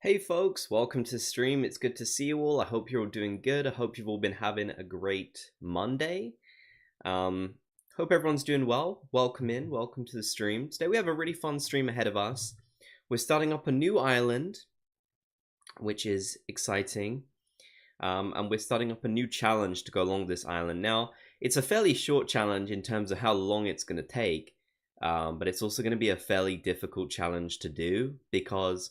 Hey folks, welcome to the stream. It's good to see you all. I hope you're all doing good. I hope you've all been having a great Monday. Hope everyone's doing well. Welcome in, welcome to the stream. Today we have a really fun stream ahead of us. We're starting up a new island, which is exciting. And we're starting up a new challenge to go along this island. Now, it's a fairly short challenge in terms of how long it's going to take. But it's also going to be a fairly difficult challenge to do because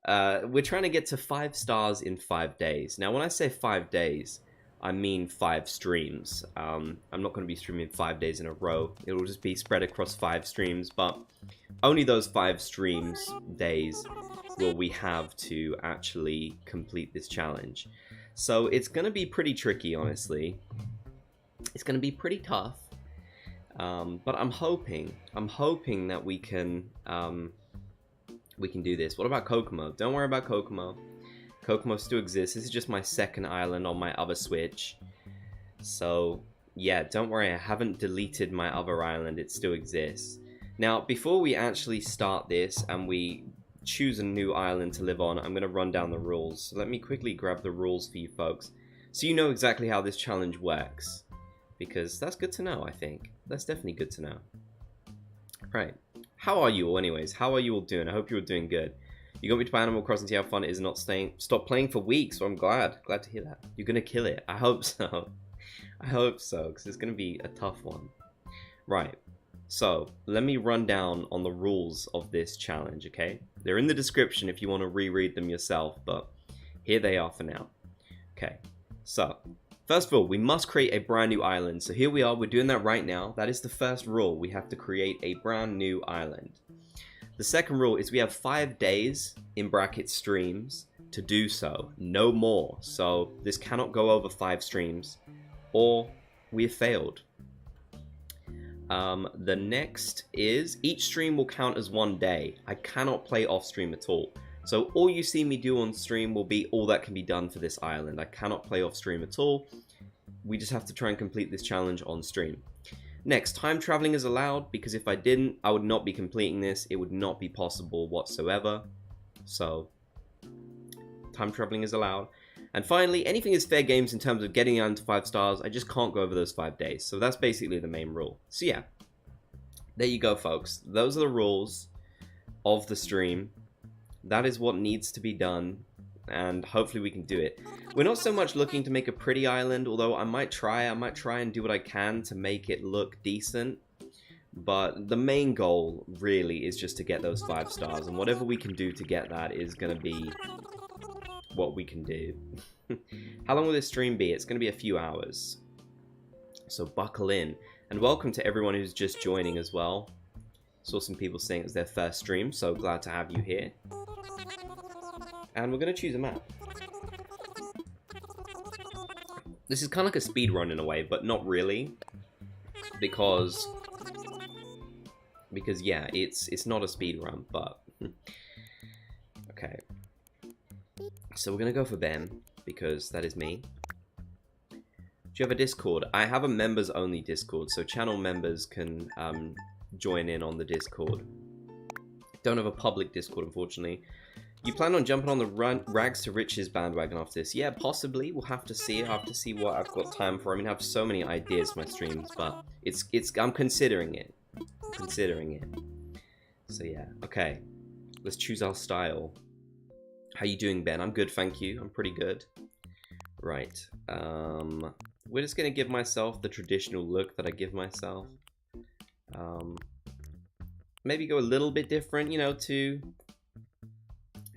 we're trying to get to 5 stars in 5 days. Now, when I say 5 days, I mean 5 streams. I'm not going to be streaming 5 days in a row. It'll just be spread across 5 streams, but only those 5 streams days will we have to actually complete this challenge. So it's going to be pretty tricky, honestly. It's going to be pretty tough. But I'm hoping that we can do this. What about Kokomo? Don't worry about Kokomo. Kokomo still exists. This is just my second island on my other Switch. So, yeah, don't worry. I haven't deleted my other island. It still exists. Now, before we actually start this and we choose a new island to live on, I'm going to run down the rules. So let me quickly grab the rules for you folks so you know exactly how this challenge works. Because that's good to know, I think. That's definitely good to know. Right. How are you all anyways? How are you all doing? I hope you're all doing good. You got me to play Animal Crossing, see how fun it is not stop playing for weeks, so I'm glad to hear that. You're gonna kill it. I hope so. I hope so, because it's gonna be a tough one. Right. So, let me run down on the rules of this challenge, okay? They're in the description if you want to reread them yourself, but here they are for now. Okay. So, first of all, we must create a brand new island. So here we are, we're doing that right now. That is the first rule. We have to create a brand new island. The second rule is we have 5 days, in brackets streams, to do so. No more. So this cannot go over 5 streams, or we have failed. The next is each stream will count as 1 day. I cannot play off stream at all. So all you see me do on stream will be all that can be done for this island. I cannot play off stream at all. We just have to try and complete this challenge on stream. Next, time traveling is allowed, because if I didn't, I would not be completing this. It would not be possible whatsoever. So, time traveling is allowed. And finally, anything is fair games in terms of getting down to 5 stars. I just can't go over those 5 days. So that's basically the main rule. So yeah, there you go, folks. Those are the rules of the stream. That is what needs to be done, and hopefully we can do it. We're not so much looking to make a pretty island, although I might try and do what I can to make it look decent. But the main goal, really, is just to get those 5 stars, and whatever we can do to get that is going to be what we can do. How long will this stream be? It's going to be a few hours. So buckle in. And welcome to everyone who's just joining as well. Saw some people saying it was their first stream, so glad to have you here. And we're going to choose a map. This is kind of like a speed run in a way, but not really. Because yeah, it's not a speed run, but... Okay. So we're going to go for Ben, because that is me. Do you have a Discord? I have a members-only Discord, so channel members can join in on the Discord. Don't have a public Discord, unfortunately. You plan on jumping on the Rags to Riches bandwagon after this? Yeah, possibly. We'll have to see. I'll have to see what I've got time for. I mean, I have so many ideas for my streams, but I'm considering it. So yeah, okay. Let's choose our style. How you doing, Ben? I'm good, thank you. I'm pretty good. Right. We're just gonna give myself the traditional look that I give myself. Maybe go a little bit different, you know,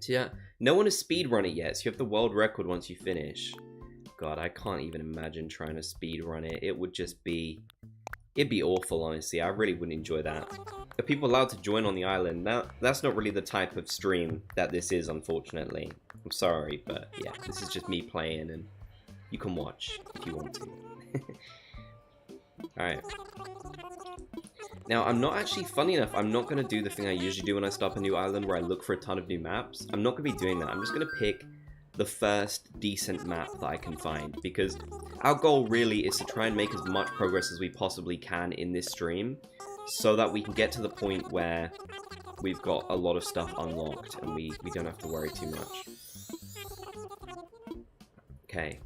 yeah. No one has speedrun it yet, so you have the world record once you finish. God, I can't even imagine trying to speedrun it. It would just be... It'd be awful, honestly. I really wouldn't enjoy that. Are people allowed to join on the island? That's not really the type of stream that this is, unfortunately. I'm sorry, but yeah, this is just me playing, and you can watch if you want to. Alright. Now, I'm not actually, funny enough, I'm not going to do the thing I usually do when I start up a new island where I look for a ton of new maps. I'm not going to be doing that. I'm just going to pick the first decent map that I can find, because our goal really is to try and make as much progress as we possibly can in this stream, so that we can get to the point where we've got a lot of stuff unlocked, and we don't have to worry too much. Okay.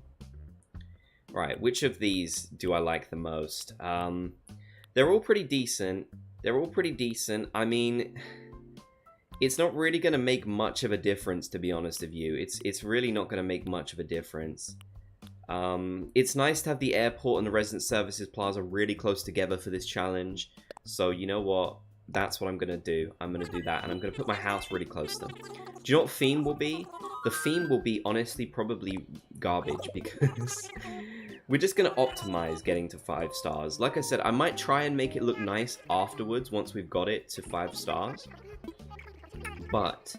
Right, which of these do I like the most? They're all pretty decent. They're all pretty decent. I mean, it's not really going to make much of a difference, to be honest with you. It's really not going to make much of a difference. It's nice to have the airport and the resident services plaza really close together for this challenge. So, you know what? That's what I'm going to do. I'm going to do that, and I'm going to put my house really close to them. Do you know what theme will be? The theme will be, honestly, probably garbage, because we're just going to optimize getting to 5 stars. Like I said, I might try and make it look nice afterwards once we've got it to 5 stars. But,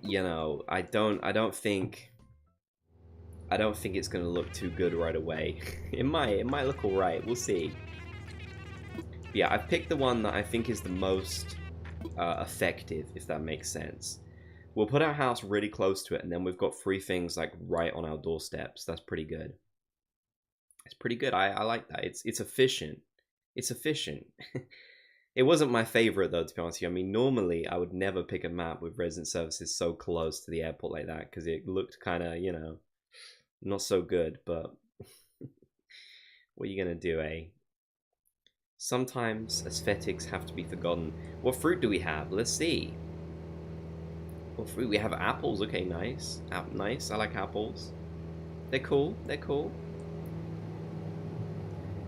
you know, I don't think it's going to look too good right away. It might look alright. We'll see. But yeah, I've picked the one that I think is the most effective, if that makes sense. We'll put our house really close to it, and then we've got 3 things like right on our doorsteps. That's pretty good. It's pretty good. I like that. It's efficient. It's efficient. It wasn't my favorite though, to be honest with you. I mean, normally I would never pick a map with resident services so close to the airport like that, because it looked kind of, you know, not so good. But what are you gonna do, eh? Sometimes aesthetics have to be forgotten. What fruit do we have? Let's see. What fruit? We have apples. Okay, nice. Nice. I like apples. They're cool. They're cool.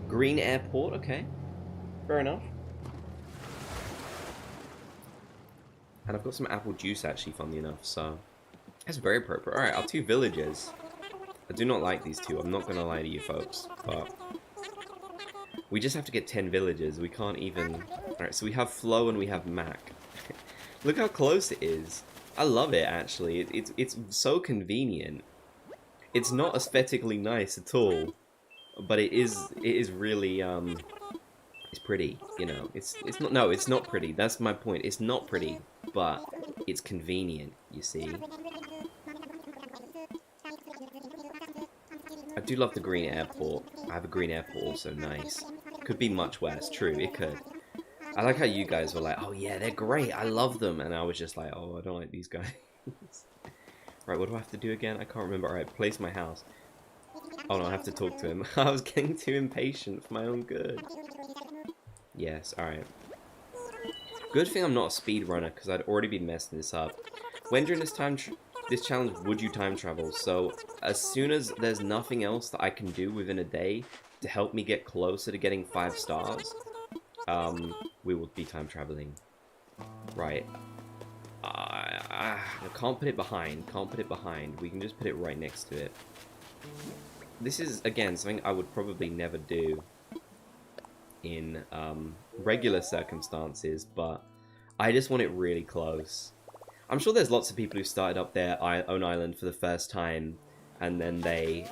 Green airport. Okay. Fair enough. And I've got some apple juice, actually, funnily enough, so that's very appropriate. Alright, our 2 villagers. I do not like these 2. I'm not going to lie to you folks, but we just have to get 10 villagers. We can't even... Alright, so we have Flo and we have Mac. Look how close it is. I love it, actually. It's so convenient. It's not aesthetically nice at all, but it is really, it's pretty, you know. It's not... No, it's not pretty. That's my point. It's not pretty, but it's convenient, you see. I do love the green airport. I have a green airport also, nice. Could be much worse, true, it could. I like how you guys were like, oh yeah, they're great, I love them. And I was just like, oh, I don't like these guys. Right, what do I have to do again? I can't remember. Alright, place my house. Oh no, I have to talk to him. I was getting too impatient for my own good. Yes, alright. Good thing I'm not a speedrunner, because I'd already be messing this up. When during this challenge would you time travel? So, as soon as there's nothing else that I can do within a day to help me get closer to getting 5 stars, we will be time traveling. Right. I can't put it behind. Can't put it behind. We can just put it right next to it. This is, again, something I would probably never do in regular circumstances, but I just want it really close. I'm sure there's lots of people who started up their own island for the first time, and then they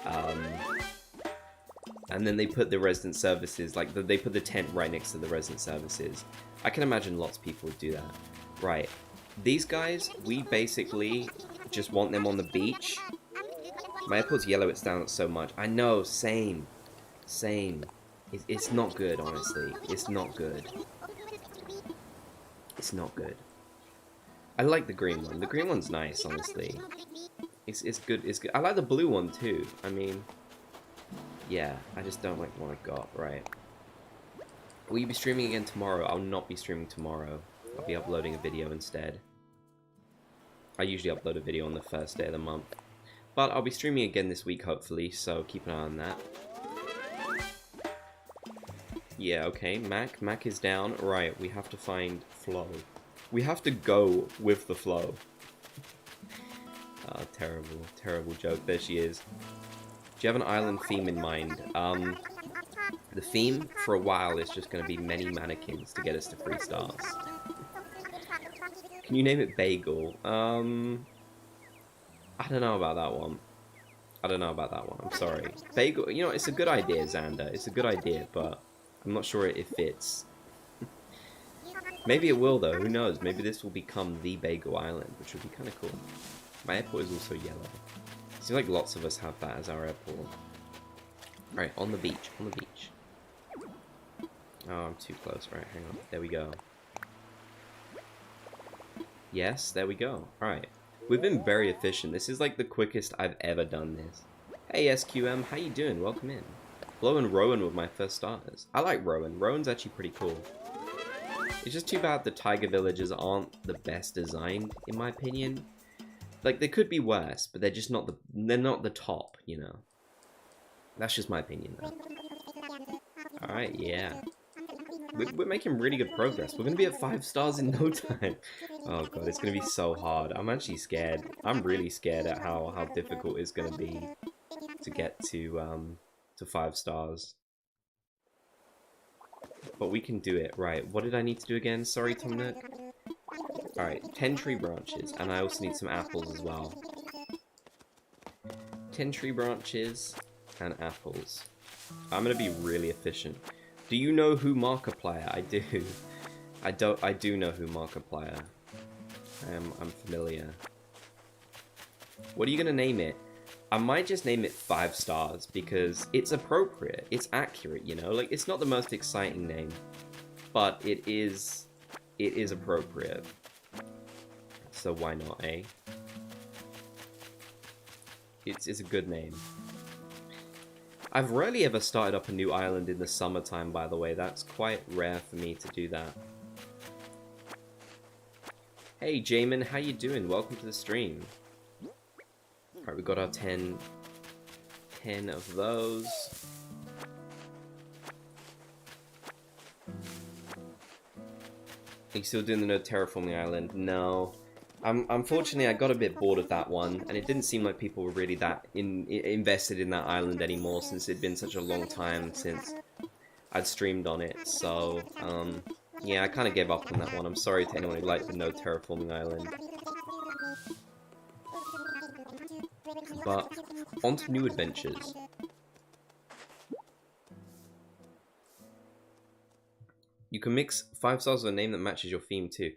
put the resident services, like they put the tent right next to the resident services. I can imagine lots of people would do that. Right, these guys, we basically just want them on the beach. My airport's yellow, it stands out so much. I know, same. It's not good, honestly. It's not good. It's not good. I like the green one. The green one's nice, honestly. It's good. It's good. I like the blue one too. I mean, yeah. I just don't like the one I got. Right. Will you be streaming again tomorrow? I'll not be streaming tomorrow. I'll be uploading a video instead. I usually upload a video on the first day of the month, but I'll be streaming again this week, hopefully. So keep an eye on that. Yeah. Okay. Mac is down. Right. We have to find Flo. We have to go with the flow. Terrible, terrible joke. There she is. Do you have an island theme in mind? The theme, for a while, is just going to be many mannequins to get us to 3 stars. Can you name it Bagel? I don't know about that one. I'm sorry. Bagel, you know, it's a good idea, Xander. It's a good idea, but I'm not sure it fits. Maybe it will, though. Who knows? Maybe this will become the Bagel Island, which would be kind of cool. My airport is also yellow. It seems like lots of us have that as our airport. Alright, on the beach. On the beach. Oh, I'm too close. Right, hang on. There we go. Yes, there we go. Alright. We've been very efficient. This is like the quickest I've ever done this. Hey SQM, how you doing? Welcome in. Flo and Rowan were my first starters. I like Rowan. Rowan's actually pretty cool. It's just too bad the Tiger Villagers aren't the best designed, in my opinion. Like, they could be worse, but they're just not they're not the top, you know. That's just my opinion, though. Alright, yeah. We're making really good progress. We're going to be at 5 stars in no time. Oh god, it's going to be so hard. I'm actually scared. I'm really scared at how difficult it's going to be to get to 5 stars. But we can do it. Right, what did I need to do again? Sorry, Tom Nook. Alright, 10 tree branches, and I also need some apples as well. 10 tree branches and apples. I'm going to be really efficient. Do you know who Markiplier? I do. I do know who Markiplier. I'm familiar. What are you gonna name it? I might just name it 5 stars because it's appropriate. It's accurate, you know? Like, it's not the most exciting name, but it is appropriate. So why not, eh? It's a good name. I've rarely ever started up a new island in the summertime, by the way. That's quite rare for me to do that. Hey, Jamin, how you doing? Welcome to the stream. Alright, we got our 10 of those. Are you still doing the no terraforming island? No. Unfortunately, I got a bit bored of that one, and it didn't seem like people were really that invested in that island anymore, since it'd been such a long time since I'd streamed on it. So, yeah, I kind of gave up on that one. I'm sorry to anyone who liked the no terraforming island. But, on to new adventures. You can mix 5 stars with a name that matches your theme too.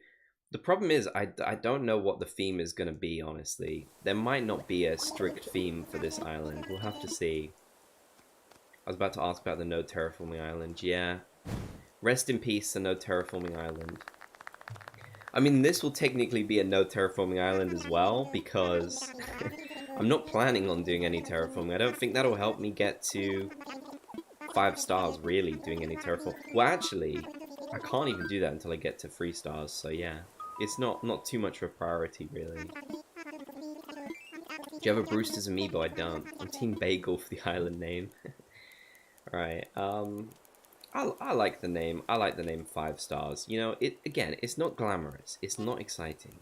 The problem is, I don't know what the theme is going to be, honestly. There might not be a strict theme for this island. We'll have to see. I was about to ask about the no terraforming island. Yeah. Rest in peace, the no terraforming island. I mean, this will technically be a no terraforming island as well, because I'm not planning on doing any terraforming. I don't think that'll help me get to 5 stars, really, doing any terraforming. Well, actually, I can't even do that until I get to 3 stars, so yeah. It's not too much of a priority, really. Do you have a Brewster's amiibo? I don't. I'm Team Bagel for the island name. Alright, I like the name. I like the name 5 stars. You know, again, it's not glamorous. It's not exciting.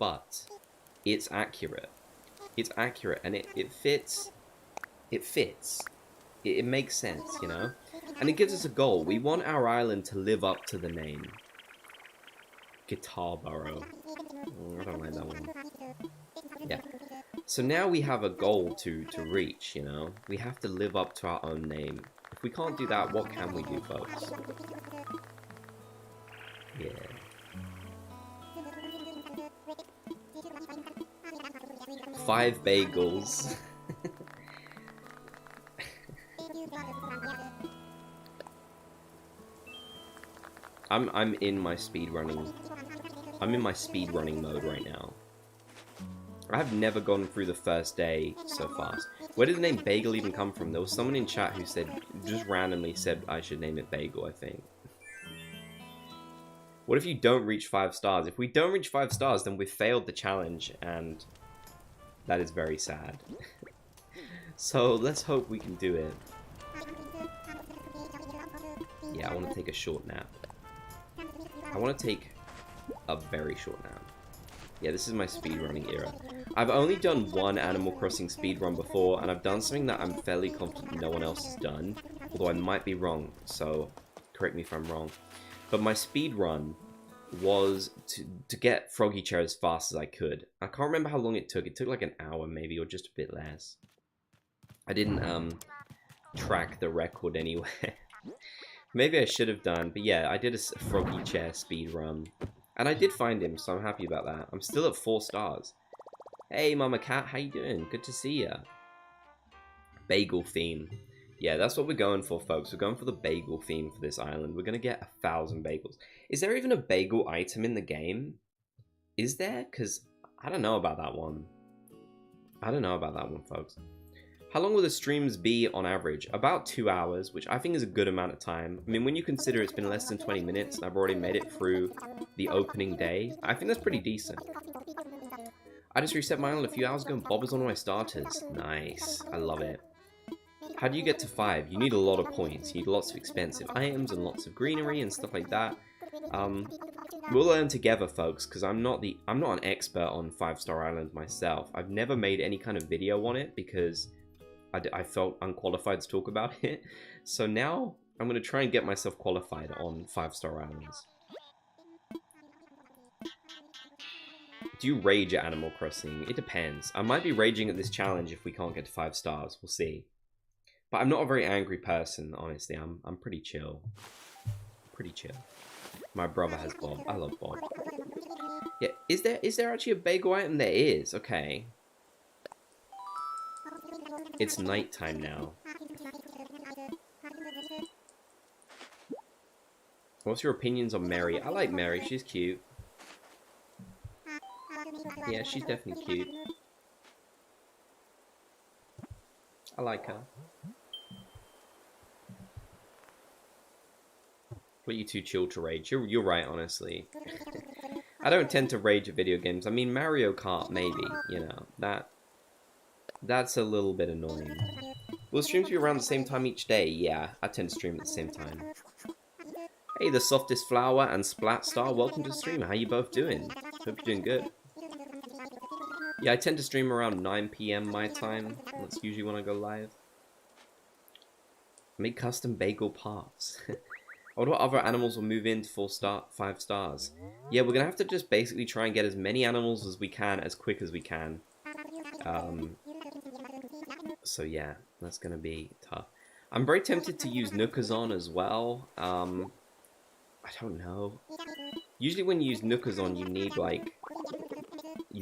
But it's accurate. It's accurate, and it fits. It fits. It makes sense, you know? And it gives us a goal. We want our island to live up to the name. Guitar Burrow. I don't like that one. Yeah. So now we have a goal to reach, you know? We have to live up to our own name. If we can't do that, what can we do, folks? Yeah. Five bagels. I'm in my speedrunning. I'm in my speedrunning mode right now. I have never gone through the first day so fast. Where did the name Bagel even come from? There was someone in chat who said, just randomly said I should name it Bagel, I think. What if you don't reach 5 stars? If we don't reach 5 stars, then we've failed the challenge, and that is very sad. So let's hope we can do it. Yeah, I want to take a short nap. I want to take a very short nap. Yeah, this is my speedrunning era. I've only done one Animal Crossing speedrun before, and I've done something that I'm fairly confident no one else has done. Although I might be wrong, so correct me if I'm wrong. But my speedrun was to get Froggy Chair as fast as I could. I can't remember how long it took. It took like an hour maybe, or just a bit less. I didn't track the record anywhere. Maybe I should have done, but yeah, I did a Froggy Chair speedrun. And I did find him, so I'm happy about that. I'm still at 4 stars. Hey, Mama Cat, how you doing? Good to see ya. Bagel theme. Yeah, that's what we're going for, folks. We're going for the bagel theme for this island. We're going to get 1,000 bagels. Is there even a bagel item in the game? Is there? Because I don't know about that one. I don't know about that one, folks. How long will the streams be on average? About 2 hours, which I think is a good amount of time. I mean, when you consider it's been less than 20 minutes and I've already made it through the opening day, I think that's pretty decent. I just reset my island a few hours ago and Bob was one of my starters. Nice. I love it. How do you get to 5? You need a lot of points. You need lots of expensive items and lots of greenery and stuff like that. We'll learn together, folks, because I'm not an expert on 5-star Island myself. I've never made any kind of video on it because I felt unqualified to talk about it. So now I'm going to try and get myself qualified on 5-star Islands. Do you rage at Animal Crossing? It depends. I might be raging at this challenge if we can't get to 5 stars. We'll see. But I'm not a very angry person, honestly. I'm pretty chill. Pretty chill. My brother has Bob. I love Bob. Yeah, is there actually a bagel item? There is. Okay. It's nighttime now. What's your opinions on Mary? I like Mary. She's cute. Yeah, she's definitely cute. I like her. But you too chill to rage. You're right, honestly. I don't tend to rage at video games. I mean, Mario Kart, maybe. You know, that's a little bit annoying. Will streams be around the same time each day? Yeah, I tend to stream at the same time. Hey, the softest flower and Splat Star, welcome to the stream. How you both doing? Hope you're doing good. Yeah, I tend to stream around 9 PM my time. That's usually when I go live. Make custom bagel parts. I wonder what other animals will move into 5 stars. Yeah, we're gonna have to just basically try and get as many animals as we can, as quick as we can. So yeah, that's gonna be tough. I'm very tempted to use Nookazon as well. I don't know. Usually when you use Nookazon, you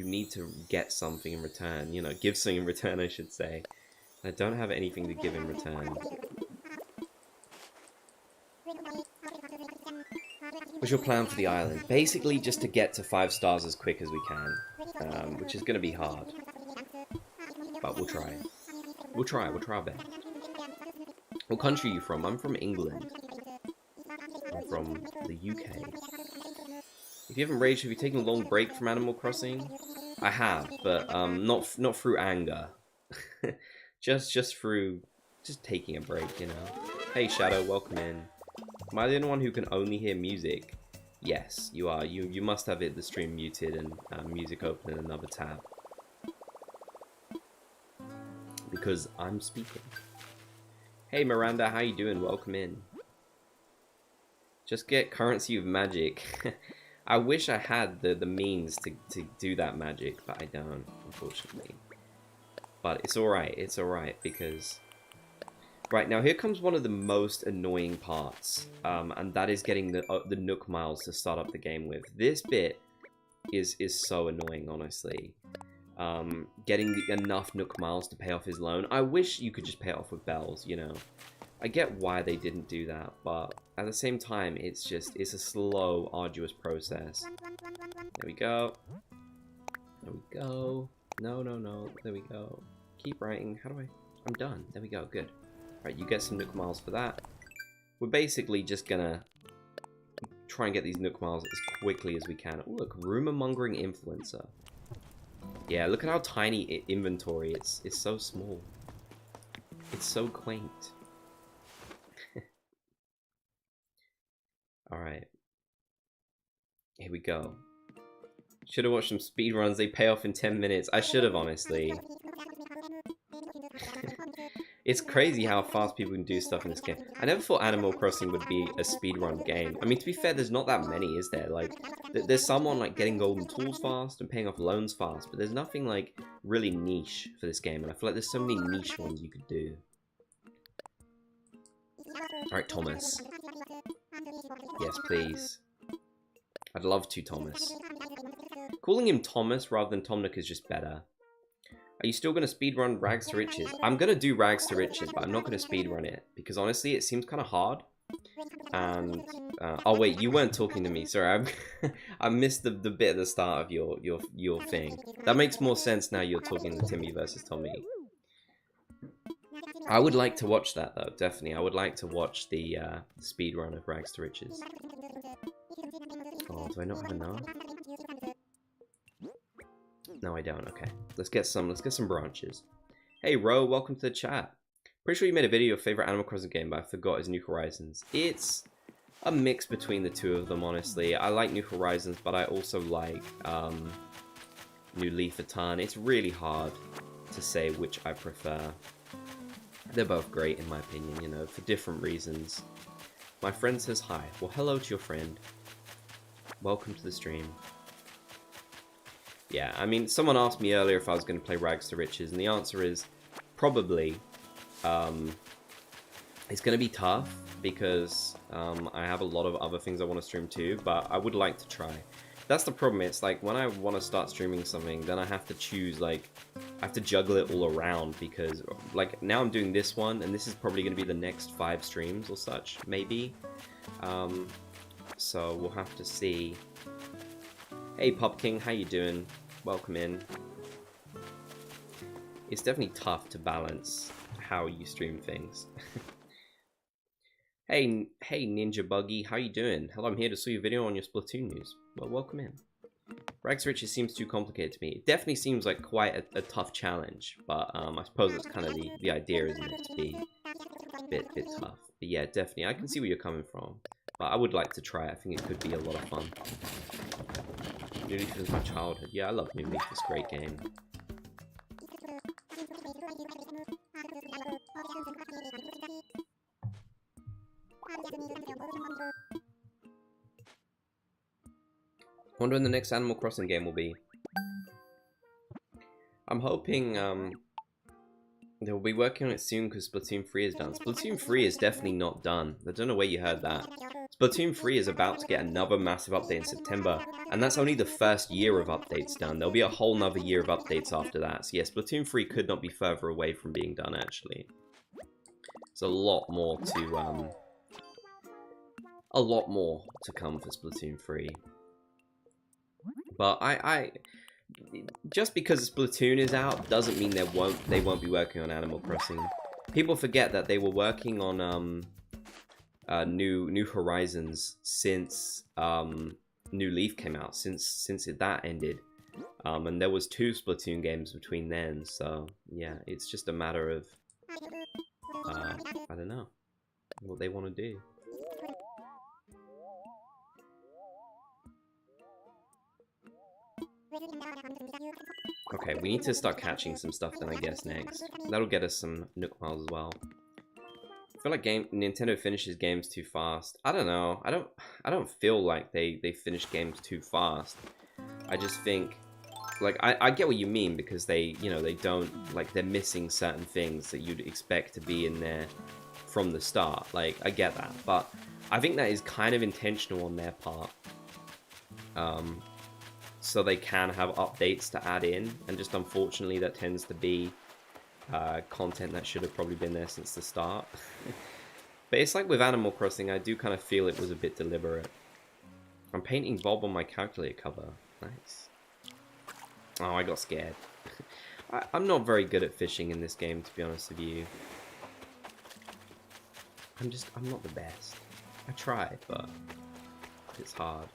need to get something in return. You know, give something in return, I should say. I don't have anything to give in return. What's your plan for the island? Basically, just to get to 5 stars as quick as we can, which is going to be hard. But we'll try. We'll try our best. What country are you from? I'm from England. I'm from the UK. If you haven't raged, have you taken a long break from Animal Crossing? I have, but not through anger. just through taking a break, you know. Hey Shadow, welcome in. Am I the only one who can only hear music? Yes, you are. You must have the stream muted and music open in another tab. Because I'm speaking. Hey Miranda, how you doing? Welcome in. Just get currency of magic. I wish I had the means to do that magic, but I don't, unfortunately. But it's alright, because... Right, now here comes one of the most annoying parts, and that is getting the Nook Miles to start up the game with. This bit is so annoying, honestly. Getting enough Nook Miles to pay off his loan. I wish you could just pay it off with bells, you know. I get why they didn't do that, but at the same time, it's a slow, arduous process. There we go. There we go. No. There we go. Keep writing. How do I... I'm done. There we go. Good. Right, you get some Nook Miles for that. We're basically just gonna try and get these Nook Miles as quickly as we can. Oh, look, rumor-mongering influencer. Yeah, look at how tiny inventory. It's so small. It's so quaint. Alright. Here we go. Should have watched some speedruns. They pay off in 10 minutes. I should have, honestly. It's crazy how fast people can do stuff in this game. I never thought Animal Crossing would be a speedrun game. I mean, to be fair, there's not that many, is there? Like, there's someone like getting golden tools fast and paying off loans fast, but there's nothing like really niche for this game, and I feel like there's so many niche ones you could do. Alright, Thomas. Yes, please. I'd love to, Thomas. Calling him Thomas rather than Tom Nook is just better. Are you still going to speedrun Rags to Riches? I'm going to do Rags to Riches, but I'm not going to speedrun it. Because honestly, it seems kind of hard. And, oh wait, you weren't talking to me. Sorry, I missed the bit at the start of your thing. That makes more sense now you're talking to Timmy versus Tommy. I would like to watch that though, definitely. I would like to watch the speedrun of Rags to Riches. Oh, do I not have enough? No, I don't. Okay, let's get some branches. Hey, Ro, welcome to the chat. Pretty sure you made a video of your favorite Animal Crossing game, but I forgot is New Horizons. It's a mix between the two of them, honestly. I like New Horizons, but I also like New Leaf a ton. It's really hard to say which I prefer. They're both great, in my opinion, you know, for different reasons. My friend says hi. Well, hello to your friend. Welcome to the stream. Yeah, I mean, someone asked me earlier if I was going to play Rags to Riches, and the answer is probably. It's going to be tough because I have a lot of other things I want to stream too, but I would like to try. That's the problem. It's like when I want to start streaming something, then I have to choose, like, I have to juggle it all around because, like, now I'm doing this one, and this is probably going to be the next 5 streams or such, maybe. So we'll have to see. Hey, Pop King, how you doing? Welcome in. It's definitely tough to balance how you stream things. Hey Ninja Buggy, how you doing? Hello, I'm here to see your video on your Splatoon news. Well, welcome in. Rags to Riches seems too complicated to me. It definitely seems like quite a tough challenge, but I suppose it's kind of the idea, isn't it, to be a bit tough. But yeah, definitely, I can see where you're coming from. But I would like to try it. I think it could be a lot of fun. New Leaf is my childhood. Yeah, I love New Leaf. It's a great game. Wonder when the next Animal Crossing game will be. I'm hoping they'll be working on it soon because Splatoon 3 is done. Splatoon 3 is definitely not done. I don't know where you heard that. Splatoon 3 is about to get another massive update in September, and that's only the first year of updates done. There'll be a whole nother year of updates after that. So yeah, Splatoon 3 could not be further away from being done, actually. There's a lot more to come for Splatoon 3. But I just because Splatoon is out doesn't mean they won't be working on Animal Crossing. People forget that they were working on New Horizons since New Leaf came out, since that ended, and there was 2 Splatoon games between then. So yeah, it's just a matter of I don't know what they want to do. Okay, we need to start catching some stuff then, I guess, next. That'll get us some Nook Miles as well. I feel like Nintendo finishes games too fast. I don't know. I don't feel like they finish games too fast. I just think, like, I get what you mean because they, you know, they don't, like, they're missing certain things that you'd expect to be in there from the start. Like, I get that, but I think that is kind of intentional on their part. So they can have updates to add in, and just unfortunately that tends to be content that should have probably been there since the start. But it's like with Animal Crossing, I do kind of feel it was a bit deliberate. I'm painting Bob on my calculator cover. Nice. Oh, I got scared. I'm not very good at fishing in this game, to be honest with you. I'm not the best. I tried, but it's hard.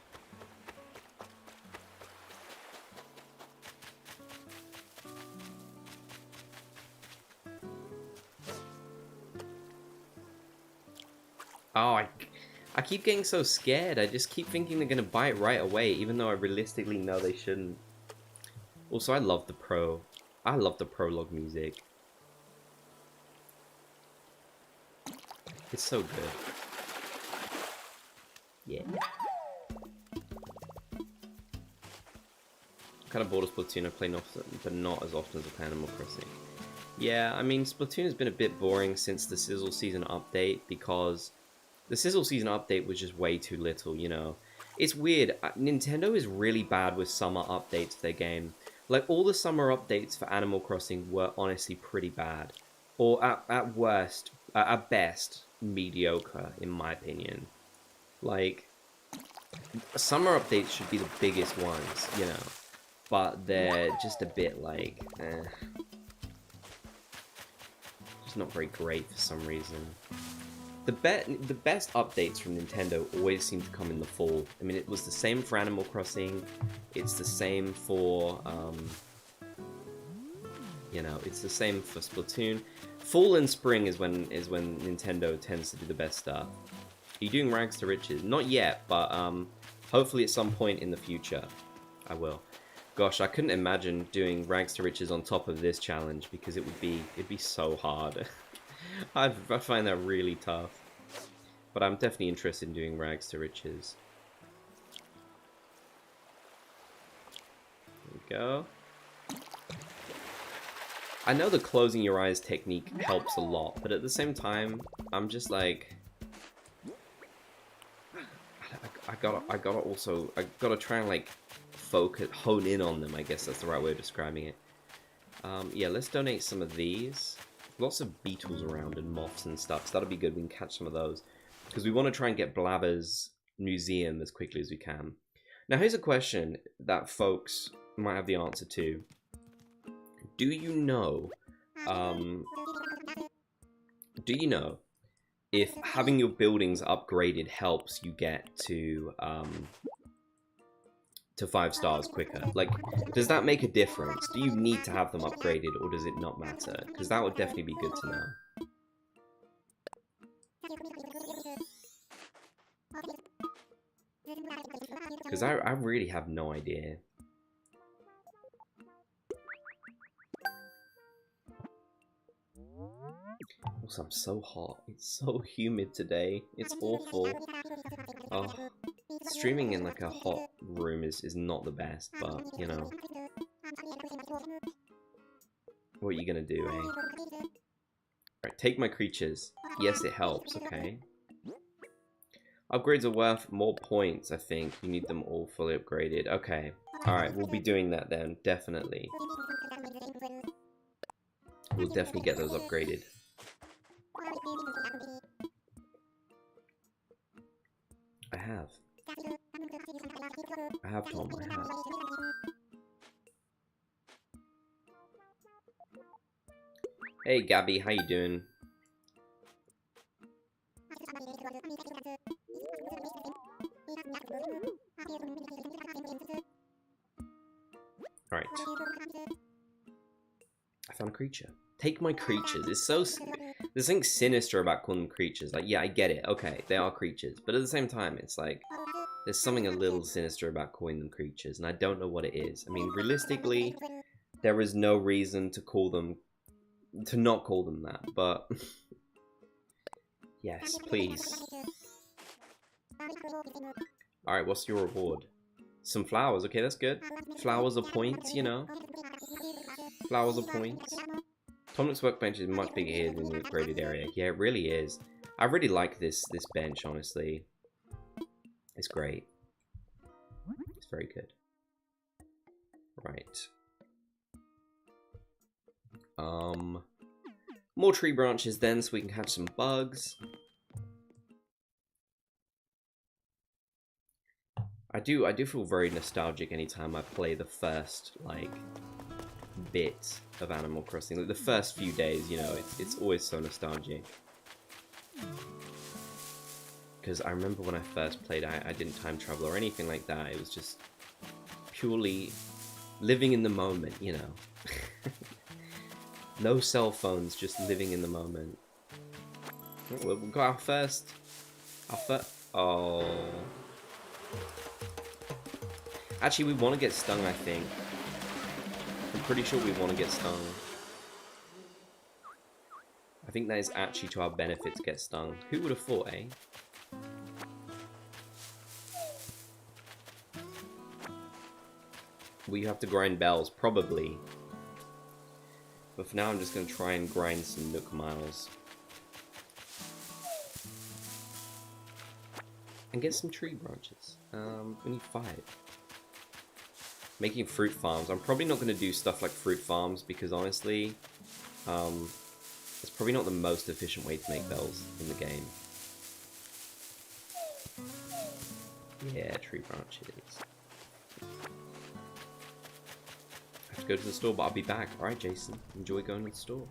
Oh, I keep getting so scared. I just keep thinking they're going to bite right away, even though I realistically know they shouldn't. Also, I love the prologue music. It's so good. Yeah. Kind of bored of Splatoon. I play often, but not as often as I play Animal Crossing. Yeah, I mean, Splatoon has been a bit boring since the Sizzle Season update because the Sizzle Season update was just way too little, you know. It's weird. Nintendo is really bad with summer updates to their game. Like, all the summer updates for Animal Crossing were honestly pretty bad. Or at worst, at best, mediocre, in my opinion. Like, summer updates should be the biggest ones, you know. But they're just a bit like, just not very great for some reason. The best updates from Nintendo always seem to come in the fall. I mean, it was the same for Animal Crossing. It's the same for, you know, it's the same for Splatoon. Fall and spring is when Nintendo tends to do the best stuff. Are you doing Rags to Riches? Not yet, but hopefully at some point in the future, I will. Gosh, I couldn't imagine doing Rags to Riches on top of this challenge because it'd be so hard. I find that really tough. But I'm definitely interested in doing Rags to Riches. There we go. I know the closing your eyes technique helps a lot, but at the same time, I'm just like, I gotta try and like focus, hone in on them. I guess that's the right way of describing it. Yeah, let's donate some of these. Lots of beetles around and moths and stuff, so that'll be good. We can catch some of those because we want to try and get Blabber's museum as quickly as we can. Now, here's a question that folks might have the answer to. Do you know if having your buildings upgraded helps you get to 5 stars quicker? Like, does that make a difference? Do you need to have them upgraded, or does it not matter? Because that would definitely be good to know. Because I really have no idea. Also, I'm so hot. It's so humid today. It's awful. Oh, streaming in like a hot room is not the best, but, you know. What are you gonna do, eh? Alright, take my creatures. Yes, it helps, okay. Upgrades are worth more points, I think. You need them all fully upgraded. Okay. Alright, we'll be doing that then, definitely. We'll definitely get those upgraded. I have, Tom, I have. Hey, Gabby, how you doing? Alright. I found a creature. Take my creatures. It's so... There's something sinister about calling them creatures. Like, yeah, I get it. Okay, they are creatures. But at the same time, it's like... There's something a little sinister about calling them creatures, and I don't know what it is. I mean, realistically, there is no reason to call them... To not call them that, but... Yes, please. Alright, what's your reward? Some flowers. Okay, that's good. Flowers are points, you know. Flowers are points. Tom's workbench is much bigger here than the upgraded area. Yeah, it really is. I really like this bench, honestly. It's great. It's very good. Right. More tree branches then, so we can catch some bugs. I do feel very nostalgic anytime I play the first, like, bit of Animal Crossing. Like, the first few days, you know, it's always so nostalgic. Because I remember when I first played, I didn't time travel or anything like that. It was just purely living in the moment, you know. No cell phones, just living in the moment. Oh, we've got our first... Oh... Actually, we want to get stung, I think. I'm pretty sure we want to get stung. I think that is actually to our benefit to get stung. Who would have thought, eh? Will you have to grind bells? Probably. But for now, I'm just going to try and grind some Nook Miles. And get some tree branches. We need 5. Making fruit farms. I'm probably not going to do stuff like fruit farms because honestly, it's probably not the most efficient way to make bells in the game. Yeah, tree branches. I have to go to the store, but I'll be back. Alright, Jason. Enjoy going to the store.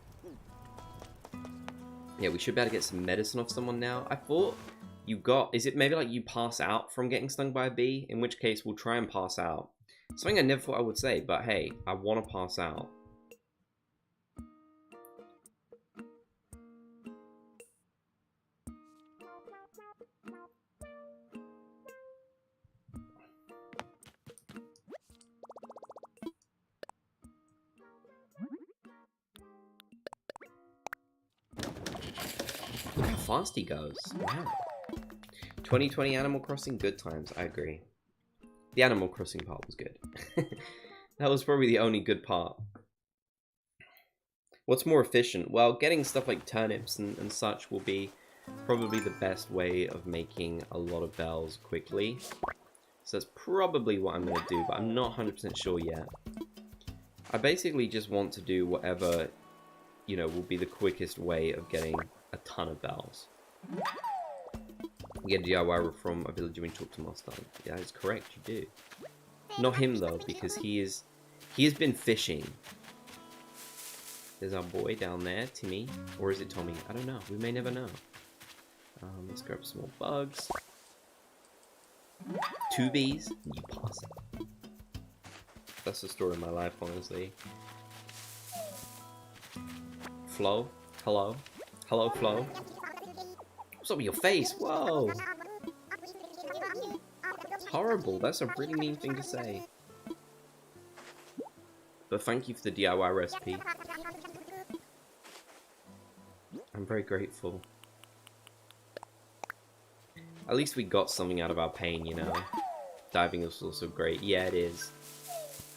Yeah, we should be able to get some medicine off someone now. I thought you got... Is it maybe like you pass out from getting stung by a bee? In which case, we'll try and pass out. Something I never thought I would say, but hey, I want to pass out. Look how fast he goes. Wow. 2020 Animal Crossing, good times. I agree. The Animal Crossing part was good. That was probably the only good part. What's more efficient? Well, getting stuff like turnips and such will be probably the best way of making a lot of bells quickly. So that's probably what I'm going to do, but I'm not 100% sure yet. I basically just want to do whatever, you know, will be the quickest way of getting a ton of bells. You get a DIY from a villager when you talk to Mustang. Yeah, that's correct, you do. Not him though, because he has been fishing. There's our boy down there, Timmy. Or is it Tommy? I don't know. We may never know. Let's grab some more bugs. 2 bees. You pass it. That's the story of my life, honestly. Flo? Hello? Hello, Flo? What's up with your face? Whoa! It's horrible. That's a really mean thing to say. But thank you for the DIY recipe. I'm very grateful. At least we got something out of our pain, you know? Diving is also great. Yeah, it is.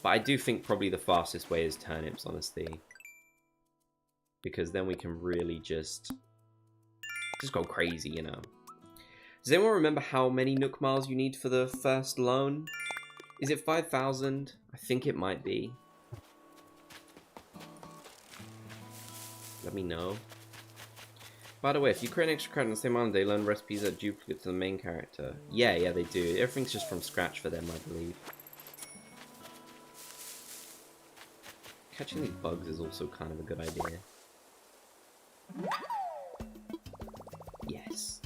But I do think probably the fastest way is turnips, honestly. Because then we can really just go crazy, you know? Does anyone remember how many Nook Miles you need for the first loan? Is it 5,000? I think it might be. Let me know. By the way, if you create an extra character on the same island, they learn recipes that duplicate to the main character. Yeah, they do. Everything's just from scratch for them, I believe. Catching these bugs is also kind of a good idea. Yes.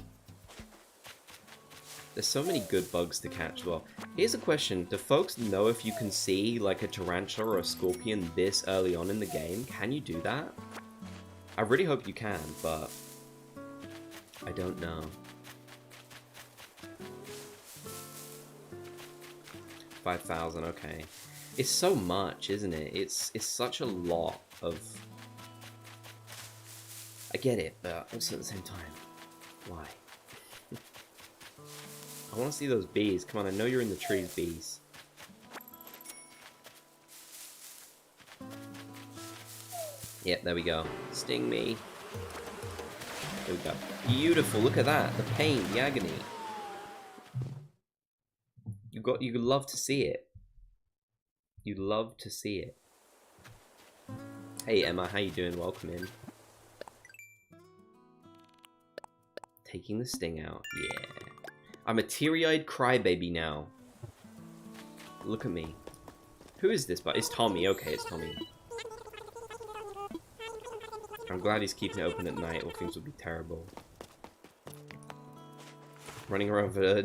There's so many good bugs to catch. Well, here's a question. Do folks know if you can see like a tarantula or a scorpion this early on in the game? Can you do that? I really hope you can, but I don't know. 5,000, okay. It's so much, isn't it? It's such a lot of... I get it, but also at the same time, why? I want to see those bees. Come on, I know you're in the trees, bees. Yep, there we go. Sting me. There we go. Beautiful. Look at that. The pain, the agony. You love to see it. You love to see it. Hey Emma, how you doing? Welcome in. Taking the sting out. Yeah. I'm a teary-eyed crybaby now. Look at me. Who is this? But it's Tommy. Okay, it's Tommy. I'm glad he's keeping it open at night, or things would be terrible. Running around with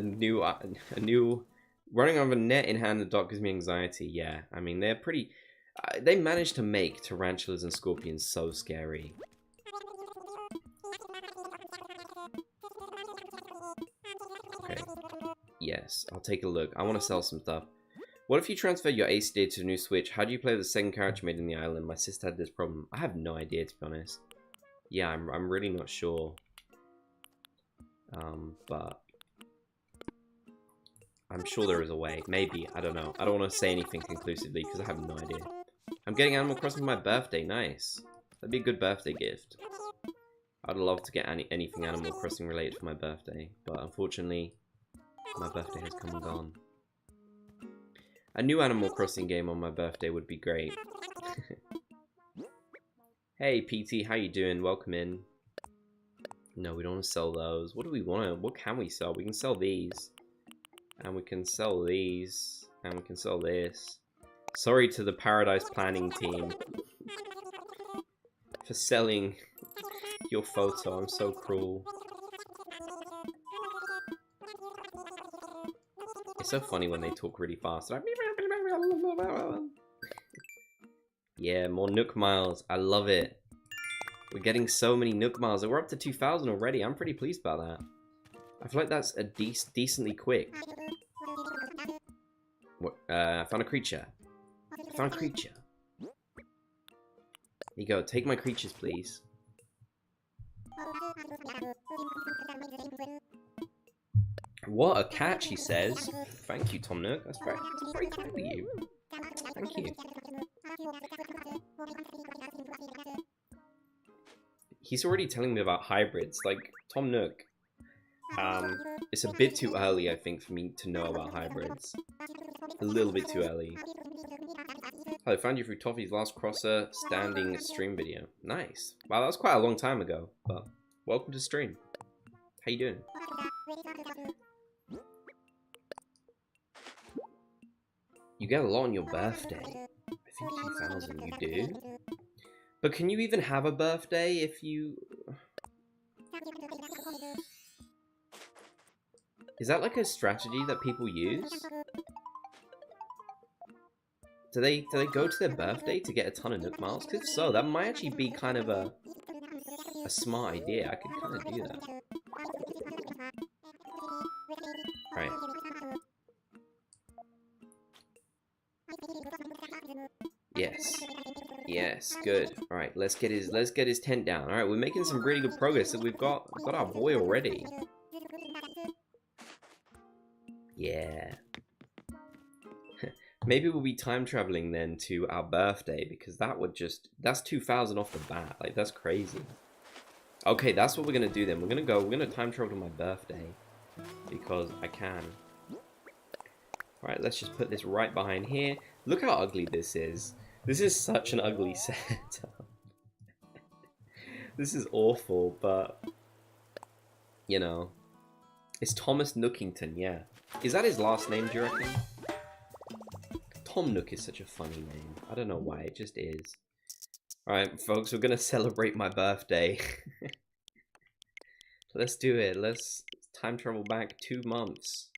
running around with a net in hand in the dark gives me anxiety. Yeah, I mean they're pretty. They managed to make tarantulas and scorpions so scary. Okay. Yes, I'll take a look. I want to sell some stuff. What if you transfer your AC data to a new Switch? How do you play with the second character made in the island? My sister had this problem. I have no idea, to be honest. Yeah, I'm really not sure. But I'm sure there is a way. Maybe. I don't know. I don't want to say anything conclusively because I have no idea. I'm getting Animal Crossing for my birthday. Nice. That'd be a good birthday gift. I'd love to get anything Animal Crossing related for my birthday. But unfortunately, my birthday has come and gone. A new Animal Crossing game on my birthday would be great. Hey PT, how you doing? Welcome in. No, we don't want to sell those. What do we want to... What can we sell? We can sell these. And we can sell these. And we can sell this. Sorry to the Paradise Planning team for selling your photo. I'm so cruel. It's so funny when they talk really fast. Like... Yeah, more Nook Miles. I love it. We're getting so many Nook Miles. We're up to 2,000 already. I'm pretty pleased about that. I feel like that's a decently quick. What? I found a creature. I found a creature. Here you go. Take my creatures, please. What a catch, he says. Thank you, Tom Nook. That's very kind of you. Thank you. He's already telling me about hybrids. Like, Tom Nook. It's a bit too early, I think, for me to know about hybrids. A little bit too early. I found you through Toffee's last crosser standing stream video. Nice. Wow, that was quite a long time ago. But welcome to stream. How you doing? You get a lot on your birthday. I think 2,000 you do. But can you even have a birthday if you... Is that like a strategy that people use? Do they go to their birthday to get a ton of Nook Miles? Because if so, that might actually be kind of a smart idea. I could kind of do that. Right. Yes. Yes, good. Alright, let's get his tent down. Alright, we're making some really good progress. So we've got our boy already. Yeah. Maybe we'll be time traveling then to our birthday, because that would just... That's 2,000 off the bat. Like, that's crazy. Okay, that's what we're gonna do then. We're gonna time travel to my birthday. Because I can. Alright, let's just put this right behind here. Look how ugly this is. This is such an ugly setup. This is awful, but... You know. It's Thomas Nookington, yeah. Is that his last name, do you reckon? Tom Nook is such a funny name. I don't know why, it just is. Alright, folks, we're gonna celebrate my birthday. Let's do it. Let's time travel back 2 months.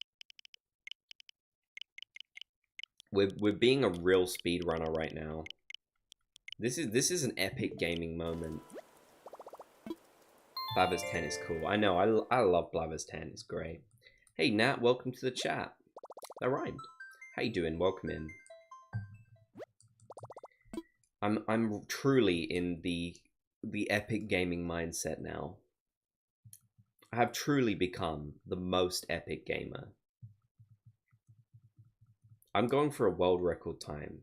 We're being a real speedrunner right now. This is an epic gaming moment. Blathers 10 is cool. I know, I love Blathers 10. It's great. Hey Nat, welcome to the chat. That rhymed. How you doing? Welcome in. I'm truly in the epic gaming mindset now. I have truly become the most epic gamer. I'm going for a world record time.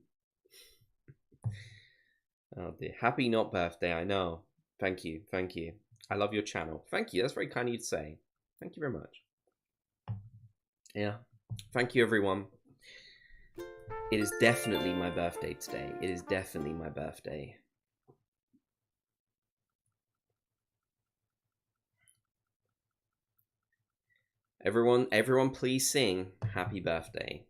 Oh dear. Happy not birthday, I know. Thank you, thank you. I love your channel. Thank you, that's very kind of you to say. Thank you very much. Yeah. Thank you, everyone. It is definitely my birthday today. It is definitely my birthday. Everyone please sing happy birthday.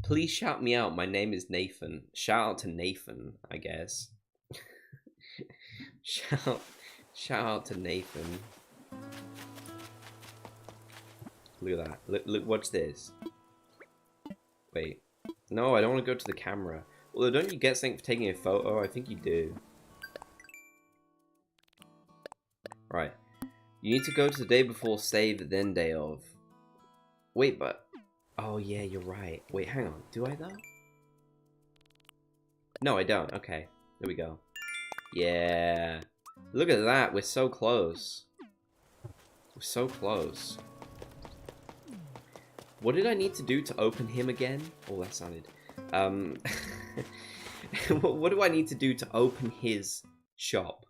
Please shout me out. My name is Nathan. Shout out to Nathan, I guess. shout out to Nathan. Look at that. Look, watch this. Wait. No, I don't want to go to the camera. Although, don't you get something for taking a photo? I think you do. Right. You need to go to the day before save, then day of. Wait, but... Oh, yeah, you're right. Wait, hang on. Do I, though? No, I don't. Okay. There we go. Yeah. Look at that. We're so close. We're so close. What did I need to do to open him again? Oh, that sounded... What do I need to do to open his shop?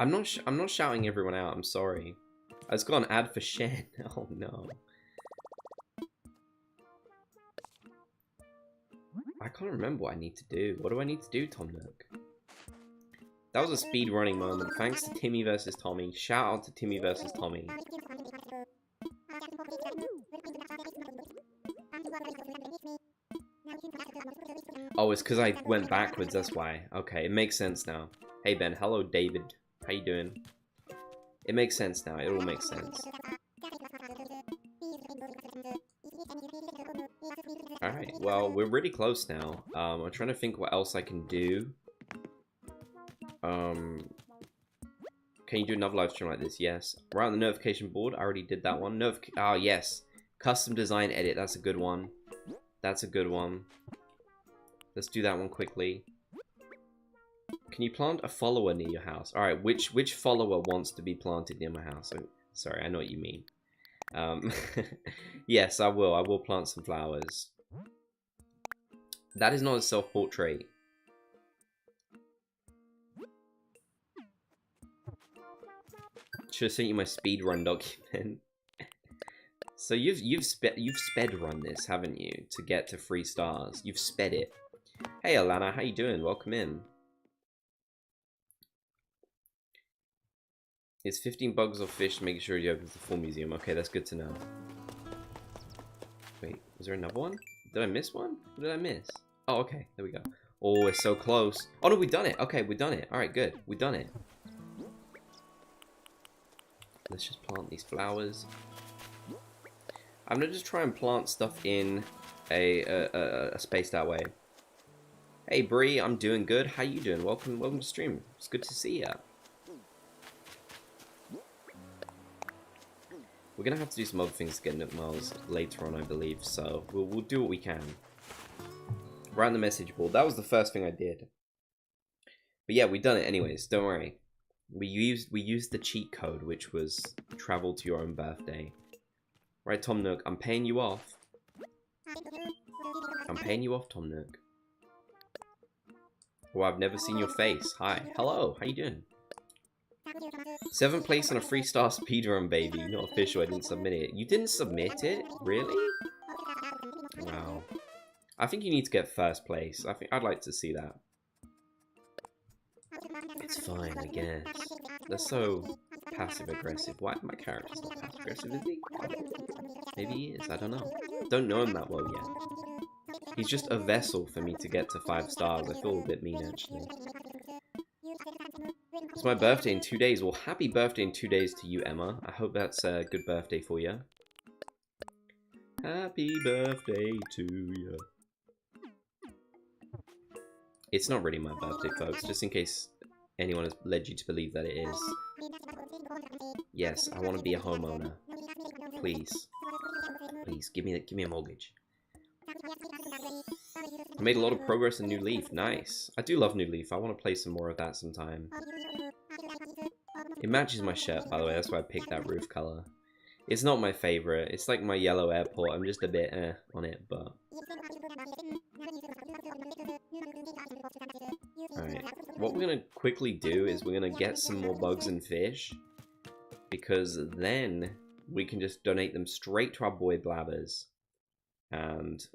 I'm not shouting everyone out. I'm sorry. I just got an ad for Shen. Oh no. I can't remember what I need to do. What do I need to do, Tom Nook? That was a speed running moment. Thanks to Timmy versus Tommy. Shout out to Timmy versus Tommy. Oh, it's because I went backwards, that's why. Okay, it makes sense now. Hey Ben, hello David. How you doing? It makes sense now, it all makes sense. Alright, well, we're really close now. I'm trying to think what else I can do. Can you do another live stream like this? Yes. Right on the notification board, I already did that one. Oh, yes. Custom design edit, that's a good one. That's a good one. Let's do that one quickly. Can you plant a follower near your house? Alright, which follower wants to be planted near my house? Oh, sorry, I know what you mean. Yes, I will. I will plant some flowers. That is not a self-portrait. Should have sent you my speedrun document. So you've sped run this, haven't you? To get to 3 stars. You've sped it. Hey Alana, how you doing? Welcome in. It's 15 bugs or fish, making sure you open the full museum. Okay, that's good to know. Wait, was there another one? Did I miss one? What did I miss? Oh, okay, there we go. Oh, we're so close. Oh no, we've done it. Okay, we've done it. Alright, good. We've done it. Let's just plant these flowers. I'm gonna just try and plant stuff in a spaced out way. Hey Bree, I'm doing good. How you doing? Welcome to stream. It's good to see ya. We're gonna have to do some other things to get Nook Miles later on, I believe. So we'll do what we can. Right on the message board. That was the first thing I did. But yeah, we've done it anyways. Don't worry. We used the cheat code, which was travel to your own birthday. Right, Tom Nook, I'm paying you off. I'm paying you off, Tom Nook. Oh, I've never seen your face. Hi. Hello, how you doing? 7th place on a 3-star speedrun, baby. Not official, I didn't submit it. You didn't submit it? Really? Wow. I think you need to get 1st place. I'd like to see that. It's fine, I guess. That's so passive-aggressive. Why? My character's not passive-aggressive, is he? Maybe he is, I don't know. Don't know him that well yet. He's just a vessel for me to get to 5 stars. I feel a bit mean, actually. It's my birthday in 2 days. Well, happy birthday in 2 days to you, Emma. I hope that's a good birthday for you. Happy birthday to you. It's not really my birthday, folks, just in case anyone has led you to believe that it is. Yes, I want to be a homeowner. Please. Please, give me a mortgage. I made a lot of progress in New Leaf. Nice. I do love New Leaf. I want to play some more of that sometime. It matches my shirt, by the way. That's why I picked that roof color. It's not my favorite. It's like my yellow airport. I'm just a bit on it, but... Alright. What we're going to quickly do is we're going to get some more bugs and fish. Because then we can just donate them straight to our boy Blabbers. And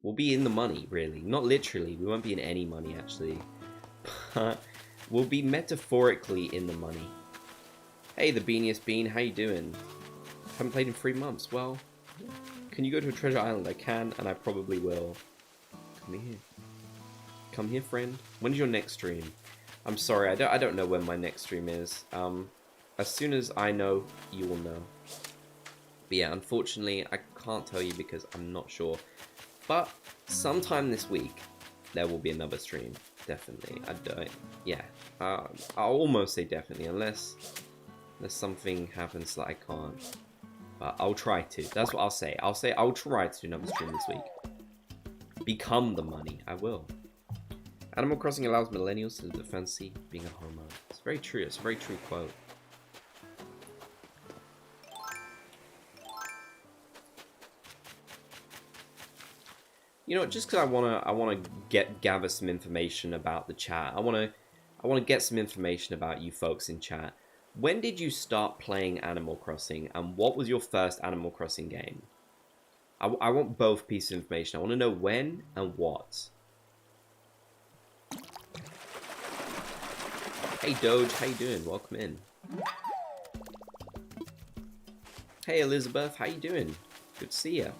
we'll be in the money, really. Not literally. We won't be in any money, actually. But we'll be metaphorically in the money. Hey, the Beaniest Bean. How you doing? Haven't played in 3 months. Well, can you go to a treasure island? I can, and I probably will. Come here. Come here, friend. When's your next stream? I'm sorry, I don't know when my next stream is. As soon as I know, you will know. But yeah, unfortunately, I can't tell you because I'm not sure. But sometime this week, there will be another stream. Definitely. Yeah. I'll almost say definitely, unless something happens that I can't. But I'll try to. That's what I'll say. I'll try to do another stream this week. Become the money. I will. Animal Crossing allows millennials to live the fantasy being a homeowner. It's very true. It's a very true quote. You know, just because I wanna gather some information about the chat. I wanna I want to get some information about you folks in chat. When did you start playing Animal Crossing, and what was your first Animal Crossing game? I want both pieces of information. I want to know when and what. Hey Doge, how you doing? Welcome in. Hey Elizabeth, how you doing? Good to see you.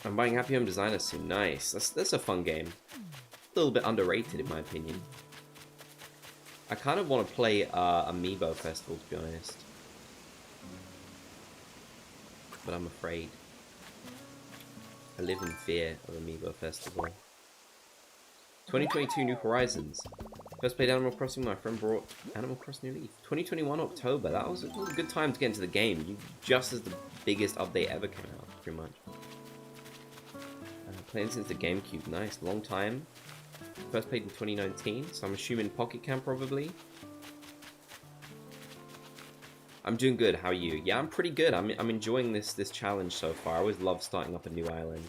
I'm buying Happy Home Designer soon. Nice. That's a fun game. A little bit underrated in my opinion. I kind of want to play Amiibo Festival, to be honest. But I'm afraid. I live in fear of Amiibo Festival. 2022 New Horizons. First played Animal Crossing, my friend brought Animal Crossing New Leaf. 2021 October. That was a good time to get into the game. Just as the biggest update ever came out, pretty much. Playing since the GameCube. Nice. Long time. First played in 2019, so I'm assuming Pocket Camp probably. I'm doing good. How are you? Yeah, I'm pretty good. I'm enjoying this challenge so far. I always love starting up a new island.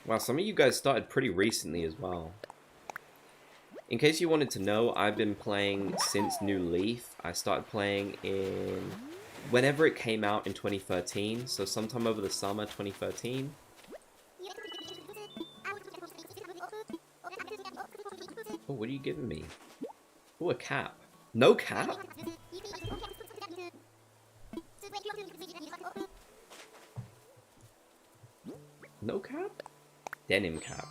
Wow, some of you guys started pretty recently as well. In case you wanted to know, I've been playing since New Leaf. I started playing in whenever it came out in 2013, so sometime over the summer 2013. Oh, what are you giving me? Oh, a cap. No cap? No cap? Denim cap.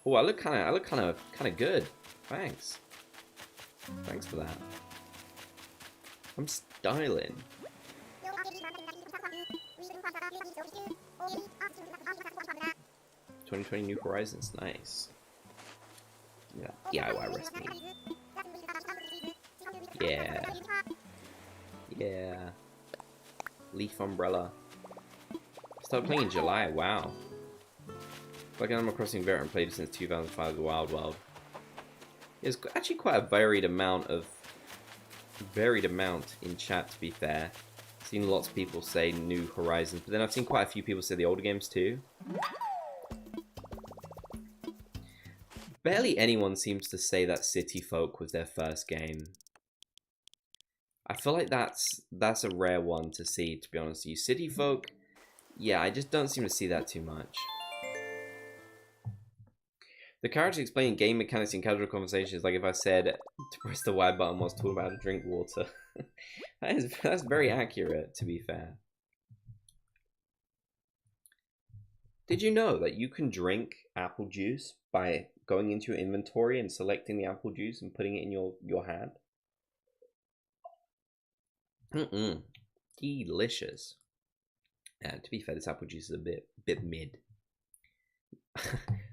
Oh, I look kind of good. Thanks. Thanks for that. I'm styling. 2020 New Horizons, nice. Yeah, DIY recipe. Yeah. Yeah. Leaf umbrella. Started playing in July, wow. Like Animal Crossing veteran, played it since 2005, The Wild World. There's actually quite a varied amount in chat, to be fair. I've seen lots of people say New Horizons, but then I've seen quite a few people say the older games too. Barely anyone seems to say that City Folk was their first game. I feel like that's a rare one to see, to be honest with you. City Folk, yeah, I just don't seem to see that too much. The character explaining game mechanics in casual conversations, like if I said to press the Y button whilst talking about how to drink water. That's very accurate, to be fair. Did you know that you can drink apple juice by going into your inventory and selecting the apple juice and putting it in your hand? Delicious. Yeah, to be fair, this apple juice is a bit mid.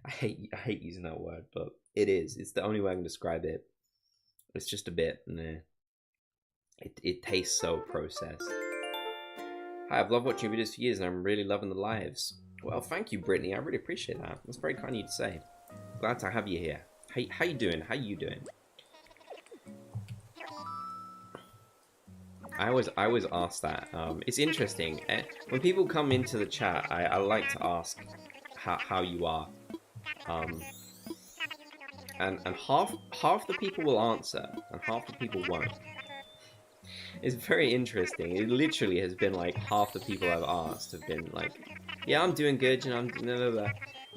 I hate using that word, but it is. It's the only way I can describe it. It's just a bit, nah. It tastes so processed. Hi, I've loved watching videos for years and I'm really loving the lives. Well, thank you, Brittany. I really appreciate that. That's very kind of you to say. Glad to have you here. How you doing? How you doing? I always ask that. It's interesting. When people come into the chat, I like to ask how you are. And half the people will answer, and half the people won't. It's very interesting. It literally has been like half the people I've asked have been like, yeah, I'm doing good, you know, I'm blah, blah, blah.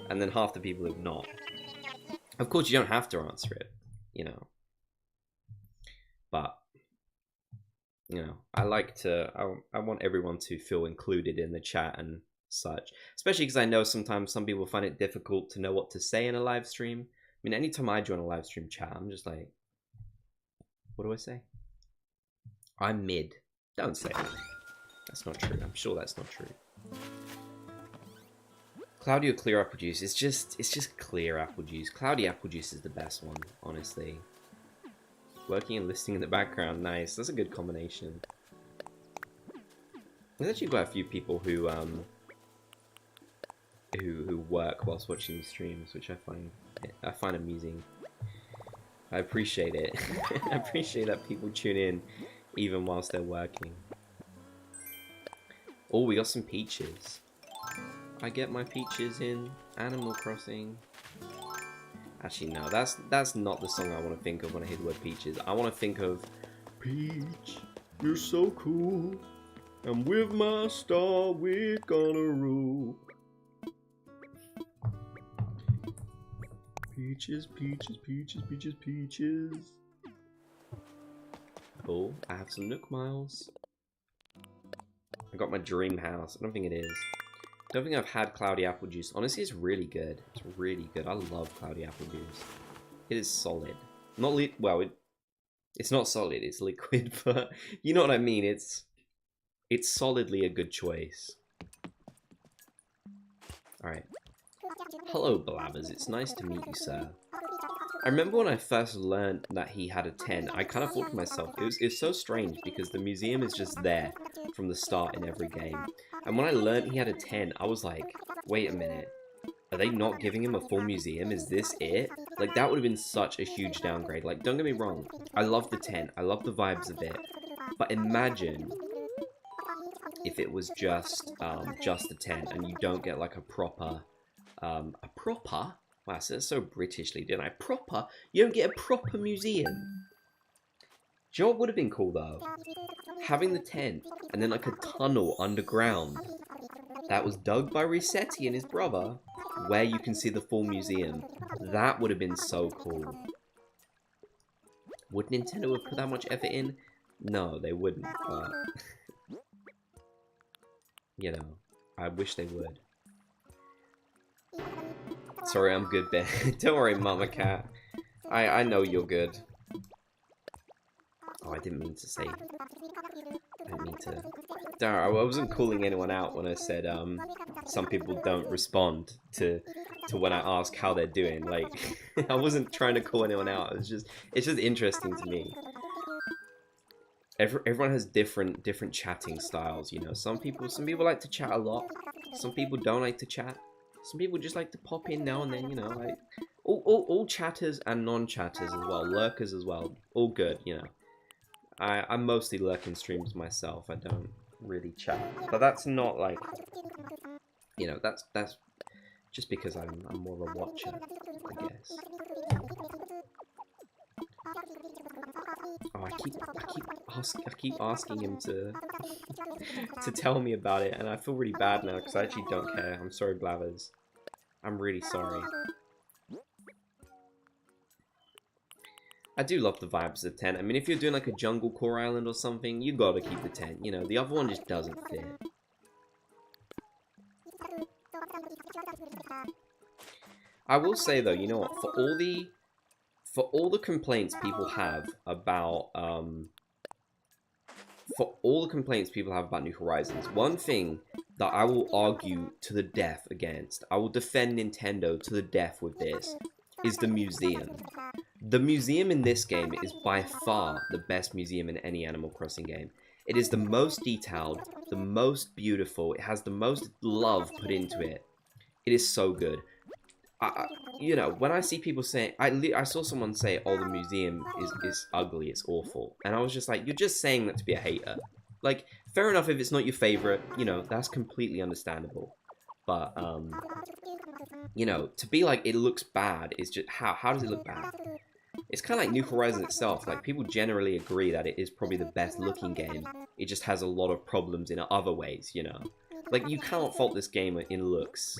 And then half the people have not. Of course, you don't have to answer it, you know. But, you know, I want everyone to feel included in the chat and such. Especially because I know sometimes some people find it difficult to know what to say in a live stream. I mean, anytime I join a live stream chat, I'm just like, what do I say? I'm mid. Don't say that. That's not true. I'm sure that's not true. Cloudy or clear apple juice? It's just clear apple juice. Cloudy apple juice is the best one, honestly. Working and listening in the background, nice. That's a good combination. There's actually quite a few people who work whilst watching the streams, which I find amusing. I appreciate it. I appreciate that people tune in even whilst they're working. Oh, we got some peaches. I get my peaches in Animal Crossing. Actually, no, that's not the song I want to think of when I hear the word peaches. I want to think of Peach, you're so cool. And with my star, we're gonna rule. Peaches, peaches, peaches, peaches, peaches. Cool. I have some Nook Miles. I got my dream house. I don't think it is. I don't think I've had Cloudy Apple Juice. Honestly, it's really good. It's really good. I love Cloudy Apple Juice. It is solid. Not well, it's not solid. It's liquid, but you know what I mean. It's solidly a good choice. All right. Hello, Blabbers. It's nice to meet you, sir. I remember when I first learned that he had a 10, I kind of thought to myself, it was so strange because the museum is just there from the start in every game. And when I learned he had a 10, I was like, wait a minute, are they not giving him a full museum? Is this it? Like, that would have been such a huge downgrade. Like, don't get me wrong, I love the 10, I love the vibes of it, but imagine if it was just the 10 and you don't get like a proper, wow, I said it so Britishly, didn't I? Proper? You don't get a proper museum. Do you know what would have been cool, though? Having the tent, and then like a tunnel underground that was dug by Rossetti and his brother, where you can see the full museum. That would have been so cool. Would Nintendo have put that much effort in? No, they wouldn't, but... you know, I wish they would. Sorry, I'm good, Ben. Don't worry, Mama Cat. I know you're good. Oh, I didn't mean to say... I didn't mean to... I wasn't calling anyone out when I said, some people don't respond to when I ask how they're doing. Like, I wasn't trying to call anyone out. It's just interesting to me. Everyone has different chatting styles, you know. Some people like to chat a lot. Some people don't like to chat. Some people just like to pop in now and then, you know, like all chatters and non-chatters as well, lurkers as well, all good, you know. I mostly lurk in streams myself. I don't really chat, but that's not like, you know, that's just because I'm more of a watcher, I guess. Oh, I keep asking him to tell me about it, and I feel really bad now because I actually don't care. I'm sorry, Blabbers. I'm really sorry. I do love the vibes of the tent. I mean, if you're doing like a jungle core island or something, you gotta keep the tent. You know, the other one just doesn't fit. I will say though, you know what? For all the complaints people have about New Horizons, one thing that I will argue to the death against, I will defend Nintendo to the death with this, is the museum. The museum in this game is by far the best museum in any Animal Crossing game. It is the most detailed, the most beautiful, it has the most love put into it. It is so good. You know, when I see people say, I saw someone say, oh, the museum is ugly, it's awful. And I was just like, you're just saying that to be a hater. Like, fair enough if it's not your favorite, you know, that's completely understandable. But, you know, to be like, it looks bad, is just, how does it look bad? It's kind of like New Horizons itself. Like, people generally agree that it is probably the best looking game. It just has a lot of problems in other ways, you know. Like, you cannot fault this game in looks.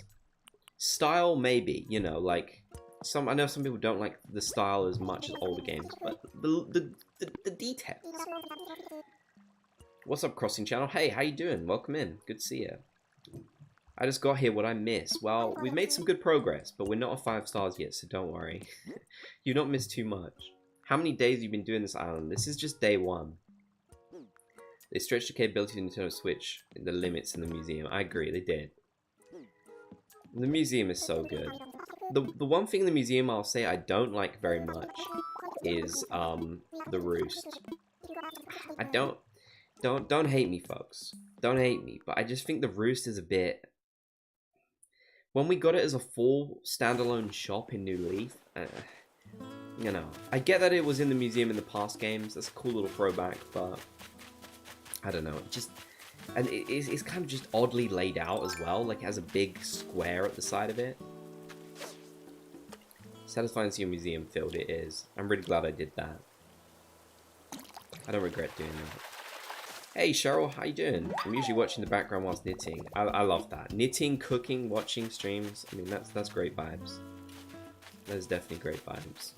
Style, maybe, you know, like, I know some people don't like the style as much as older games, but the details. What's up, Crossing Channel? Hey, how you doing? Welcome in. Good to see you. I just got here. What I miss? Well, we've made some good progress, but we're not at 5 stars yet, so don't worry. You've not missed too much. How many days have you been doing this island? This is just day 1. They stretched the capability of Nintendo Switch, the limits in the museum. I agree, they did. The museum is so good. The one thing in the museum I'll say I don't like very much is the roost. I don't hate me, folks. Don't hate me, but I just think the roost is a bit... When we got it as a full standalone shop in New Leaf, you know, I get that it was in the museum in the past games. That's a cool little throwback, but I don't know. It just... And it's kind of just oddly laid out as well. Like, it has a big square at the side of it. Satisfying to see a museum filled, it is. I'm really glad I did that. I don't regret doing that. Hey Cheryl, how you doing? I'm usually watching the background whilst knitting. I love that. Knitting, cooking, watching streams. I mean, that's great vibes. That is definitely great vibes.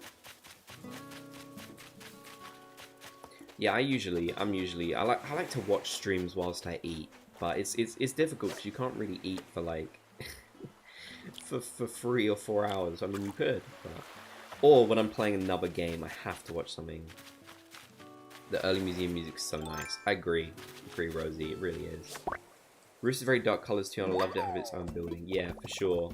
Yeah, I like to watch streams whilst I eat, but it's difficult because you can't really eat for like for 3 or 4 hours. I mean, you could, but... Or when I'm playing another game, I have to watch something. The early museum music is so nice. I agree, Rosie. It really is. Roost is very dark colors too, and I loved it have its own building. Yeah, for sure.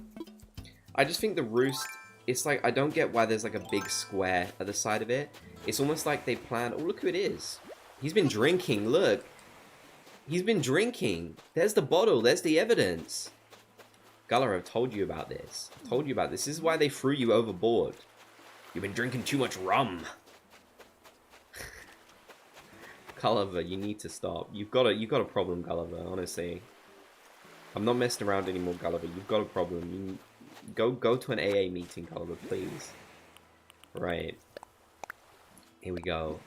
I just think the Roost, it's like, I don't get why there's like a big square at the side of it. It's almost like they planned... Oh, look who it is. He's been drinking, look. He's been drinking. There's the bottle, there's the evidence. Gulliver, I've told you about this. I've told you about this. This is why they threw you overboard. You've been drinking too much rum. Gulliver, you need to stop. You've got a problem, Gulliver, honestly. I'm not messing around anymore, Gulliver. You've got a problem. You go to an AA meeting, Gulliver, please. Right. Here we go.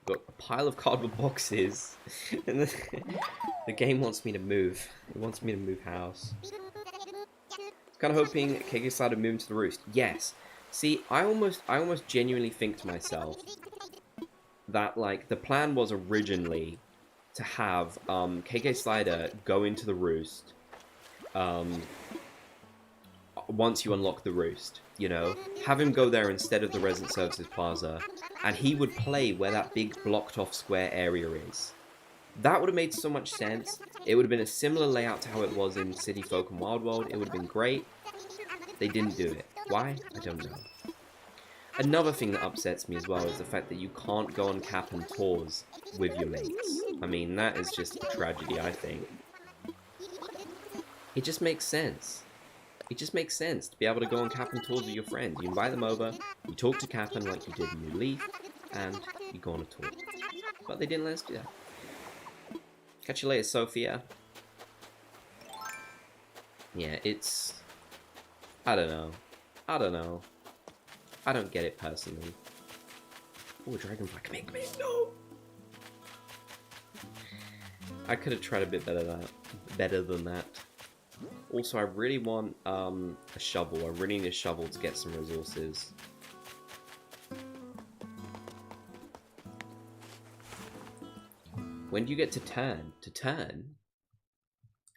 Got a pile of cardboard boxes. And the game wants me to move. It wants me to move house. Kind of hoping KK Slider move into the Roost. Yes. See, I almost genuinely think to myself that, like, the plan was originally to have KK Slider go into the Roost once you unlock the Roost, you know? Have him go there instead of the Resident Services Plaza, and he would play where that big blocked off square area is. That would have made so much sense. It would have been a similar layout to how it was in City Folk and Wild World. It would have been great. They didn't do it. Why? I don't know. Another thing that upsets me as well is the fact that you can't go on Cap'n tours with your mates. I mean, that is just a tragedy, I think. It just makes sense. It just makes sense to be able to go on Cap'n tours with your friends. You invite them over, you talk to Cap'n like you did in New Leaf, and you go on a tour. But they didn't let us do that. Catch you later, Sophia. Yeah, it's... I don't know. I don't know. I don't get it personally. Oh, Dragonfly, come here, no! I could have tried a bit better than that. Also, I really want a shovel. I really need a shovel to get some resources. When do you get to turn? To turn?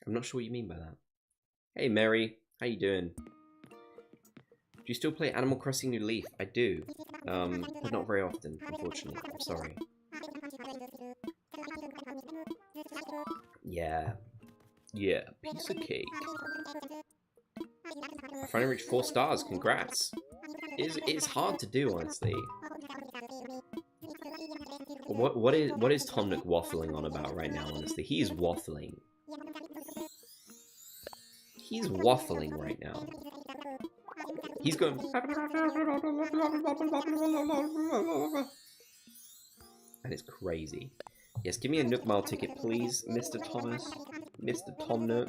I'm not sure what you mean by that. Hey, Mary. How you doing? Do you still play Animal Crossing New Leaf? I do. But not very often, unfortunately. I'm sorry. Yeah. Yeah, piece of cake. I finally reached 4 stars. Congrats. It's hard to do, honestly. What is Tom Nook waffling on about right now, honestly? He's waffling. He's waffling right now. He's going... And it's crazy. Yes, give me a Nook Mile ticket, please, Mr. Thomas. Mr. Tom Nook.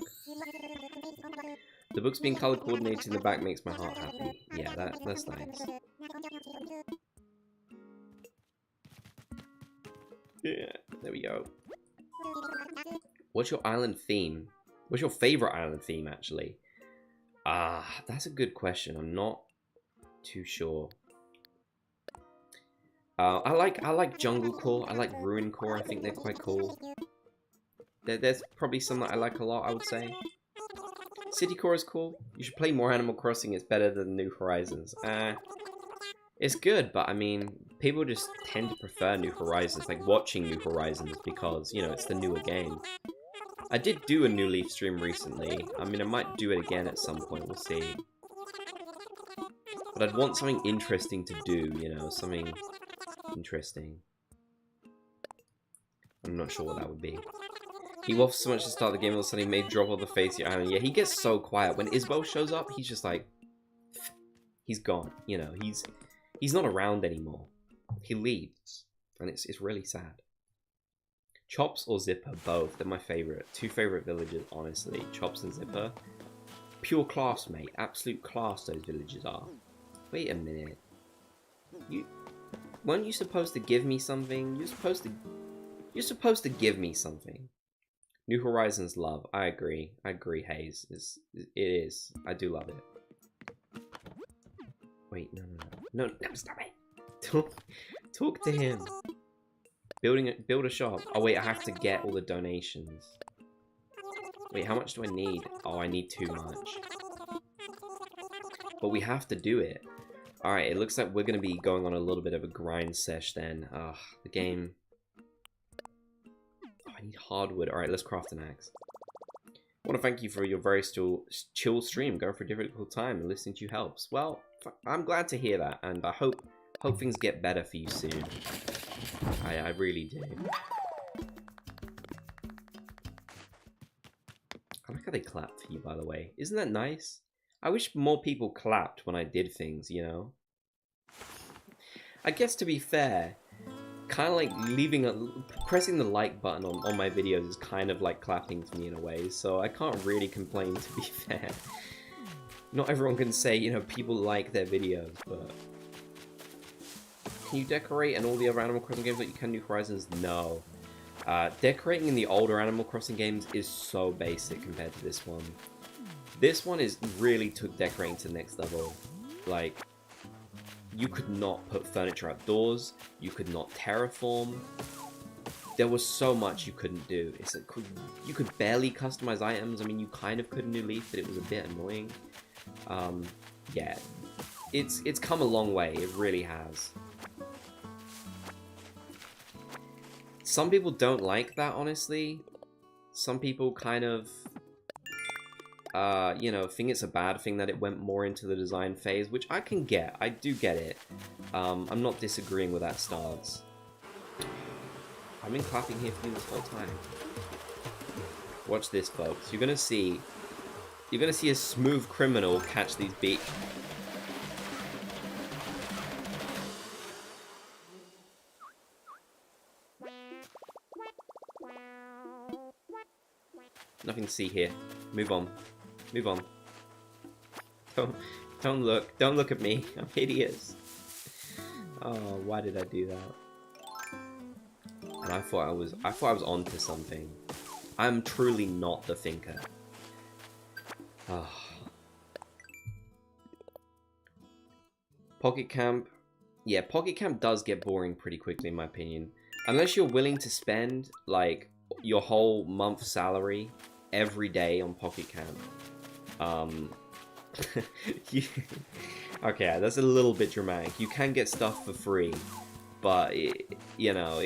The book's being color coordinated in the back makes my heart happy. Yeah, that's nice. Yeah, there we go. What's your island theme? What's your favorite island theme, actually? That's a good question. I'm not too sure. I like Jungle Core. I like Ruin Core. I think they're quite cool. There's probably some that I like a lot, I would say. City Core is cool. You should play more Animal Crossing. It's better than New Horizons. It's good, but I mean, people just tend to prefer New Horizons, like watching New Horizons, because, you know, it's the newer game. I did do a New Leaf stream recently. I mean, I might do it again at some point, we'll see. But I'd want something interesting to do, you know, something interesting. I'm not sure what that would be. He waffles so much to start the game, all of a sudden he may drop off the face of your island. Yeah, he gets so quiet. When Isabel shows up, he's just like... He's gone, you know, he's not around anymore. He leaves, and it's really sad. Chops or Zipper? Both. They're my favourite. 2 favourite villages, honestly. Chops and Zipper. Pure class, mate. Absolute class those villages are. Wait a minute. Weren't you supposed to give me something? You're supposed to give me something. New Horizons love. I agree. I agree, Hayes. It is. I do love it. Wait, no, stop it. Talk to him. Build a shop. Oh wait, I have to get all the donations. Wait, how much do I need? Oh, I need too much. But we have to do it. Alright, it looks like we're going to be going on a little bit of a grind sesh then. Ugh, the game... Oh, I need hardwood. Alright, let's craft an axe. I want to thank you for your very chill stream. Going through a difficult time and listening to you helps. Well, I'm glad to hear that, and I hope things get better for you soon. I really do. I like how they clap for you, by the way. Isn't that nice? I wish more people clapped when I did things, you know? I guess to be fair, kind of like pressing the like button on my videos is kind of like clapping to me in a way, so I can't really complain, to be fair. Not everyone can say, you know, people like their videos, but... Can you decorate in all the other Animal Crossing games that you can do Horizons? No. Decorating in the older Animal Crossing games is so basic compared to this one. This one really took decorating to the next level. Like, you could not put furniture outdoors, you could not terraform. There was so much you couldn't do. It's like, you could barely customize items. I mean, you kind of could in New Leaf, but it was a bit annoying. Yeah, it's come a long way. It really has. Some people don't like that, honestly. Some people kind of, you know, think it's a bad thing that it went more into the design phase, which I can get. I do get it. I'm not disagreeing with that stance. I've been clapping here for you this whole time. Watch this, folks. You're gonna see a smooth criminal catch these beats. Nothing to see here. Move on. Move on. Don't look at me. I'm hideous. Oh, why did I do that? And I thought I was onto something. I'm truly not the thinker. Oh. Pocket Camp. Yeah, Pocket Camp does get boring pretty quickly in my opinion. Unless you're willing to spend like your whole month's salary every day on Pocket Camp. Okay, that's a little bit dramatic. You can get stuff for free, but you know,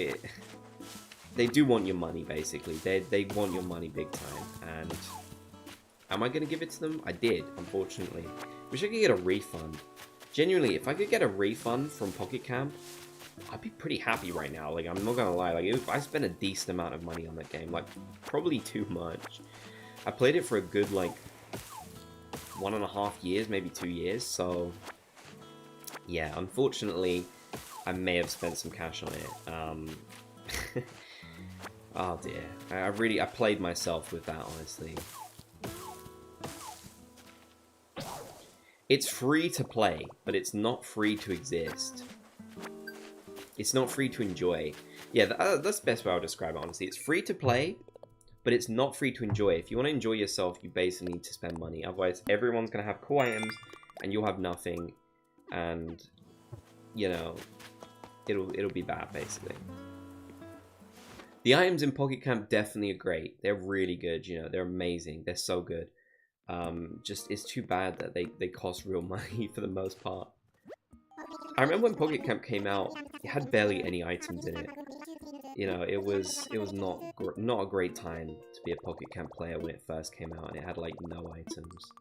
they do want your money basically. They want your money big time. And am I gonna give it to them? I did, unfortunately. Wish I could get a refund. Genuinely, if I could get a refund from Pocket Camp, I'd be pretty happy right now. Like, I'm not gonna lie. Like, if I spent a decent amount of money on that game, like probably too much. I played it for a good like 1.5 years, maybe 2 years. So yeah, unfortunately, I may have spent some cash on it. Oh dear, I played myself with that, honestly. It's free to play, but it's not free to exist. It's not free to enjoy. Yeah, that's the best way I'll describe it, honestly. It's free to play, but it's not free to enjoy. If you want to enjoy yourself, you basically need to spend money. Otherwise, everyone's going to have cool items, and you'll have nothing. And, you know, it'll be bad, basically. The items in Pocket Camp definitely are great. They're really good, you know. They're amazing. They're so good. Just, it's too bad that they cost real money for the most part. I remember when Pocket Camp came out, it had barely any items in it. You know, it was not a great time to be a Pocket Camp player when it first came out, and it had like no items.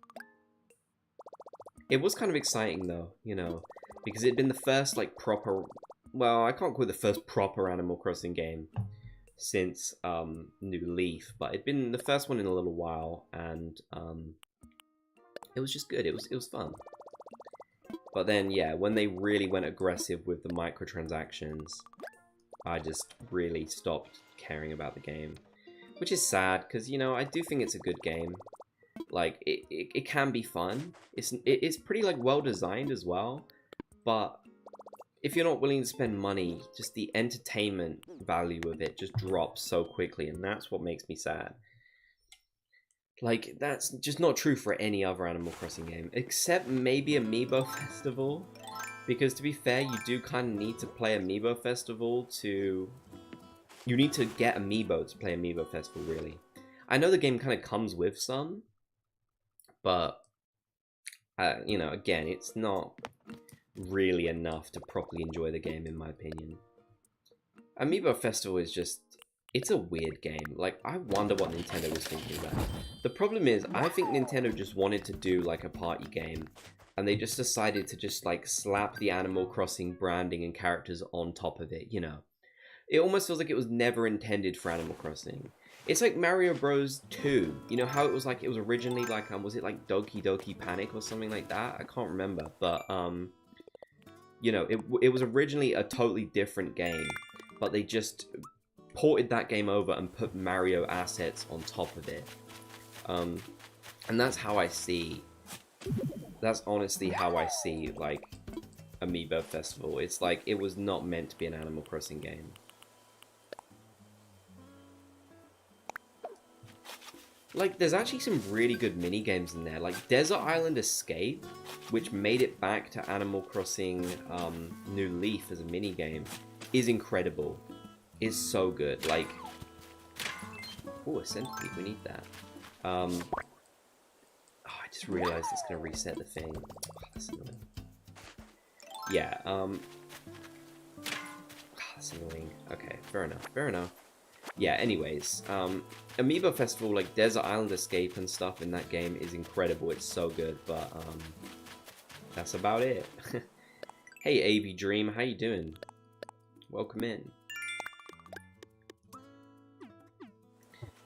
It was kind of exciting though, you know, because it'd been the first like proper, well, I can't call it the first proper Animal Crossing game since New Leaf, but it'd been the first one in a little while, and it was just good. It was fun. But then, yeah, when they really went aggressive with the microtransactions, I just really stopped caring about the game. Which is sad, because, you know, I do think it's a good game. Like, it can be fun. It's pretty, like, well-designed as well. but if you're not willing to spend money, just the entertainment value of it just drops so quickly, and that's what makes me sad. Like, that's just not true for any other Animal Crossing game, except maybe Amiibo Festival, because to be fair, you do kind of need to play Amiibo Festival to... You need to get Amiibo to play Amiibo Festival, really. I know the game kind of comes with some, but, you know, again, it's not really enough to properly enjoy the game, in my opinion. Amiibo Festival is just... It's a weird game. Like, I wonder what Nintendo was thinking about. The problem is, I think Nintendo just wanted to do, like, a party game, and they just decided to just, like, slap the Animal Crossing branding and characters on top of it, you know. It almost feels like it was never intended for Animal Crossing. It's like Mario Bros. 2. You know how it was like, it was originally like, was it like Doki Doki Panic or something like that? I can't remember, but, you know, it was originally a totally different game, but they just ported that game over and put Mario assets on top of it. And that's how I see, that's honestly how I see, like, Amiibo Festival. It's like, it was not meant to be an Animal Crossing game. Like, there's actually some really good mini-games in there, like Desert Island Escape, which made it back to Animal Crossing New Leaf as a mini-game, is incredible. Is so good. Like, oh, a centipede, we need that. Oh, I just realized it's gonna reset the thing. Oh, that's annoying. Yeah, that's annoying. Okay, fair enough, fair enough. Yeah, anyways, Amiibo Festival, like Desert Island Escape and stuff in that game is incredible. It's so good, but that's about it. Hey, AV Dream, how you doing? Welcome in.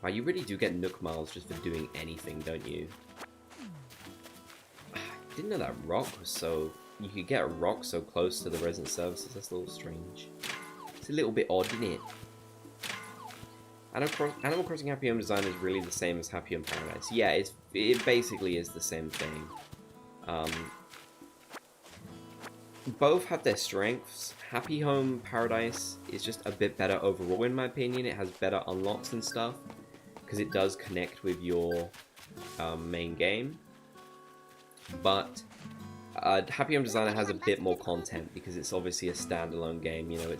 Wow, you really do get Nook Miles just for doing anything, don't you? I didn't know that rock was so... You could get a rock so close to the resident services. That's a little strange. It's a little bit odd, isn't it? Animal Crossing Happy Home design is really the same as Happy Home Paradise. Yeah, it basically is the same thing. Both have their strengths. Happy Home Paradise is just a bit better overall, in my opinion. It has better unlocks and stuff, because it does connect with your main game. But Happy Home Designer has a bit more content, because it's obviously a standalone game. You know,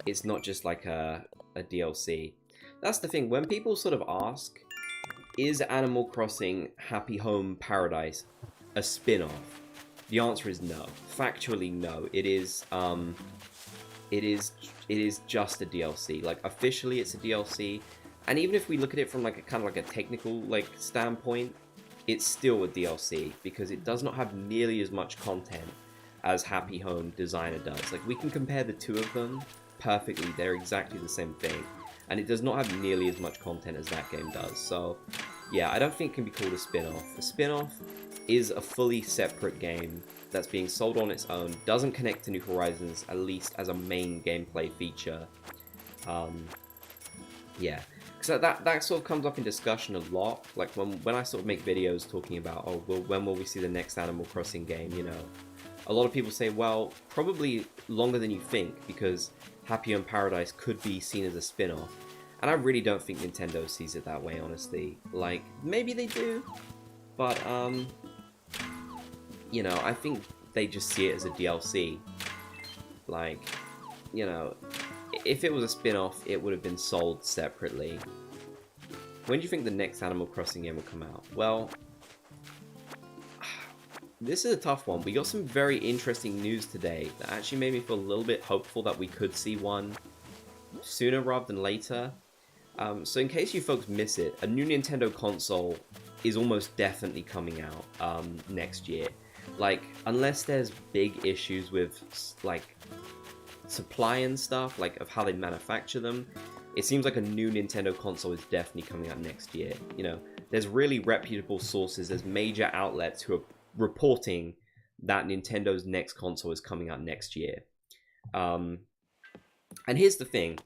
it's not just like a DLC. That's the thing. When people sort of ask, is Animal Crossing Happy Home Paradise a spin-off? The answer is no. Factually, no. It is just a DLC. Like, officially, it's a DLC. And even if we look at it from like a kind of like a technical like standpoint, it's still a DLC because it does not have nearly as much content as Happy Home Designer does. Like, we can compare the two of them perfectly. They're exactly the same thing. And it does not have nearly as much content as that game does. So, yeah, I don't think it can be called a spin-off. A spin-off is a fully separate game that's being sold on its own, doesn't connect to New Horizons, at least as a main gameplay feature. Yeah. So that sort of comes up in discussion a lot. Like, when I sort of make videos talking about, oh, well, when will we see the next Animal Crossing game, you know? A lot of people say, well, probably longer than you think, because Happy Home Paradise could be seen as a spin-off. And I really don't think Nintendo sees it that way, honestly. Like, maybe they do, but, you know, I think they just see it as a DLC. Like, you know, if it was a spin-off, it would have been sold separately. When do you think the next Animal Crossing game will come out? Well, this is a tough one. We got some very interesting news today that actually made me feel a little bit hopeful that we could see one sooner rather than later. So in case you folks miss it, a new Nintendo console is almost definitely coming out next year. Like, unless there's big issues with, like, supply and stuff, like, of how they manufacture them, it seems like a new Nintendo console is definitely coming out next year. You know, there's really reputable sources, there's major outlets who are reporting that Nintendo's next console is coming out next year. And here's the thing.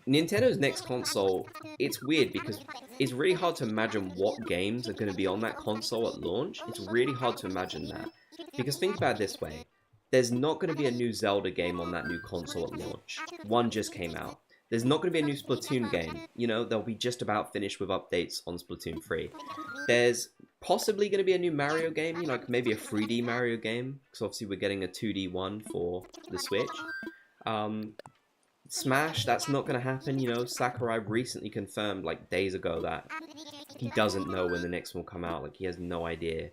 Nintendo's next console, it's weird because it's really hard to imagine what games are going to be on that console at launch. It's really hard to imagine that. Because think about it this way. There's not going to be a new Zelda game on that new console at launch. One just came out. There's not going to be a new Splatoon game. You know, they'll be just about finished with updates on Splatoon 3. There's possibly going to be a new Mario game, you know, like maybe a 3D Mario game. Because obviously we're getting a 2D one for the Switch. Smash, that's not going to happen, you know. Sakurai recently confirmed, like, days ago that he doesn't know when the next one will come out. Like, he has no idea.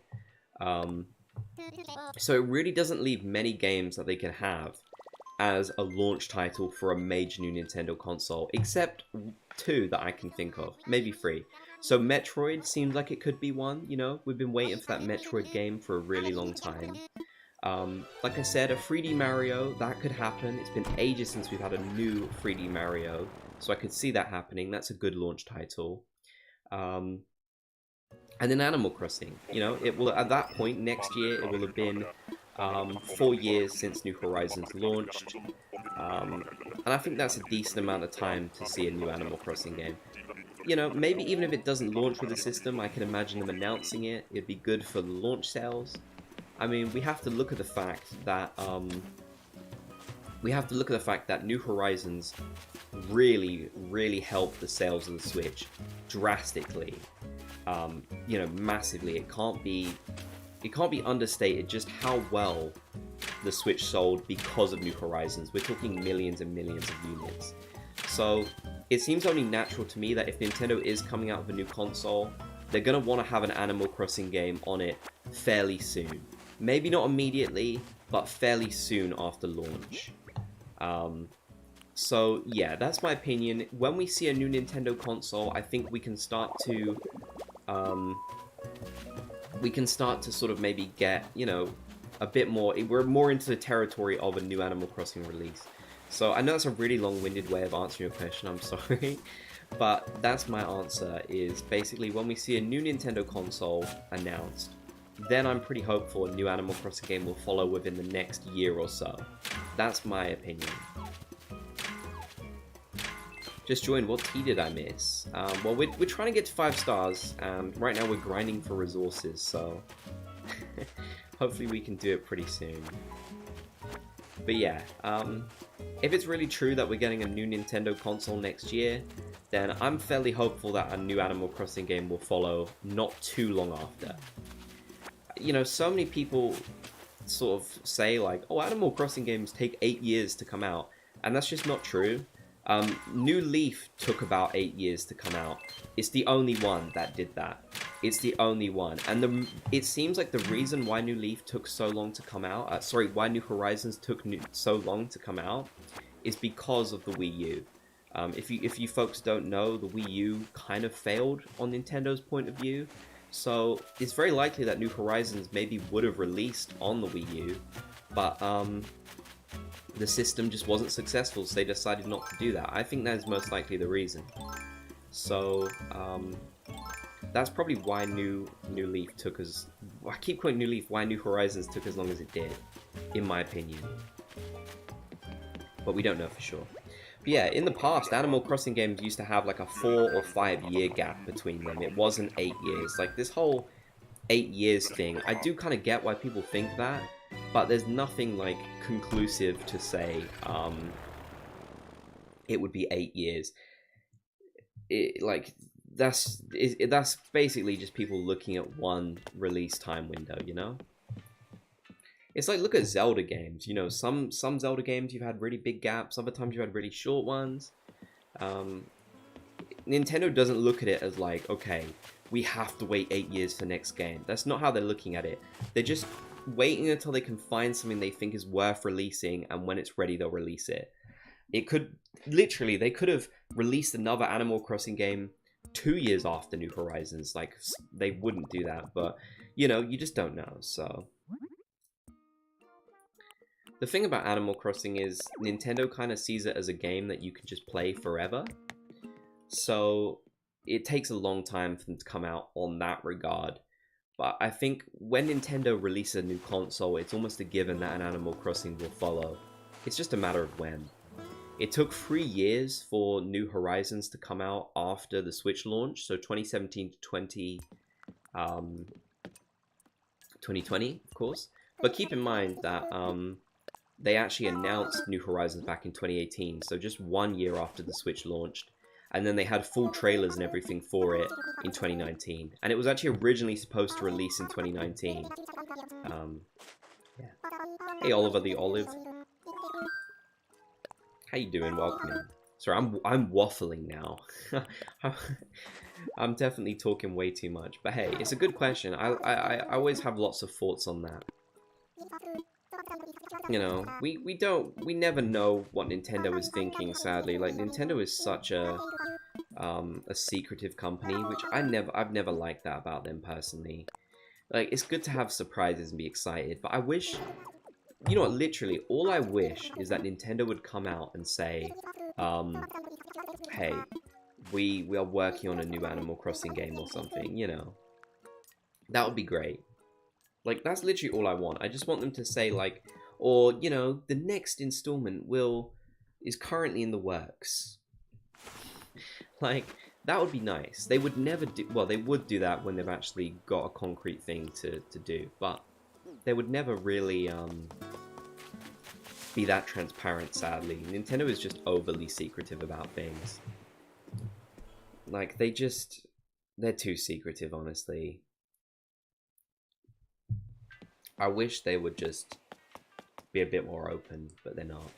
So it really doesn't leave many games that they can have as a launch title for a major new Nintendo console, except 2 that I can think of. Maybe 3. So Metroid seems like it could be one, you know. We've been waiting for that Metroid game for a really long time. Like I said, a 3D Mario, that could happen. It's been ages since we've had a new 3D Mario, so I could see that happening. That's a good launch title. And then Animal Crossing, you know, it will, at that point, next year, it will have been 4 years since New Horizons launched. And I think that's a decent amount of time to see a new Animal Crossing game. You know, maybe even if it doesn't launch with the system, I can imagine them announcing it. It'd be good for the launch sales. I mean, we have to look at the fact that New Horizons really, really helped the sales of the Switch drastically. You know, massively. It can't be understated just how well the Switch sold because of New Horizons. We're talking millions and millions of units. So it seems only natural to me that if Nintendo is coming out with a new console, they're gonna want to have an Animal Crossing game on it fairly soon. Maybe not immediately, but fairly soon after launch. So yeah, that's my opinion. When we see a new Nintendo console, I think we can start to sort of maybe get, you know, a bit more, we're more into the territory of a new Animal Crossing release. So I know that's a really long-winded way of answering your question, I'm sorry. But that's my answer, is basically when we see a new Nintendo console announced, then I'm pretty hopeful a new Animal Crossing game will follow within the next year or so. That's my opinion. Just joined, what tea did I miss? Well, we're trying to get to 5 stars, and right now we're grinding for resources, so hopefully we can do it pretty soon. But yeah, if it's really true that we're getting a new Nintendo console next year, then I'm fairly hopeful that a new Animal Crossing game will follow not too long after. You know, so many people sort of say, like, oh, Animal Crossing games take 8 years to come out, and that's just not true. New Leaf took about 8 years to come out. It's the only one that did that. It's the only one. And it seems like the reason why New Leaf took so long to come out, why New Horizons took so long to come out, is because of the Wii U. If you folks don't know, the Wii U kind of failed on Nintendo's point of view. So it's very likely that New Horizons maybe would have released on the Wii U, but the system just wasn't successful, so they decided not to do that. I think that is most likely the reason. So that's probably why New Leaf took as... I keep calling New Leaf why New Horizons took as long as it did, in my opinion. But we don't know for sure. But yeah, in the past, Animal Crossing games used to have like a 4 or 5 year gap between them. It wasn't 8 years. Like this whole 8 years thing, I do kind of get why people think that, but there's nothing like conclusive to say it would be 8 years. That's basically just people looking at one release time window, you know? It's like, look at Zelda games, you know, some Zelda games you've had really big gaps, other times you've had really short ones. Nintendo doesn't look at it as like, okay, we have to wait 8 years for the next game. That's not how they're looking at it. They're just waiting until they can find something they think is worth releasing, and when it's ready, they'll release it. It could, literally, they could have released another Animal Crossing game 2 years after New Horizons. Like, they wouldn't do that, but, you know, you just don't know, so... The thing about Animal Crossing is Nintendo kind of sees it as a game that you can just play forever. So it takes a long time for them to come out on that regard. But I think when Nintendo releases a new console, it's almost a given that an Animal Crossing will follow. It's just a matter of when. It took 3 years for New Horizons to come out after the Switch launch, so 2017 to 2020, of course. But keep in mind that they actually announced New Horizons back in 2018, so just 1 year after the Switch launched. And then they had full trailers and everything for it in 2019. And it was actually originally supposed to release in 2019. Yeah. Hey, Oliver the Olive. How you doing? Welcome in. Sorry, I'm waffling now. I'm definitely talking way too much. But hey, it's a good question. I always have lots of thoughts on that. You know, we never know what Nintendo is thinking, sadly. Like, Nintendo is such a secretive company, which I've never liked that about them personally. Like, it's good to have surprises and be excited, but I wish, you know what, literally, all I wish is that Nintendo would come out and say, hey, we are working on a new Animal Crossing game or something, you know. That would be great. Like, that's literally all I want. I just want them to say, like, or, you know, the next installment is currently in the works. Like, that would be nice. They would never do, well, they would do that when they've actually got a concrete thing to do, but they would never really be that transparent, sadly. Nintendo is just overly secretive about things. Like, they're too secretive, honestly. I wish they would just be a bit more open, but they're not.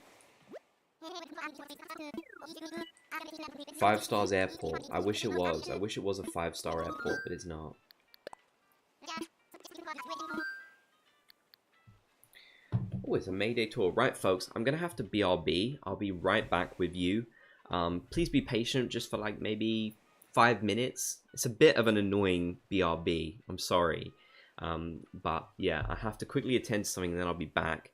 5 stars airport. I wish it was. I wish it was a 5-star airport, but it's not. Oh, it's a Mayday tour. Right, folks, I'm going to have to BRB. I'll be right back with you. Please be patient just for like maybe 5 minutes. It's a bit of an annoying BRB. I'm sorry. But yeah, I have to quickly attend to something and then I'll be back.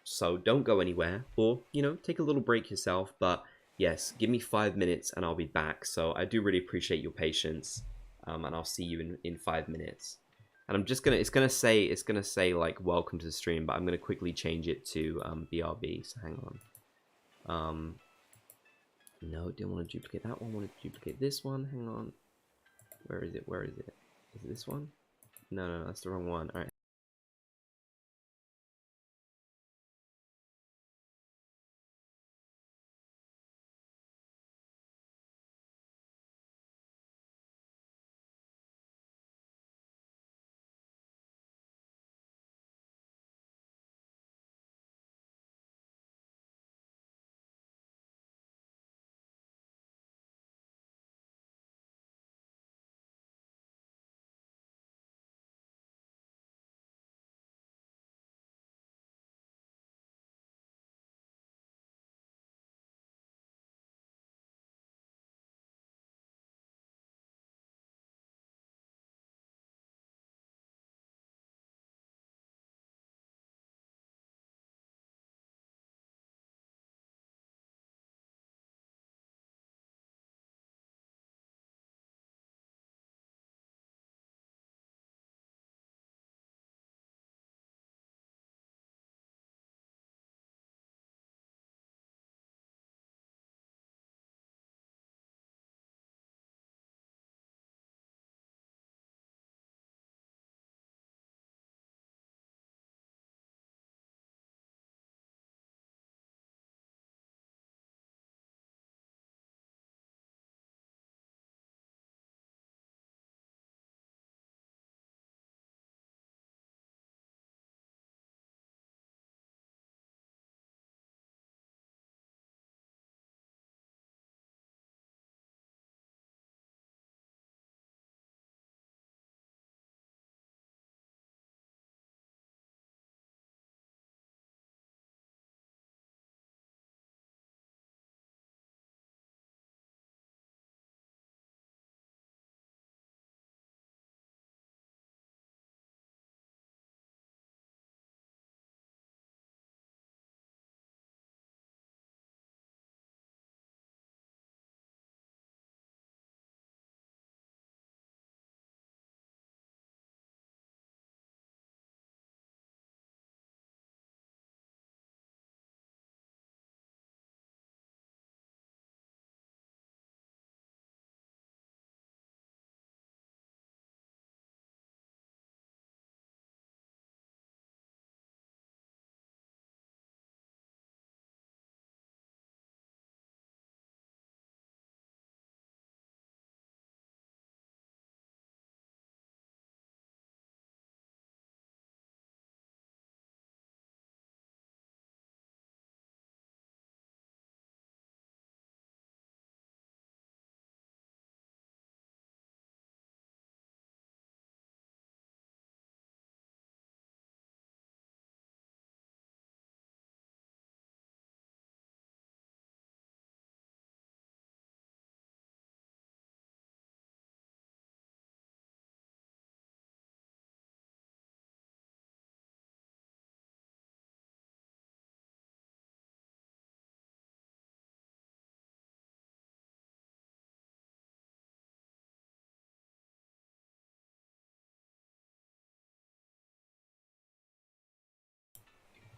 So don't go anywhere, or, you know, take a little break yourself. But yes, give me 5 minutes and I'll be back. So I do really appreciate your patience. And I'll see you in 5 minutes. And I'm just gonna, it's gonna say like welcome to the stream, but I'm gonna quickly change it to BRB. So hang on. No, didn't want to duplicate that one. Wanted to duplicate this one. Hang on. Where is it? Where is it? Is it this one? No, that's the wrong one. All right.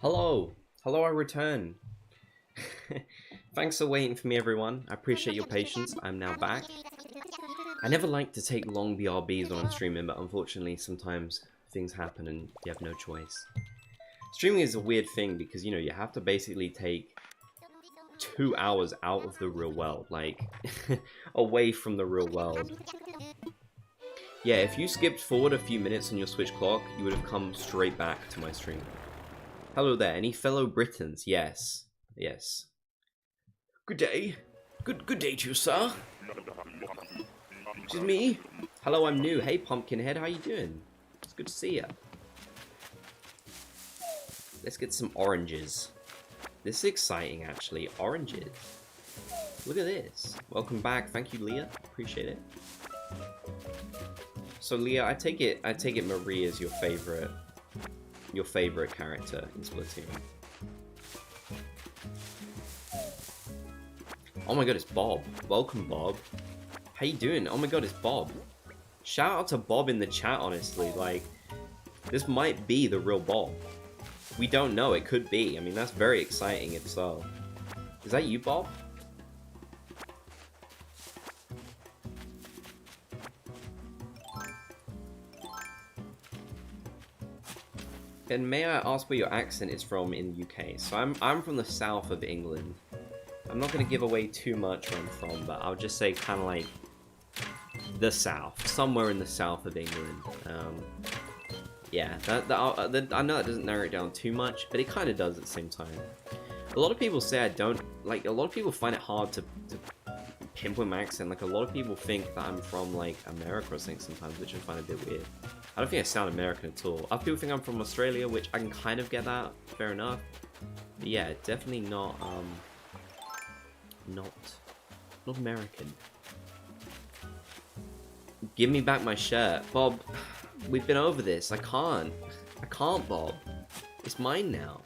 Hello! Hello, I return! Thanks for waiting for me, everyone. I appreciate your patience. I'm now back. I never like to take long BRBs when I'm streaming, but unfortunately sometimes things happen and you have no choice. Streaming is a weird thing because, you know, you have to basically take 2 hours out of the real world, like, away from the real world. Yeah, if you skipped forward a few minutes on your Switch clock, you would have come straight back to my stream. Hello there, any fellow Britons? Yes. Yes. Good day. Good day to you, sir. This is me. Hello, I'm new. Hey, Pumpkinhead, how you doing? It's good to see ya. Let's get some oranges. This is exciting, actually. Oranges. Look at this. Welcome back. Thank you, Leah. Appreciate it. So, Leah, I take it Marie is your favorite character in Splatoon. Oh my god, it's Bob. Welcome, Bob. How you doing? Oh my god, it's Bob. Shout out to Bob in the chat, honestly. Like, this might be the real Bob. We don't know. It could be. I mean, that's very exciting if so. Is that you, Bob? And may I ask where your accent is from in the UK? So I'm from the south of England. I'm not going to give away too much where I'm from, but I'll just say kind of like the south. Somewhere in the south of England. Yeah, I know that doesn't narrow it down too much, but it kind of does at the same time. A lot of people say I don't, like, a lot of people find it hard to pinpoint my accent. Like, a lot of people think that I'm from, like, America or something sometimes, which I find a bit weird. I don't think I sound American at all. Other people think I'm from Australia, which I can kind of get that, fair enough. But yeah, definitely not American. Give me back my shirt. Bob, we've been over this. I can't, Bob. It's mine now.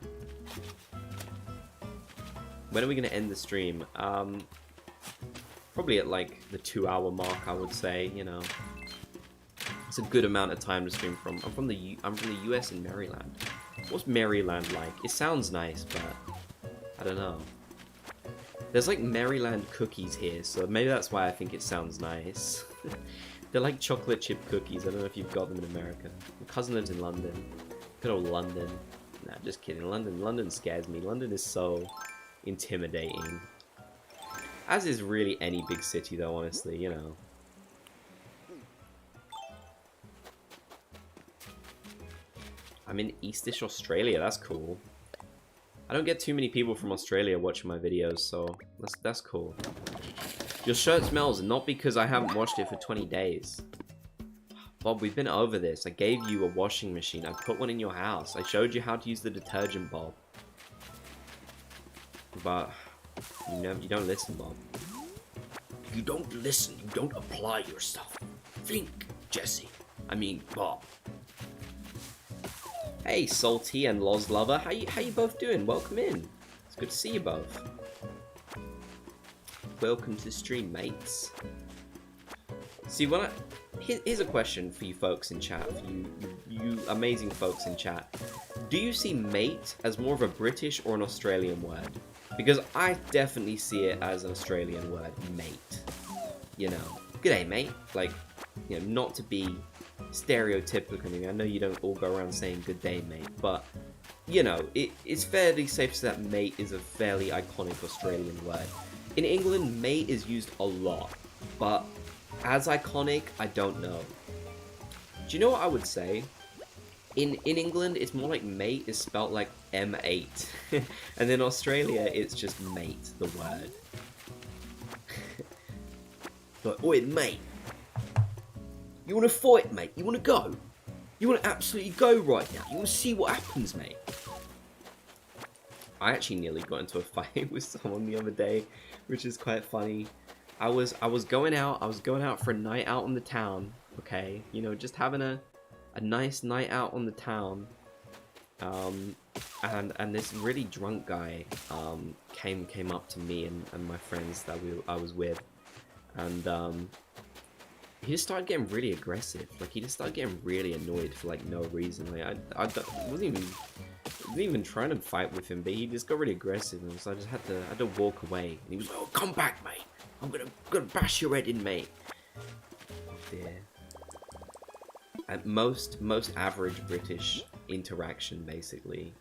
When are we going to end the stream? Probably at, like, the 2-hour mark, I would say, you know. It's a good amount of time to stream from. I'm from the US in Maryland. What's Maryland like? It sounds nice, but I don't know. There's, like, Maryland cookies here, so maybe that's why I think it sounds nice. They're like chocolate chip cookies. I don't know if you've got them in America. My cousin lives in London. Good old London. Nah, just kidding. London scares me. London is so intimidating. As is really any big city, though, honestly, you know. I'm in Eastish Australia. That's cool. I don't get too many people from Australia watching my videos, so that's cool. Your shirt smells, not because I haven't washed it for 20 days. Bob, we've been over this. I gave you a washing machine. I put one in your house. I showed you how to use the detergent, Bob. But you don't listen, Bob. You don't listen. You don't apply yourself. Think, Jesse. I mean, Bob. Hey, Salty and Loz Lover. How you both doing? Welcome in. It's good to see you both. Welcome to the stream, mates. See, here's a question for you folks in chat, for you amazing folks in chat. Do you see mate as more of a British or an Australian word? Because I definitely see it as an Australian word, mate. You know, g'day, mate. Like, you know, not to be stereotypical. I know you don't all go around saying good day, mate, but you know, it's fairly safe to say that mate is a fairly iconic Australian word. In England, mate is used a lot, but as iconic, I don't know. Do you know what I would say? In England, it's more like mate is spelt like M8, and in Australia, it's just mate, the word. But, oi, mate, you want to fight, mate? You want to go? You want to absolutely go right now? You want to see what happens, mate? I actually nearly got into a fight with someone the other day, which is quite funny. I was going out for a night out on the town, okay? You know, just having a nice night out on the town. And this really drunk guy came up to me and my friends that I was with, and he just started getting really aggressive. Like, he just started getting really annoyed for like no reason. Like, it wasn't even didn't even try to fight with him, but he just got really aggressive, and so I just had to walk away. And he was like, "Oh, come back, mate! I'm gonna bash your head in, mate." Oh dear. At most average British interaction, basically.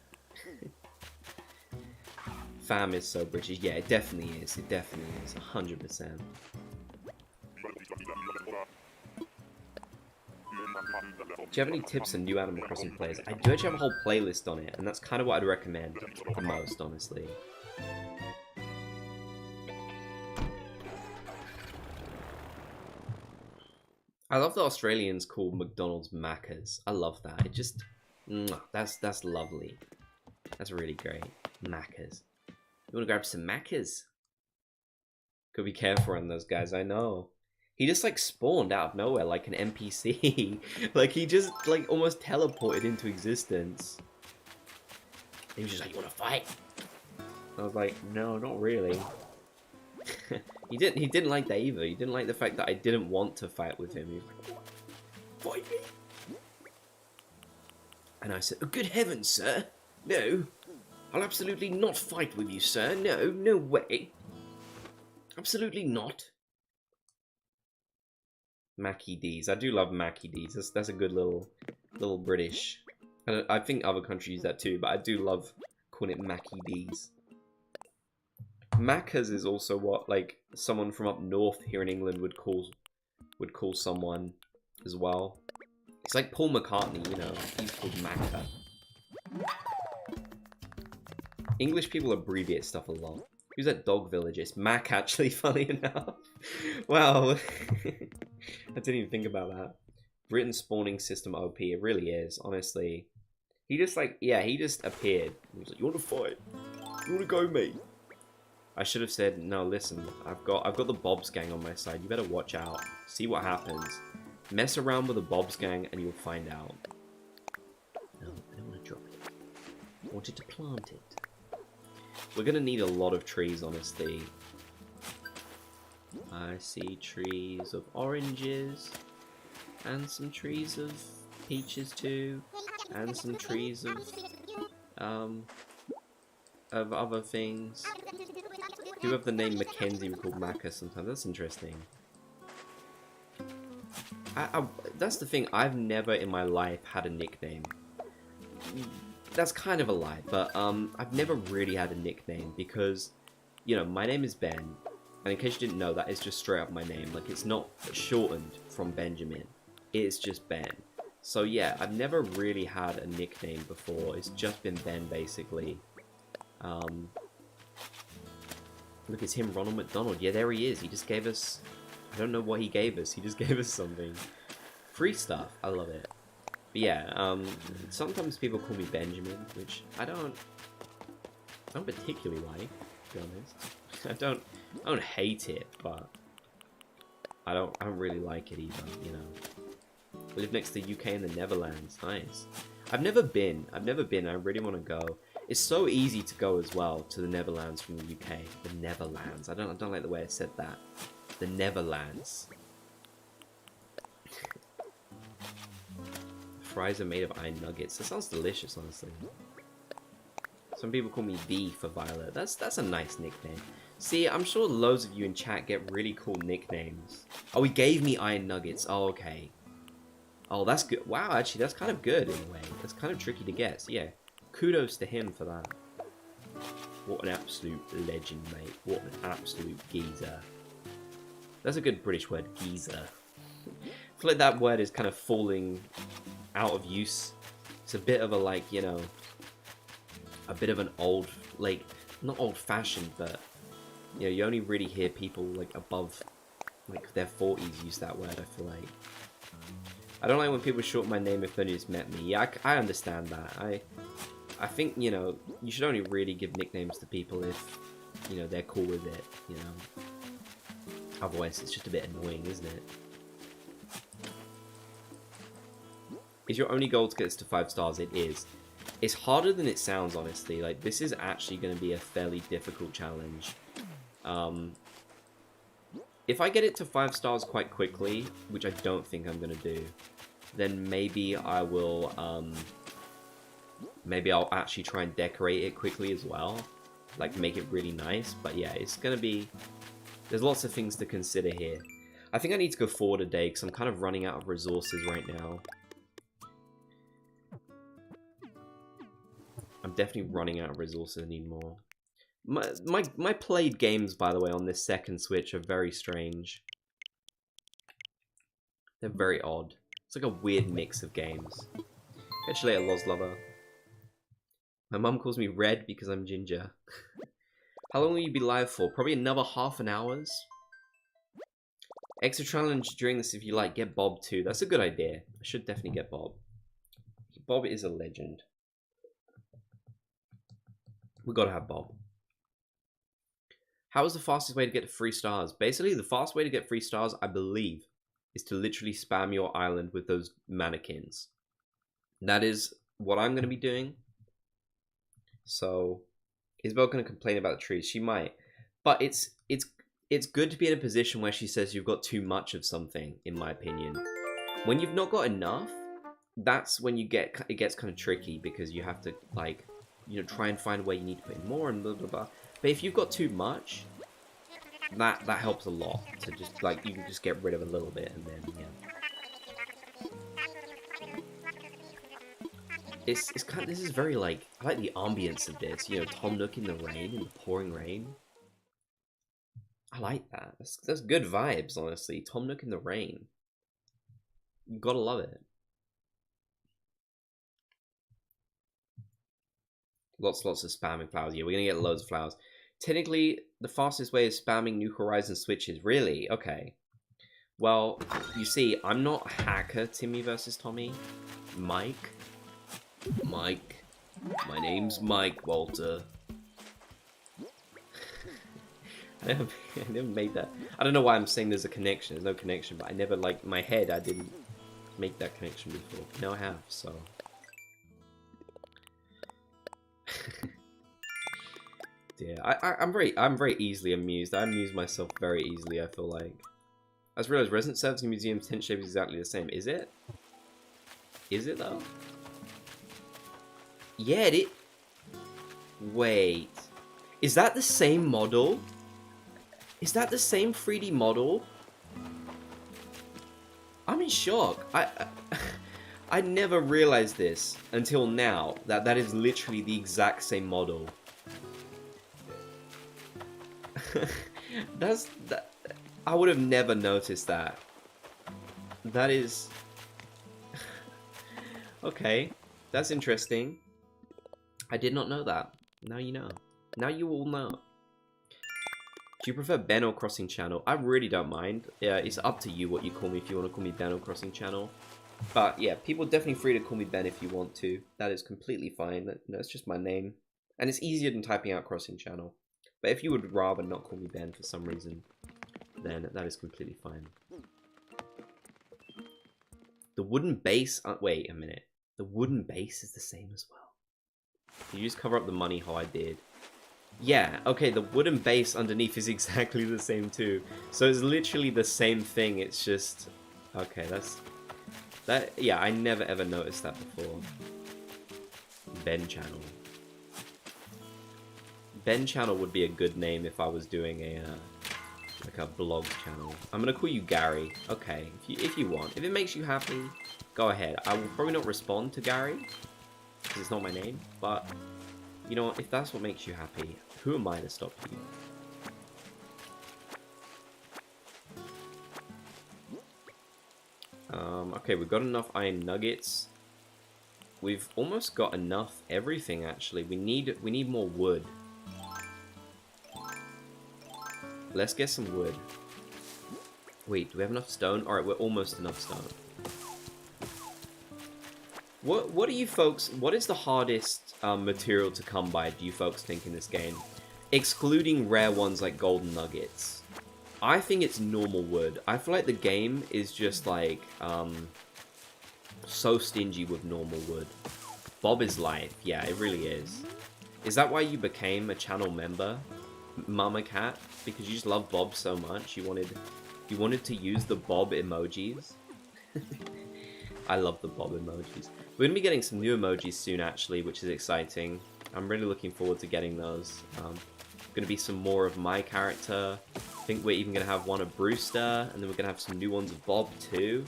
Fam is so British. Yeah, it definitely is. It definitely is. 100%. Do you have any tips on new Animal Crossing players? I do actually have a whole playlist on it, and that's kind of what I'd recommend the most, honestly. I love that Australians call McDonald's Maccas. I love that. It just, that's lovely. That's really great. Maccas. You want to grab some Maccas? Gotta be careful around those guys. I know. He just like spawned out of nowhere like an NPC. Like he just like almost teleported into existence. He was just like, "You want to fight?" I was like, "No, not really." He didn't like that either. He didn't like the fact that I didn't want to fight with him. He was like, "What? Fight me?" And I said, "Oh, good heavens, sir. No. I'll absolutely not fight with you, sir. No, no way. Absolutely not." Mackie D's. I do love Mackie D's. That's a good little British. I think other countries use that too, but I do love calling it Mackie D's. Maccas is also what like someone from up north here in England would call someone as well. It's like Paul McCartney, you know, he's called Macca. English people abbreviate stuff a lot. Who's that dog village? It's Mac, actually, funny enough. Wow. I didn't even think about that. Britain spawning system OP. It really is, honestly. He just like, yeah, he just appeared. He was like, "You want to fight? You want to go, mate?" I should have said, "No, listen, I've got the Bob's gang on my side. You better watch out. See what happens. Mess around with the Bob's gang and you'll find out." No, I don't want to drop it. I wanted to plant it. We're gonna need a lot of trees, honestly. I see trees of oranges, and some trees of peaches too, and some trees of other things. Who have the name Mackenzie we call Macca sometimes. That's interesting. That's the thing. I've never in my life had a nickname. That's kind of a lie, but I've never really had a nickname because, you know, my name is Ben, and in case you didn't know, that is just straight up my name. Like, it's not shortened from Benjamin. It's just Ben. So yeah, I've never really had a nickname before. It's just been Ben, basically. Look, it's him, Ronald McDonald. Yeah, there he is. He just gave us... I don't know what he gave us. He just gave us something. Free stuff. I love it. But yeah, sometimes people call me Benjamin, which I don't particularly like, to be honest. I don't hate it, but I don't really like it either, you know. We live next to the UK and the Netherlands. Nice. I've never been. I really want to go. It's so easy to go as well to the Netherlands from the UK. The Netherlands. I don't like the way I said that. The Netherlands. Fries are made of iron nuggets. That sounds delicious, honestly. Some people call me V for Violet. That's a nice nickname. See, I'm sure loads of you in chat get really cool nicknames. Oh, he gave me iron nuggets. Oh, okay. Oh, that's good. Wow, actually, that's kind of good in a way. That's kind of tricky to get. So, yeah, kudos to him for that. What an absolute legend, mate. What an absolute geezer. That's a good British word, geezer. I feel like that word is kind of falling out of use. It's a bit of a, like, you know, a bit of an old, like, not old-fashioned, but, you know, you only really hear people, like, above, like, their 40s use that word, I feel like. I don't like when people shorten my name if they just met me. Yeah, I understand that. I think, you know, you should only really give nicknames to people if, you know, they're cool with it, you know. Otherwise, it's just a bit annoying, isn't it? Is your only goal to get us to 5 stars? It is. It's harder than it sounds, honestly. Like, this is actually going to be a fairly difficult challenge. If I get it to 5 stars quite quickly, which I don't think I'm going to do, then maybe I will Maybe I'll actually try and decorate it quickly as well. Like, make it really nice. But yeah, it's gonna be... There's lots of things to consider here. I think I need to go forward a day, because I'm kind of running out of resources right now. I'm definitely running out of resources. I need more. My played games, by the way, on this second Switch are very strange. They're very odd. It's like a weird mix of games. Catch you later, Loz Lover. My mum calls me Red because I'm ginger. How long will you be live for? Probably another half an hour's. Extra challenge during this if you like. Get Bob too. That's a good idea. I should definitely get Bob. Bob is a legend. We gotta have Bob. How is the fastest way to get 3 stars? Basically, the fast way to get 3 stars, I believe, is to literally spam your island with those mannequins. That is what I'm going to be doing. So, Isabel going to complain about the trees. She might. But it's good to be in a position where she says you've got too much of something, in my opinion. When you've not got enough, that's when it gets kind of tricky, because you have to, like, you know, try and find where you need to put in more and blah, blah, blah. But if you've got too much, that helps a lot. To just, like, you can just get rid of a little bit and then, yeah. It's kind of, this is very, like, I like the ambience of this. You know, Tom Nook in the rain, in the pouring rain. I like that. That's good vibes, honestly. Tom Nook in the rain. You gotta love it. Lots of spamming flowers. Yeah, we're gonna get loads of flowers. Technically, the fastest way is spamming New Horizons switches. Really? Okay. Well, you see, I'm not a hacker, Timmy versus Tommy. Mike. My name's Mike, Walter. I never made that. I don't know why I'm saying there's a connection. There's no connection, but I never, like, in my head, I didn't make that connection before. Now I have, so... Yeah, I'm very easily amused. I amuse myself very easily, I feel like. I just realized resident service and museum tent shape is exactly the same. Is it? Is it though? Yeah, it. Wait. Is that the same model? Is that the same 3D model? I'm in shock. I never realized this until now, that is literally the exact same model. That I would have never noticed that. That is okay. That's interesting. I did not know that. Now you know. Now you all know. Do you prefer Ben or Crossing Channel? I really don't mind. Yeah, it's up to you what you call me. If you want to call me Ben or Crossing Channel. But yeah, people are definitely free to call me Ben if you want to. That is completely fine. That's just my name. And it's easier than typing out Crossing Channel. But if you would rather not call me Ben for some reason, then that is completely fine. The wooden base... wait a minute. The wooden base is the same as well. Did you just cover up the money how I did? Yeah, okay, the wooden base underneath is exactly the same too. So it's literally the same thing, it's just... Okay, yeah, I never ever noticed that before. Ben Channel. Ben Channel would be a good name if I was doing a, like a blog channel. I'm gonna call you Gary. Okay, if you want. If it makes you happy, go ahead. I will probably not respond to Gary, because it's not my name, but, you know what, if that's what makes you happy, who am I to stop you? Okay, we've got enough iron nuggets. We've almost got enough everything, actually. We need more wood. Let's get some wood. Wait, do we have enough stone? Alright, we're almost enough stone. What do you folks... What is the hardest material to come by, do you folks think, in this game? Excluding rare ones like golden nuggets. I think it's normal wood. I feel like the game is just, like, so stingy with normal wood. Bob is life. Yeah, it really is. Is that why you became a channel member, Mama Cat? Because you just love Bob so much, you wanted to use the Bob emojis? I love the Bob emojis. We're going to be getting some new emojis soon, actually, which is exciting. I'm really looking forward to getting those. Going to be some more of my character. I think we're even going to have one of Brewster, and then we're going to have some new ones of Bob, too.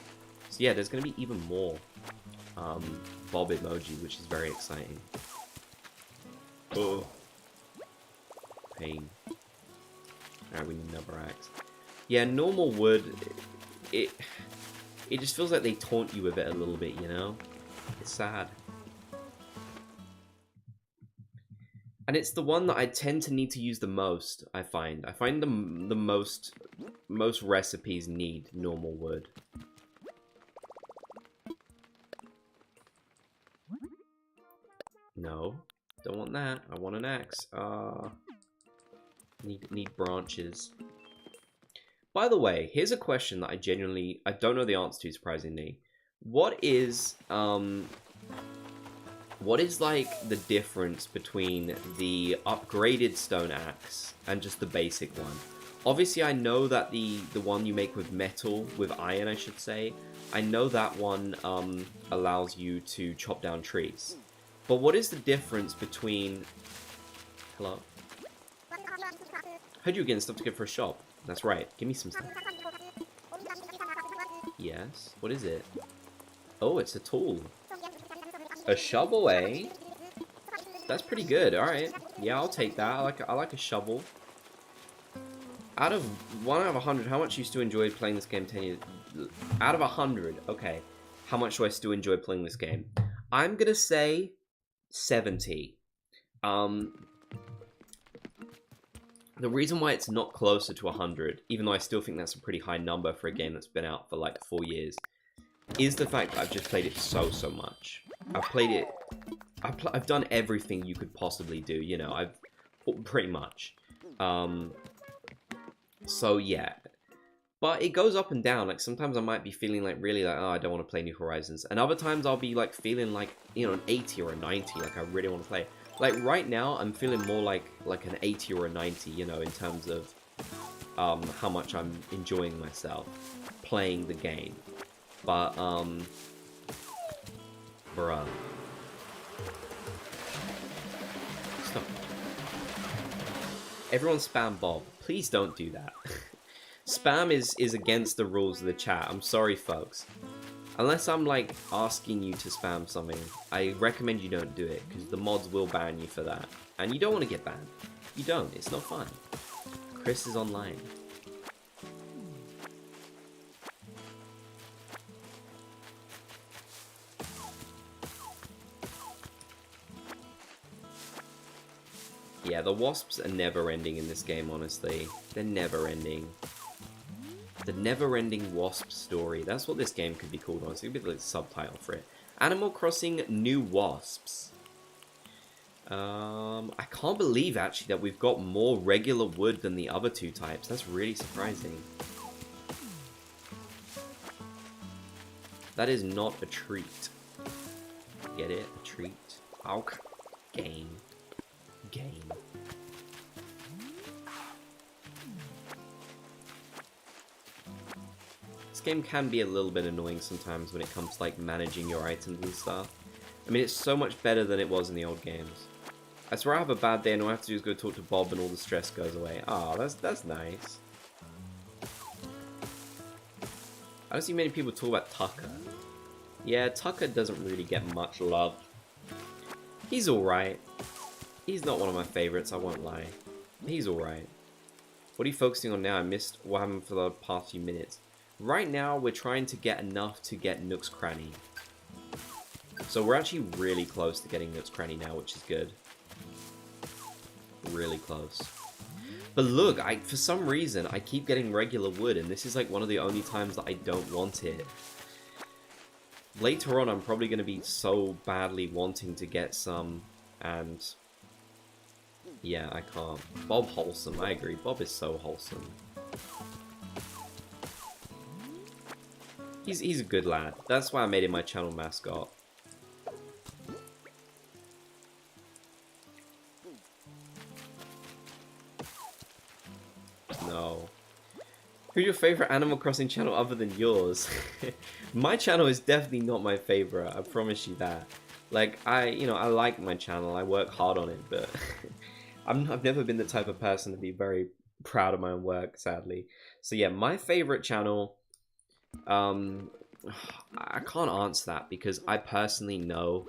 So yeah, there's going to be even more Bob emoji, which is very exciting. Oh. Pain. Alright, we need another axe. Yeah, normal wood, it just feels like they taunt you with it a little bit, you know? It's sad. And it's the one that I tend to need to use the most, I find. I find the most recipes need normal wood. No, don't want that. I want an axe. Need branches. By the way, here's a question that I don't know the answer to, surprisingly. What is like the difference between the upgraded stone axe and just the basic one? Obviously, I know that the one you make with metal, with iron, I should say, I know that one allows you to chop down trees. But what is the difference between... Hello? Heard you were getting stuff to get for a shop. That's right. Give me some stuff. Yes. What is it? Oh, it's a tool. A shovel, eh? That's pretty good. All right. Yeah, I'll take that. I like a shovel. Out of 1 out of 100, how much you still enjoyed playing this game 10 years? Out of 100, okay. How much do I still enjoy playing this game? I'm gonna say 70. The reason why it's not closer to 100, even though I still think that's a pretty high number for a game that's been out for like 4 years, is the fact that I've just played it so much. I've played it... I've done everything you could possibly do, you know, pretty much. So yeah. But it goes up and down. Like, sometimes I might be feeling like really like, oh, I don't want to play New Horizons. And other times I'll be like feeling like, you know, an 80 or a 90, like I really want to play. Like, right now, I'm feeling more like an 80 or a 90, you know, in terms of how much I'm enjoying myself playing the game. But, bruh. Stop. Everyone spam Bob. Please don't do that. Spam is against the rules of the chat. I'm sorry, folks. Unless I'm, like, asking you to spam something, I recommend you don't do it, because the mods will ban you for that. And you don't want to get banned. You don't. It's not fun. Chris is online. Yeah, the wasps are never ending in this game, honestly. They're never ending. The never-ending wasp story. That's what this game could be called, honestly. It could be like the subtitle for it. Animal Crossing New Wasps. I can't believe, actually, that we've got more regular wood than the other two types. That's really surprising. That is not a treat. Get it? A treat. Auk. Game. Game. This game can be a little bit annoying sometimes when it comes to like managing your items and stuff. I mean, it's so much better than it was in the old games. I swear I have a bad day and all I have to do is go talk to Bob and all the stress goes away. Ah, that's nice. I don't see many people talk about Tucker. Yeah, Tucker doesn't really get much love. He's alright. He's not one of my favorites, I won't lie. He's alright. What are you focusing on now? I missed what happened for the past few minutes. Right now, we're trying to get enough to get Nook's Cranny. So we're actually really close to getting Nook's Cranny now, which is good. Really close. But look, for some reason, I keep getting regular wood, and this is like one of the only times that I don't want it. Later on, I'm probably going to be so badly wanting to get some, and... yeah, I can't. Bob wholesome, I agree. Bob is so wholesome. He's a good lad. That's why I made him my channel mascot. No. Who's your favorite Animal Crossing channel other than yours? My channel is definitely not my favorite. I promise you that. Like, I like my channel. I work hard on it, but I've never been the type of person to be very proud of my own work, sadly. So yeah, my favorite channel, I can't answer that because I personally know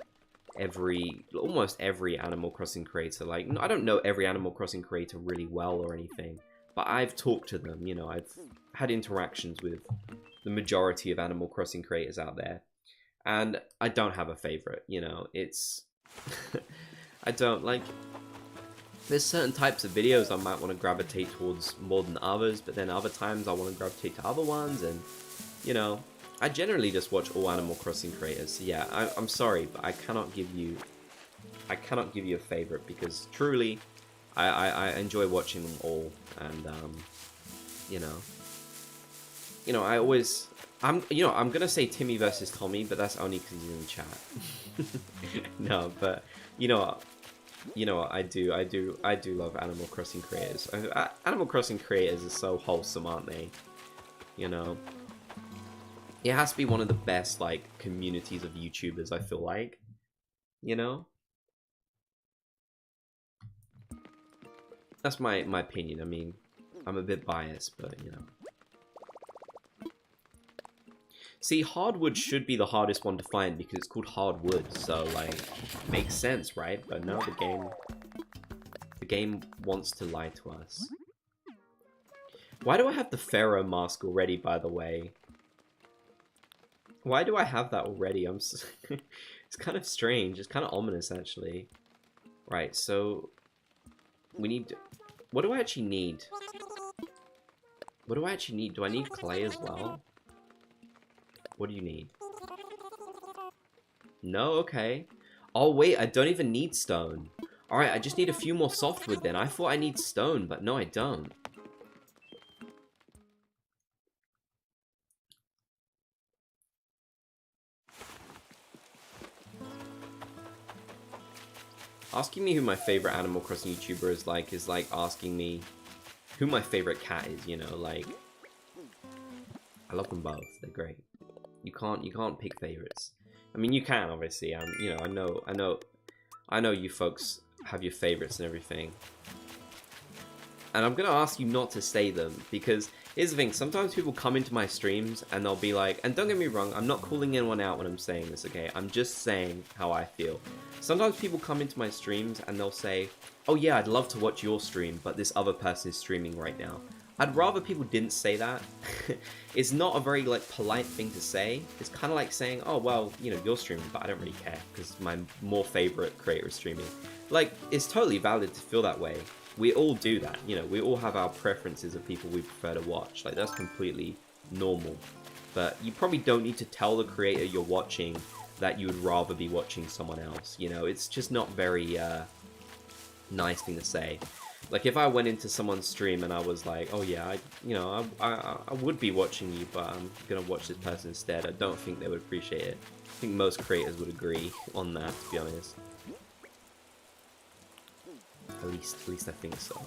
almost every Animal Crossing creator. Like, I don't know every Animal Crossing creator really well or anything, but I've talked to them, I've had interactions with the majority of Animal Crossing creators out there, and I don't have a favorite, it's I don't like. There's certain types of videos I might want to gravitate towards more than others, but then other times I want to gravitate to other ones, and I generally just watch all Animal Crossing creators. So yeah, I'm sorry, but I cannot give you a favorite because truly, I enjoy watching them all, and I'm gonna say Timmy versus Tommy, but that's only because he's in the chat. No, but I do love Animal Crossing creators. Animal Crossing creators are so wholesome, aren't they? It has to be one of the best, like, communities of YouTubers, I feel like. That's my opinion. I mean, I'm a bit biased, but, See, hardwood should be the hardest one to find because it's called hardwood, so, like, makes sense, right? But no, the game wants to lie to us. Why do I have the Pharaoh mask already, by the way? Why do I have that already? It's kind of strange. It's kind of ominous, actually. Right, so we need... What do I actually need? What do I actually need? Do I need clay as well? What do you need? No, okay. Oh, wait, I don't even need stone. Alright, I just need a few more softwood then. I thought I need stone, but no, I don't. Asking me who my favorite Animal Crossing YouTuber is like asking me who my favorite cat is, like, I love them both. They're great. You can't pick favorites. I mean, you can, obviously. I know you folks have your favorites and everything. And I'm gonna ask you not to say them, because here's the thing, sometimes people come into my streams and they'll be like, and don't get me wrong, I'm not calling anyone out when I'm saying this, okay? I'm just saying how I feel. Sometimes people come into my streams and they'll say, oh yeah, I'd love to watch your stream, but this other person is streaming right now. I'd rather people didn't say that. It's not a very, like, polite thing to say. It's kind of like saying, oh, well, you're streaming, but I don't really care, because my more favorite creator is streaming. Like, it's totally valid to feel that way. We all do that, we all have our preferences of people we prefer to watch. Like, that's completely normal. But you probably don't need to tell the creator you're watching that you would rather be watching someone else, It's just not very, nice thing to say. Like, if I went into someone's stream and I was like, oh yeah, I would be watching you, but I'm gonna watch this person instead, I don't think they would appreciate it. I think most creators would agree on that, to be honest. At least I think so.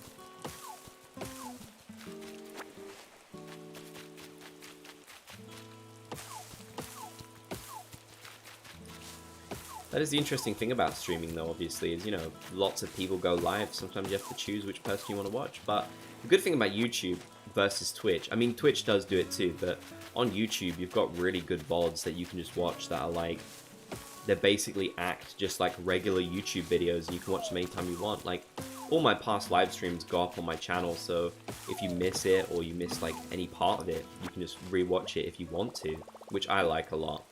That is the interesting thing about streaming, though, obviously, is, lots of people go live. Sometimes you have to choose which person you want to watch. But the good thing about YouTube versus Twitch, I mean, Twitch does do it too, but on YouTube, you've got really good VODs that you can just watch that are like, they basically act just like regular YouTube videos, and you can watch them anytime you want. Like, all my past live streams go up on my channel, so if you miss it, or you miss, like, any part of it, you can just rewatch it if you want to, which I like a lot.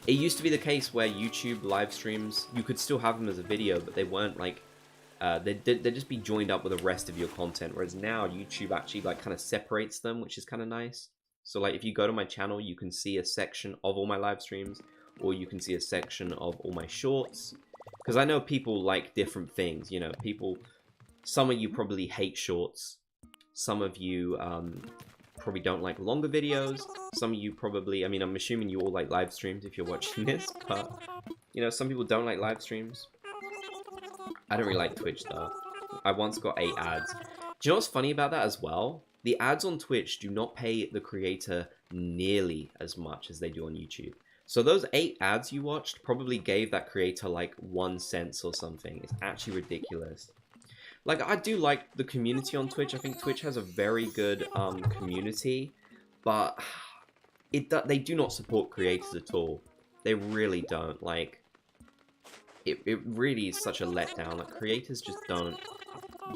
It used to be the case where YouTube live streams, you could still have them as a video, but they weren't, like, they'd just be joined up with the rest of your content, whereas now YouTube actually, like, kind of separates them, which is kind of nice. So, like, if you go to my channel, you can see a section of all my live streams, or you can see a section of all my shorts, because I know people like different things, some of you probably hate shorts, some of you probably don't like longer videos, some of you probably, I mean, I'm assuming you all like live streams if you're watching this, but, some people don't like live streams. I don't really like Twitch, though. I once got 8 ads. Do you know what's funny about that as well? the ads on Twitch do not pay the creator nearly as much as they do on YouTube. So those 8 ads you watched probably gave that creator like 1 cent or something. It's actually ridiculous. Like, I do like the community on Twitch. I think Twitch has a very good community, but they do not support creators at all. They really don't. Like, it really is such a letdown. Like, creators just don't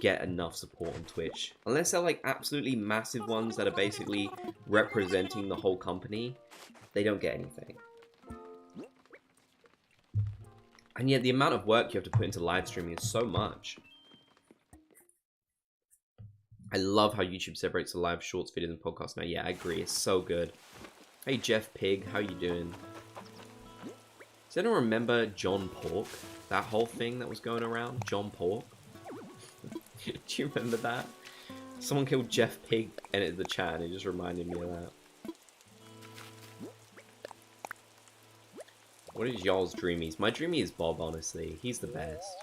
get enough support on Twitch. Unless they're like absolutely massive ones that are basically representing the whole company, they don't get anything. And yet the amount of work you have to put into live streaming is so much. I love how YouTube separates the live shorts videos and podcasts now. Yeah, I agree. It's so good. Hey, Jeff Pig. How you doing? Does anyone remember John Pork? That whole thing that was going around? John Pork? Do you remember that? Someone killed Jeff Pig and it the chat and it just reminded me of that. What is y'all's dreamies? My dreamie is Bob, honestly. He's the best.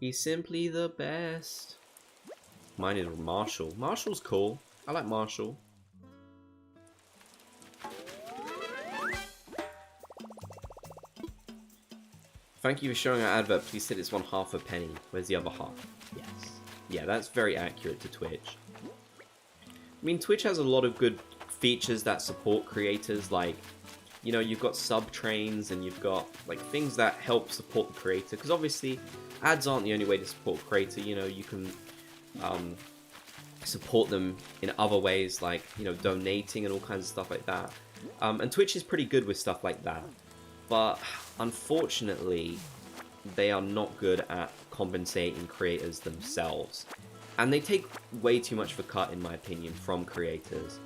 He's simply the best. Mine is Marshall. Marshall's cool. I like Marshall. Thank you for showing our advert. Please say it's 1/2 a penny. Where's the other half? Yes. Yeah, that's very accurate to Twitch. I mean, Twitch has a lot of good features that support creators, like, you know, you've got sub-trains and you've got, like, things that help support the creator. Because obviously, ads aren't the only way to support creator. You know, you can support them in other ways, like, you know, donating and all kinds of stuff like that. And Twitch is pretty good with stuff like that. But unfortunately, they are not good at compensating creators themselves. And they take way too much of a cut, in my opinion, from creators.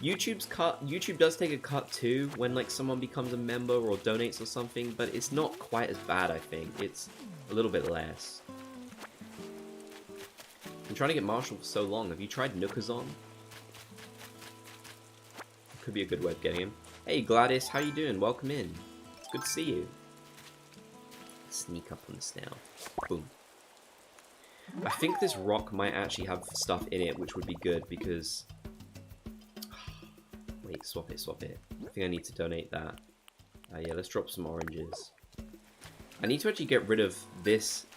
YouTube does take a cut too when like someone becomes a member or donates or something, but it's not quite as bad, I think. It's a little bit less. I'm trying to get Marshall for so long. Have you tried Nookazon? Could be a good way of getting him. Hey Gladys, how you doing? Welcome in. It's good to see you. Sneak up on the snail. Boom. I think this rock might actually have stuff in it, which would be good because... Wait, swap it, swap it. I think I need to donate that. Yeah, let's drop some oranges. I need to actually get rid of this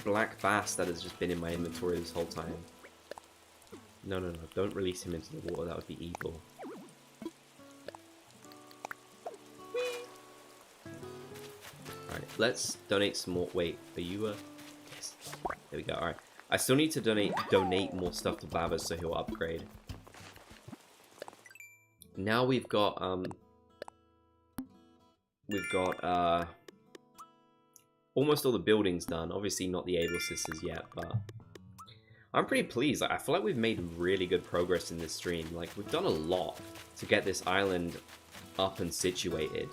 black bass that has just been in my inventory this whole time. No, no, no. Don't release him into the water. That would be evil. Alright, let's donate some more. Wait, are you Yes. There we go. Alright. I still need to donate more stuff to Baba so he'll upgrade. Now we've got almost all the buildings done. Obviously not the Able Sisters yet, but I'm pretty pleased. I feel like we've made really good progress in this stream. Like, we've done a lot to get this island up and situated.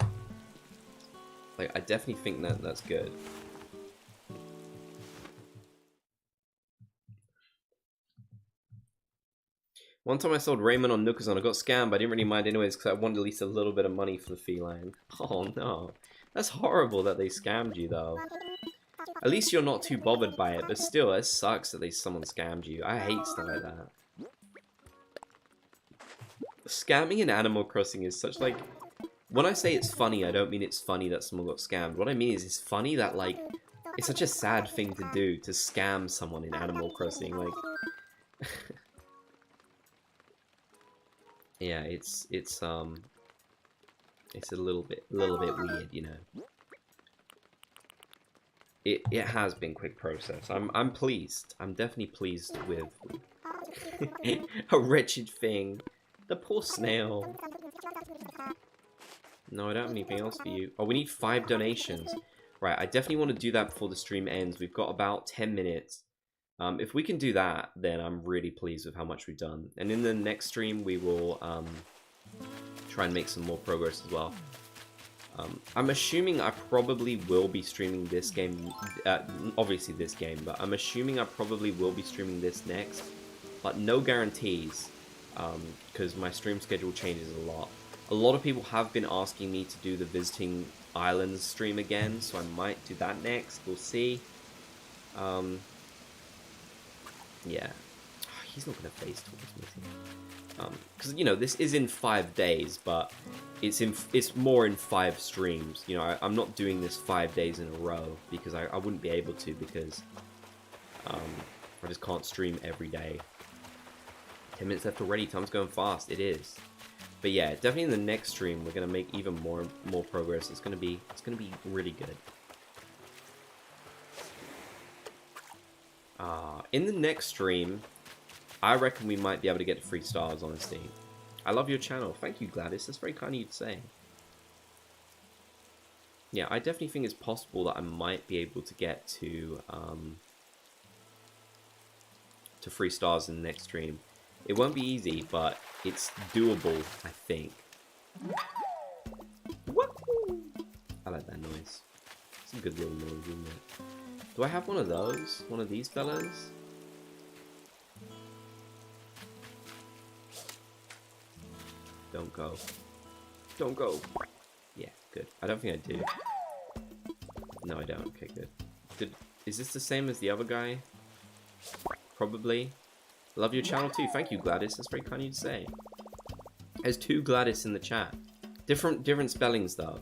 Like, I definitely think that that's good. One time I sold Raymond on Nookazon. I got scammed, but I didn't really mind anyways because I wanted at least a little bit of money for the feline. Oh no. That's horrible that they scammed you though. At least you're not too bothered by it, but still, it sucks that someone scammed you. I hate stuff like that. Scamming in Animal Crossing is such like... When I say it's funny, I don't mean it's funny that someone got scammed. What I mean is it's funny that, like, it's such a sad thing to do, to scam someone in Animal Crossing, like... Yeah, it's a little bit weird, you know. It has been quick process. I'm pleased. I'm definitely pleased with a wretched thing. The poor snail. No, I don't have anything else for you. Oh, we need 5 donations. Right, I definitely want to do that before the stream ends. We've got about 10 minutes. If we can do that, then I'm really pleased with how much we've done. And in the next stream, we will try and make some more progress as well. I'm assuming I probably will be streaming this game, obviously this game, but I'm assuming I probably will be streaming this next, but no guarantees, because my stream schedule changes a lot. A lot of people have been asking me to do the Visiting Islands stream again, so I might do that next, we'll see. Yeah. he's not going to face towards me. Because, you know, this is in 5 days, but it's more in 5 streams. You know, I'm not doing this 5 days in a row, because I wouldn't be able to, because I just can't stream every day. 10 minutes left already, time's going fast, it is. But yeah, definitely in the next stream, we're going to make even more progress. It's going to be really good. In the next stream, I reckon we might be able to get to 3 stars, honestly. I love your channel. Thank you, Gladys. That's very kind of you to say. Yeah, I definitely think it's possible that I might be able to get to 3 stars in the next stream. It won't be easy, but it's doable, I think. Woohoo! I like that noise. It's a good little noise, isn't it? Do I have one of those? One of these fellas? Don't go. Don't go. Yeah, good. I don't think I do. No, I don't. Okay, good. Is this the same as the other guy? Probably. Love your channel too. Thank you, Gladys. That's very kind of you to say. There's 2 Gladys in the chat. Different spellings though.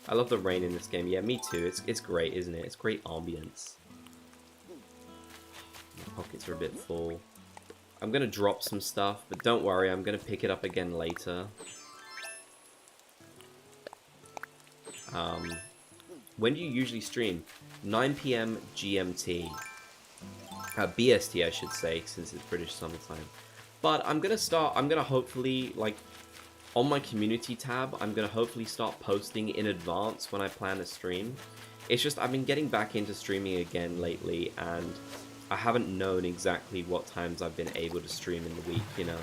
I love the rain in this game. Yeah, me too. It's great, isn't it? It's great ambience. My pockets are a bit full. I'm gonna drop some stuff, but don't worry, I'm gonna pick it up again later. When do you usually stream? 9 PM GMT. BST, I should say, since it's British summertime. But I'm gonna hopefully, like, on my community tab, I'm gonna hopefully start posting in advance when I plan a stream. It's just, I've been getting back into streaming again lately, and I haven't known exactly what times I've been able to stream in the week, you know.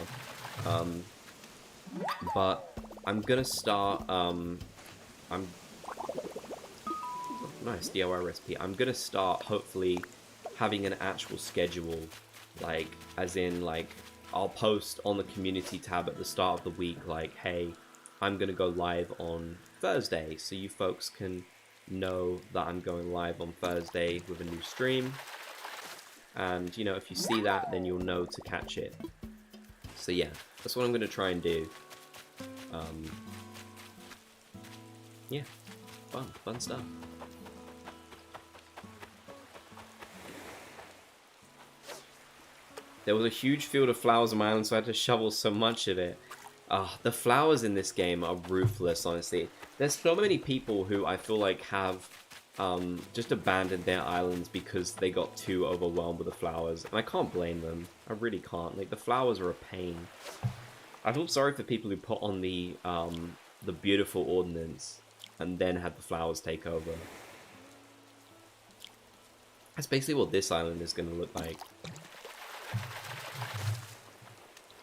But I'm gonna start, nice, DIY recipe. I'm gonna start, hopefully, having an actual schedule, like, as in, like, I'll post on the community tab at the start of the week, like, hey, I'm gonna go live on Thursday, so you folks can know that I'm going live on Thursday with a new stream. And, you know, if you see that, then you'll know to catch it. So yeah, that's what I'm gonna try and do. Yeah, fun stuff. There was a huge field of flowers on my island, so I had to shovel so much of it. The flowers in this game are ruthless, honestly. There's so many people who I feel like have just abandoned their islands because they got too overwhelmed with the flowers. And I can't blame them. I really can't. Like, the flowers are a pain. I feel sorry for people who put on the beautiful ordnance and then had the flowers take over. That's basically what this island is going to look like.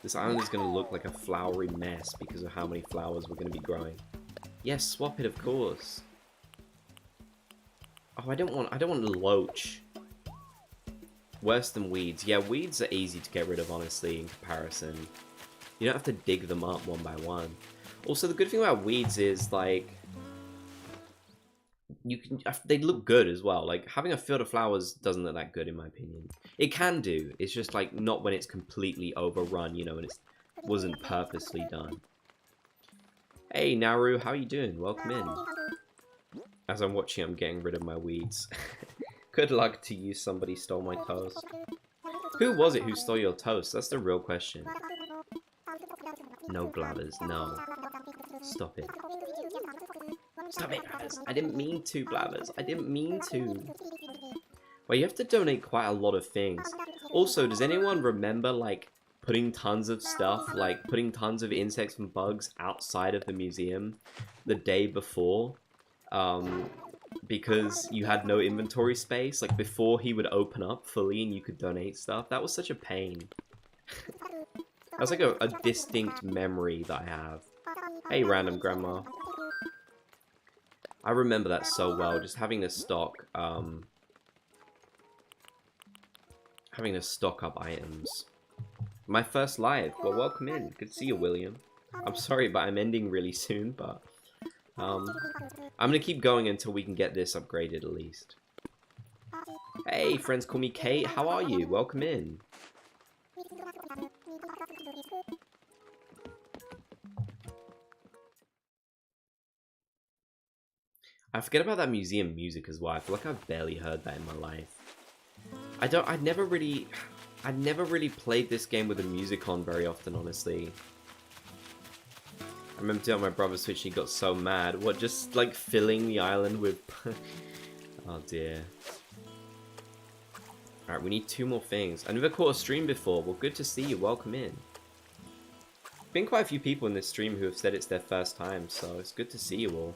This island is going to look like a flowery mess because of how many flowers we're going to be growing. Yes, swap it, of course. Oh, I don't want loach. Worse than weeds. Yeah, weeds are easy to get rid of, honestly, in comparison. You don't have to dig them up one by one. Also, the good thing about weeds is, like, they look good as well. Like, having a field of flowers doesn't look that good in my opinion. It can do. It's just like not when it's completely overrun, you know, and it wasn't purposely done. Hey Naru, how you doing? Welcome in. As I'm watching, I'm getting rid of my weeds. Good luck to you, somebody stole my toast. Who was it who stole your toast? That's the real question. No blabbers, no. Stop it. Stop it, blabbers. I didn't mean to, blabbers. I didn't mean to. Well, you have to donate quite a lot of things. Also, does anyone remember, like, putting tons of stuff, like, putting tons of insects and bugs outside of the museum the day before? Because you had no inventory space, like, before he would open up fully and you could donate stuff. That was such a pain. That's like a distinct memory that I have. Hey, random grandma. I remember that so well, just having to stock up items. My first live. Well, welcome in. Good to see you, William. I'm sorry, but I'm ending really soon, but I'm gonna keep going until we can get this upgraded at least. Hey, friends call me Kate. How are you? Welcome in. I forget about that museum music as well. I feel like I've barely heard that in my life. I'd never really played this game with the music on very often, honestly. I remember telling my brother Switch, he got so mad. What, just like filling the island with... Oh dear. Alright, we need 2 more things. I never caught a stream before. Well, good to see you. Welcome in. Been quite a few people in this stream who have said it's their first time, so it's good to see you all.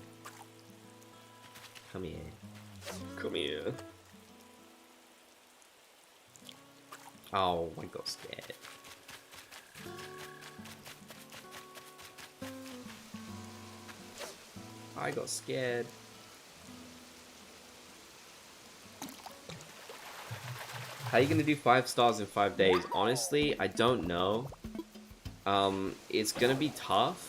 Come here. Come here. Oh, I got scared. I got scared. How are you gonna do 5 stars in 5 days? Honestly, I don't know. It's gonna be tough.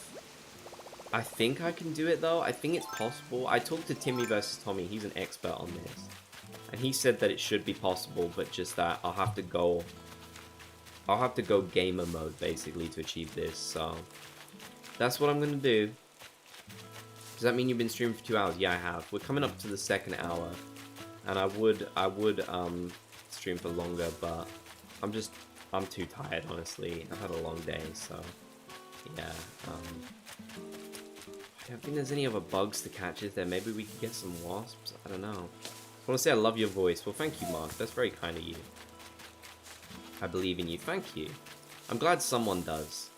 I think I can do it though. I think it's possible. I talked to Timmy versus Tommy. He's an expert on this. And he said that it should be possible, but just that I'll have to go gamer mode basically to achieve this. So that's what I'm gonna do. Does that mean you've been streaming for 2 hours? Yeah, I have. We're coming up to the 2nd hour. And I would stream for longer, but I'm too tired, honestly. I've had a long day, so yeah. I don't think there's any other bugs to catch, is there? Maybe we could get some wasps? I don't know. I want to say I love your voice. Well, thank you, Mark. That's very kind of you. I believe in you. Thank you. I'm glad someone does.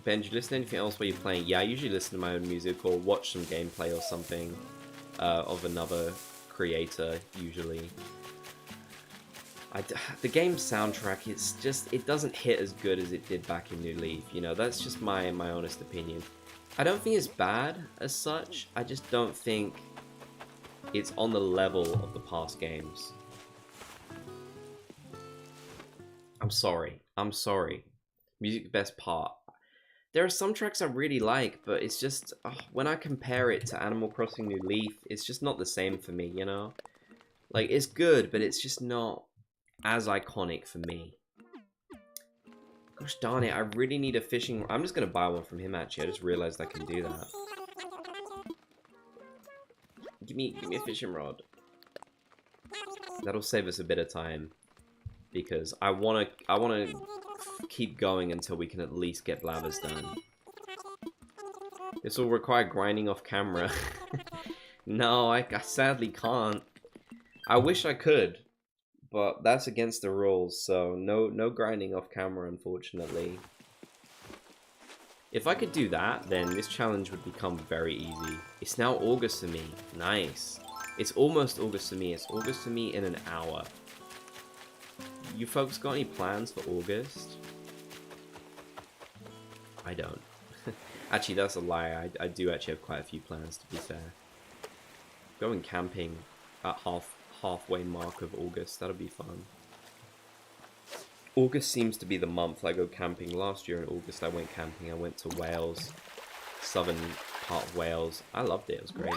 Ben, do you listen to anything else while you're playing? Yeah, I usually listen to my own music or watch some gameplay or something of another creator, usually. The game's soundtrack, it doesn't hit as good as it did back in New Leaf, you know, that's just my honest opinion. I don't think it's bad as such, I just don't think it's on the level of the past games. I'm sorry. Music best part. There are some tracks I really like, but it's just, when I compare it to Animal Crossing New Leaf, it's just not the same for me, you know? Like, it's good, but it's just not as iconic for me. Gosh darn it, I really need a fishing... I'm just gonna buy one from him, actually. I just realized I can do that. Give me a fishing rod. That'll save us a bit of time. Because I wanna keep going until we can at least get Blathers done. This will require grinding off camera. No, I sadly can't. I wish I could. But that's against the rules, so no grinding off camera, unfortunately. If I could do that, then this challenge would become very easy. It's now August for me. Nice. It's almost August for me. It's August for me in an hour. You folks got any plans for August? I don't. Actually, that's a lie. I do actually have quite a few plans, to be fair. Going camping at halfway mark of August. That'll be fun. August seems to be the month I go camping. Last year in August I went camping. I went to Wales, southern part of Wales. I loved it. It was great.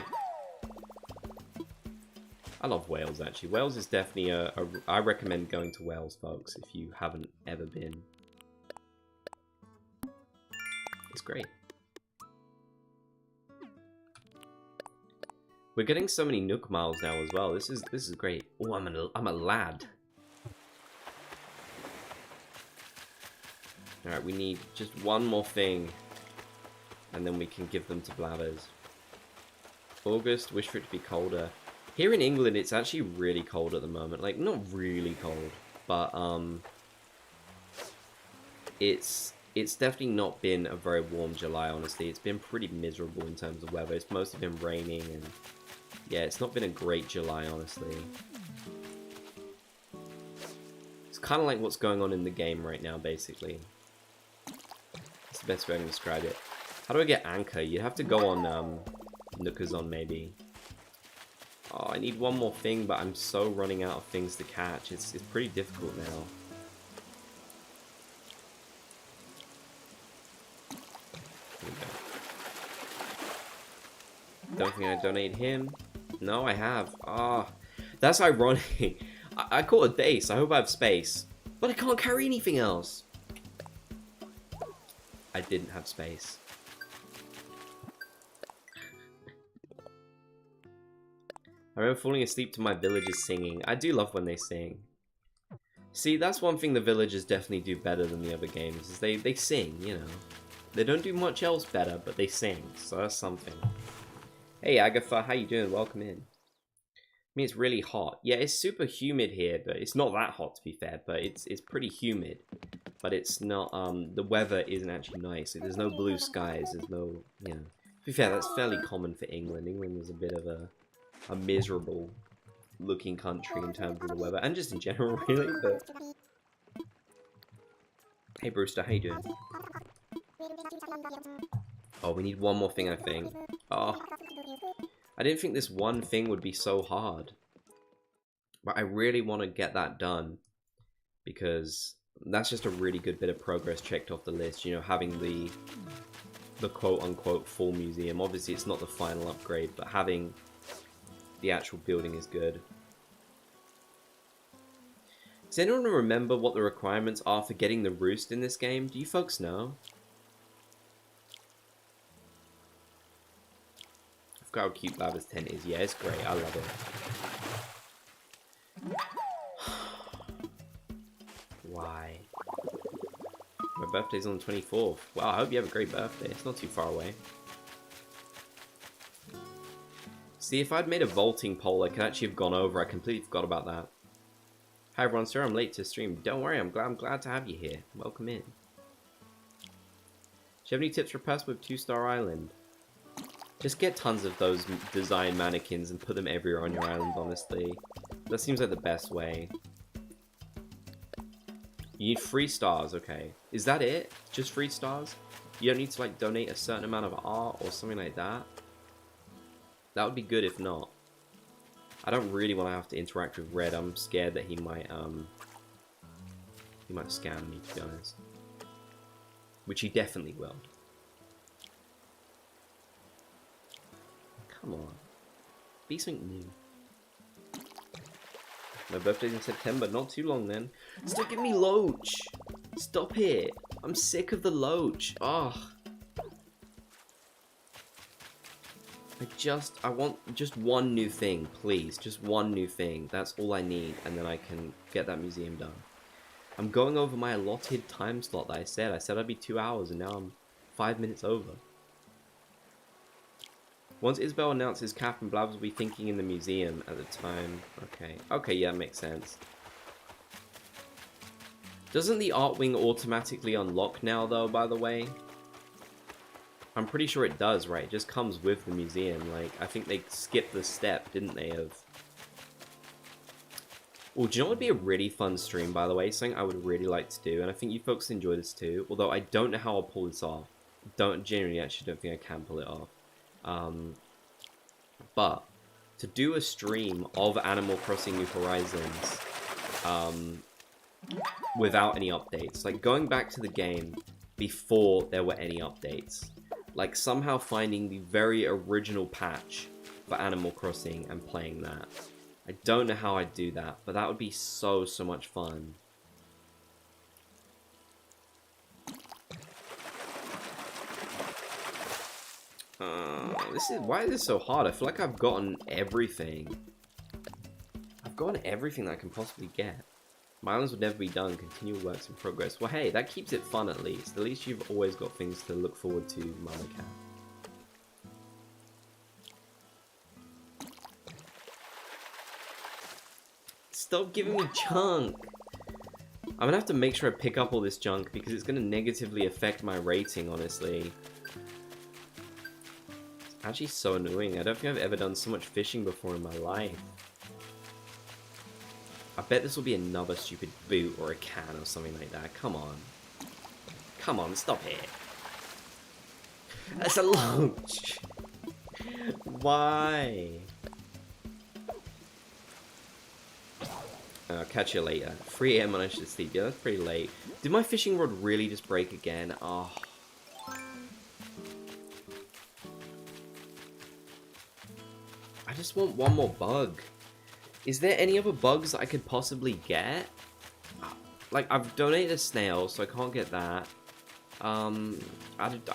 I love Wales, actually. Wales is definitely I recommend going to Wales, folks, if you haven't ever been. It's great. We're getting so many Nook miles now as well. This is great. Oh, I'm a lad. All right, we need just one more thing, and then we can give them to Blathers. August, wish for it to be colder. Here in England, it's actually really cold at the moment. Like, not really cold, but it's definitely not been a very warm July. Honestly, it's been pretty miserable in terms of weather. It's mostly been raining and. Yeah, it's not been a great July, honestly. It's kind of like what's going on in the game right now, basically. That's the best way I can describe it. How do I get Anchor? You have to go on Nookazon, maybe. Oh, I need one more thing, but I'm so running out of things to catch. It's pretty difficult now. There we go. Don't think I donate him. No, I have. Ah, that's ironic. I caught a base. I hope I have space. But I can't carry anything else. I didn't have space. I remember falling asleep to my villagers singing. I do love when they sing. See, that's one thing the villagers definitely do better than the other games, is they sing, you know. They don't do much else better, but they sing, so that's something. Hey Agatha, how you doing? Welcome in. I mean, it's really hot. Yeah, it's super humid here, but it's not that hot to be fair, but it's pretty humid. But it's not, the weather isn't actually nice. There's no blue skies, there's no, you know. To be fair, that's fairly common for England. England is a bit of a miserable looking country in terms of the weather, and just in general, really, but... Hey Brewster, how you doing? Oh, we need one more thing, I think. Oh, I didn't think this one thing would be so hard. But I really want to get that done, because that's just a really good bit of progress checked off the list, you know, having the quote-unquote full museum. Obviously, it's not the final upgrade, but having the actual building is good. Does anyone remember what the requirements are for getting the roost in this game? Do you folks know? I forgot how cute Lava's tent is. Yeah, it's great. I love it. Why? My birthday's on the 24th. Wow, I hope you have a great birthday. It's not too far away. See, if I'd made a vaulting pole, I could actually have gone over. I completely forgot about that. Hi everyone, sir, I'm late to stream. Don't worry, I'm glad to have you here. Welcome in. Do you have any tips for a person with 2-star island? Just get tons of those design mannequins and put them everywhere on your island, honestly. That seems like the best way. You need 3 stars, okay. Is that it? Just 3 stars? You don't need to, like, donate a certain amount of art or something like that? That would be good if not. I don't really want to have to interact with Red. I'm scared that he might scam me, to be honest. Which he definitely will. Come on. Be something new. My birthday's in September. Not too long then. Stop giving me loach! Stop it! I'm sick of the loach. Ugh. I want just one new thing, please. Just one new thing. That's all I need, and then I can get that museum done. I'm going over my allotted time slot that I said. I said I'd be 2 hours, and now I'm 5 minutes over. Once Isabel announces, Catherine Blabs will be thinking in the museum at the time. Okay. Okay, yeah, makes sense. Doesn't the art wing automatically unlock now, though, by the way? I'm pretty sure it does, right? It just comes with the museum. Like, I think they skipped the step, didn't they, of... Well, do you know what would be a really fun stream, by the way? Something I would really like to do, and I think you folks enjoy this too, although I don't know how I'll pull this off. Genuinely, actually don't think I can pull it off. But, to do a stream of Animal Crossing New Horizons, without any updates. Like, going back to the game before there were any updates. Like, somehow finding the very original patch for Animal Crossing and playing that. I don't know how I'd do that, but that would be so much fun. Why is this so hard? I feel like I've gotten everything. I've gotten everything that I can possibly get. My islands would never be done. Continual works in progress. Well, hey, that keeps it fun at least. At least you've always got things to look forward to, Mama Cat. Stop giving me junk! I'm gonna have to make sure I pick up all this junk because it's gonna negatively affect my rating, honestly. It's actually so annoying. I don't think I've ever done so much fishing before in my life. I bet this will be another stupid boot or a can or something like that. Come on. Come on, stop it. That's a loach. Why? I'll catch you later. 3 AM when I should sleep. Yeah, that's pretty late. Did my fishing rod really just break again? Oh. I just want one more bug. Is there any other bugs that I could possibly get? Like, I've donated a snail, so I can't get that. I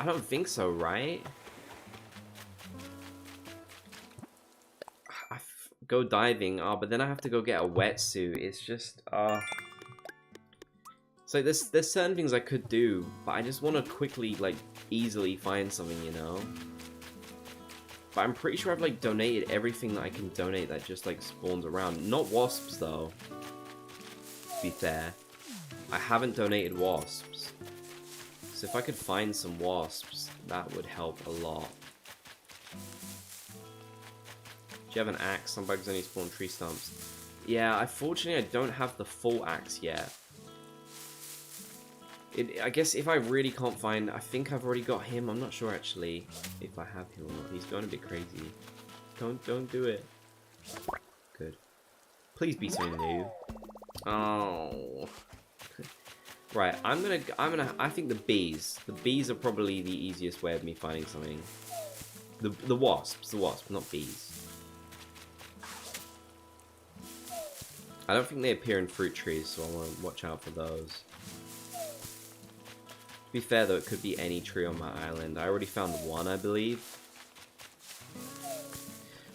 don't think so, right? Go diving, but then I have to go get a wetsuit. It's just, so there's certain things I could do, but I just want to quickly, like, easily find something, you know? But I'm pretty sure I've, like, donated everything that I can donate that just, like, spawns around. Not wasps, though. To be fair. I haven't donated wasps. So if I could find some wasps, that would help a lot. Do you have an axe? Some bugs only spawn tree stumps. Yeah, unfortunately I don't have the full axe yet. I guess if I really can't find... I think I've already got him. I'm not sure actually if I have him or not. He's going a bit crazy. Don't do it. Good. Please be something new. Oh. Right, I think the bees. The bees are probably the easiest way of me finding something. The wasps, not bees. I don't think they appear in fruit trees, so I want to watch out for those. To be fair though, it could be any tree on my island. I already found one, I believe.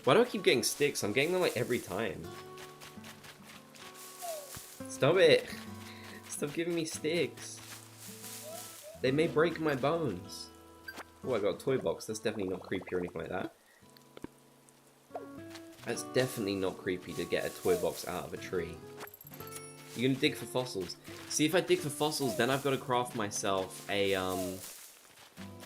Why do I keep getting sticks? I'm getting them like every time. Stop it! Stop giving me sticks. They may break my bones. Oh, I got a toy box. That's definitely not creepy or anything like that. That's definitely not creepy to get a toy box out of a tree. You're gonna dig for fossils. See, if I dig for fossils, then I've got to craft myself a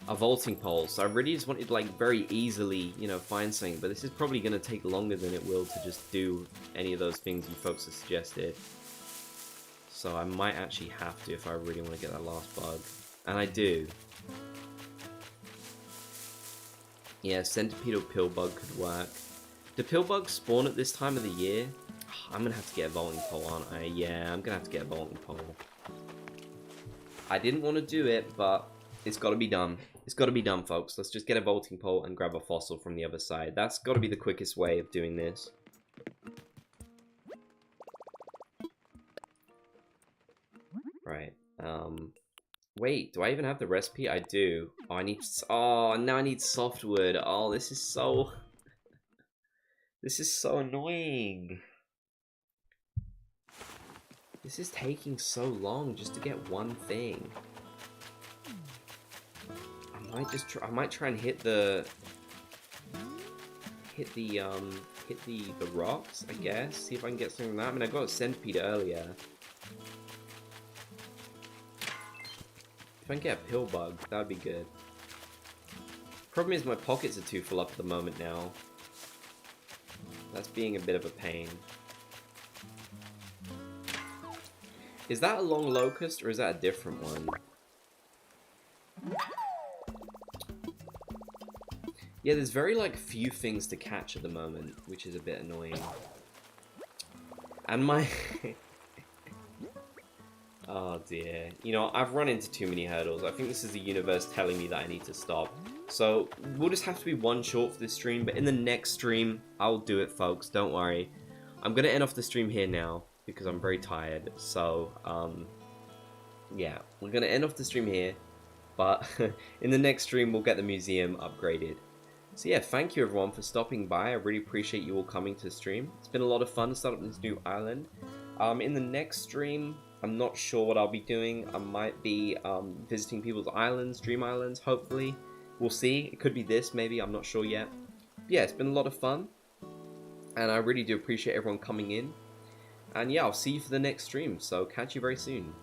vaulting pole. So I really just wanted, like, very easily, you know, find something. But this is probably gonna take longer than it will to just do any of those things you folks have suggested. So I might actually have to if I really want to get that last bug. And I do. Yeah, centipede or pill bug could work. Do pill bugs spawn at this time of the year? I'm gonna have to get a vaulting pole, aren't I? Yeah, I'm gonna have to get a vaulting pole. I didn't want to do it, but it's gotta be done. It's gotta be done, folks. Let's just get a vaulting pole and grab a fossil from the other side. That's gotta be the quickest way of doing this. Right. Wait, do I even have the recipe? I do. Oh, now I need softwood. Oh, this is so... This is so annoying. This is taking so long just to get one thing. I might try and hit the rocks, I guess. See if I can get something from that. I mean, I got a centipede earlier. If I can get a pill bug, that would be good. Problem is my pockets are too full up at the moment now. That's being a bit of a pain. Is that a long locust or is that a different one? Yeah, there's very, like, few things to catch at the moment, which is a bit annoying. And my... Oh dear. You know, I've run into too many hurdles. I think this is the universe telling me that I need to stop. So, we'll just have to be one short for this stream, but in the next stream, I'll do it, folks. Don't worry. I'm gonna end off the stream here now, because I'm very tired. So, yeah. We're gonna end off the stream here, but in the next stream, we'll get the museum upgraded. So yeah, thank you everyone for stopping by. I really appreciate you all coming to the stream. It's been a lot of fun to start up this new island. In the next stream, I'm not sure what I'll be doing. I might be visiting people's islands, dream islands, hopefully. We'll see. It could be this, maybe. I'm not sure yet. But yeah, it's been a lot of fun. And I really do appreciate everyone coming in. And yeah, I'll see you for the next stream. So catch you very soon.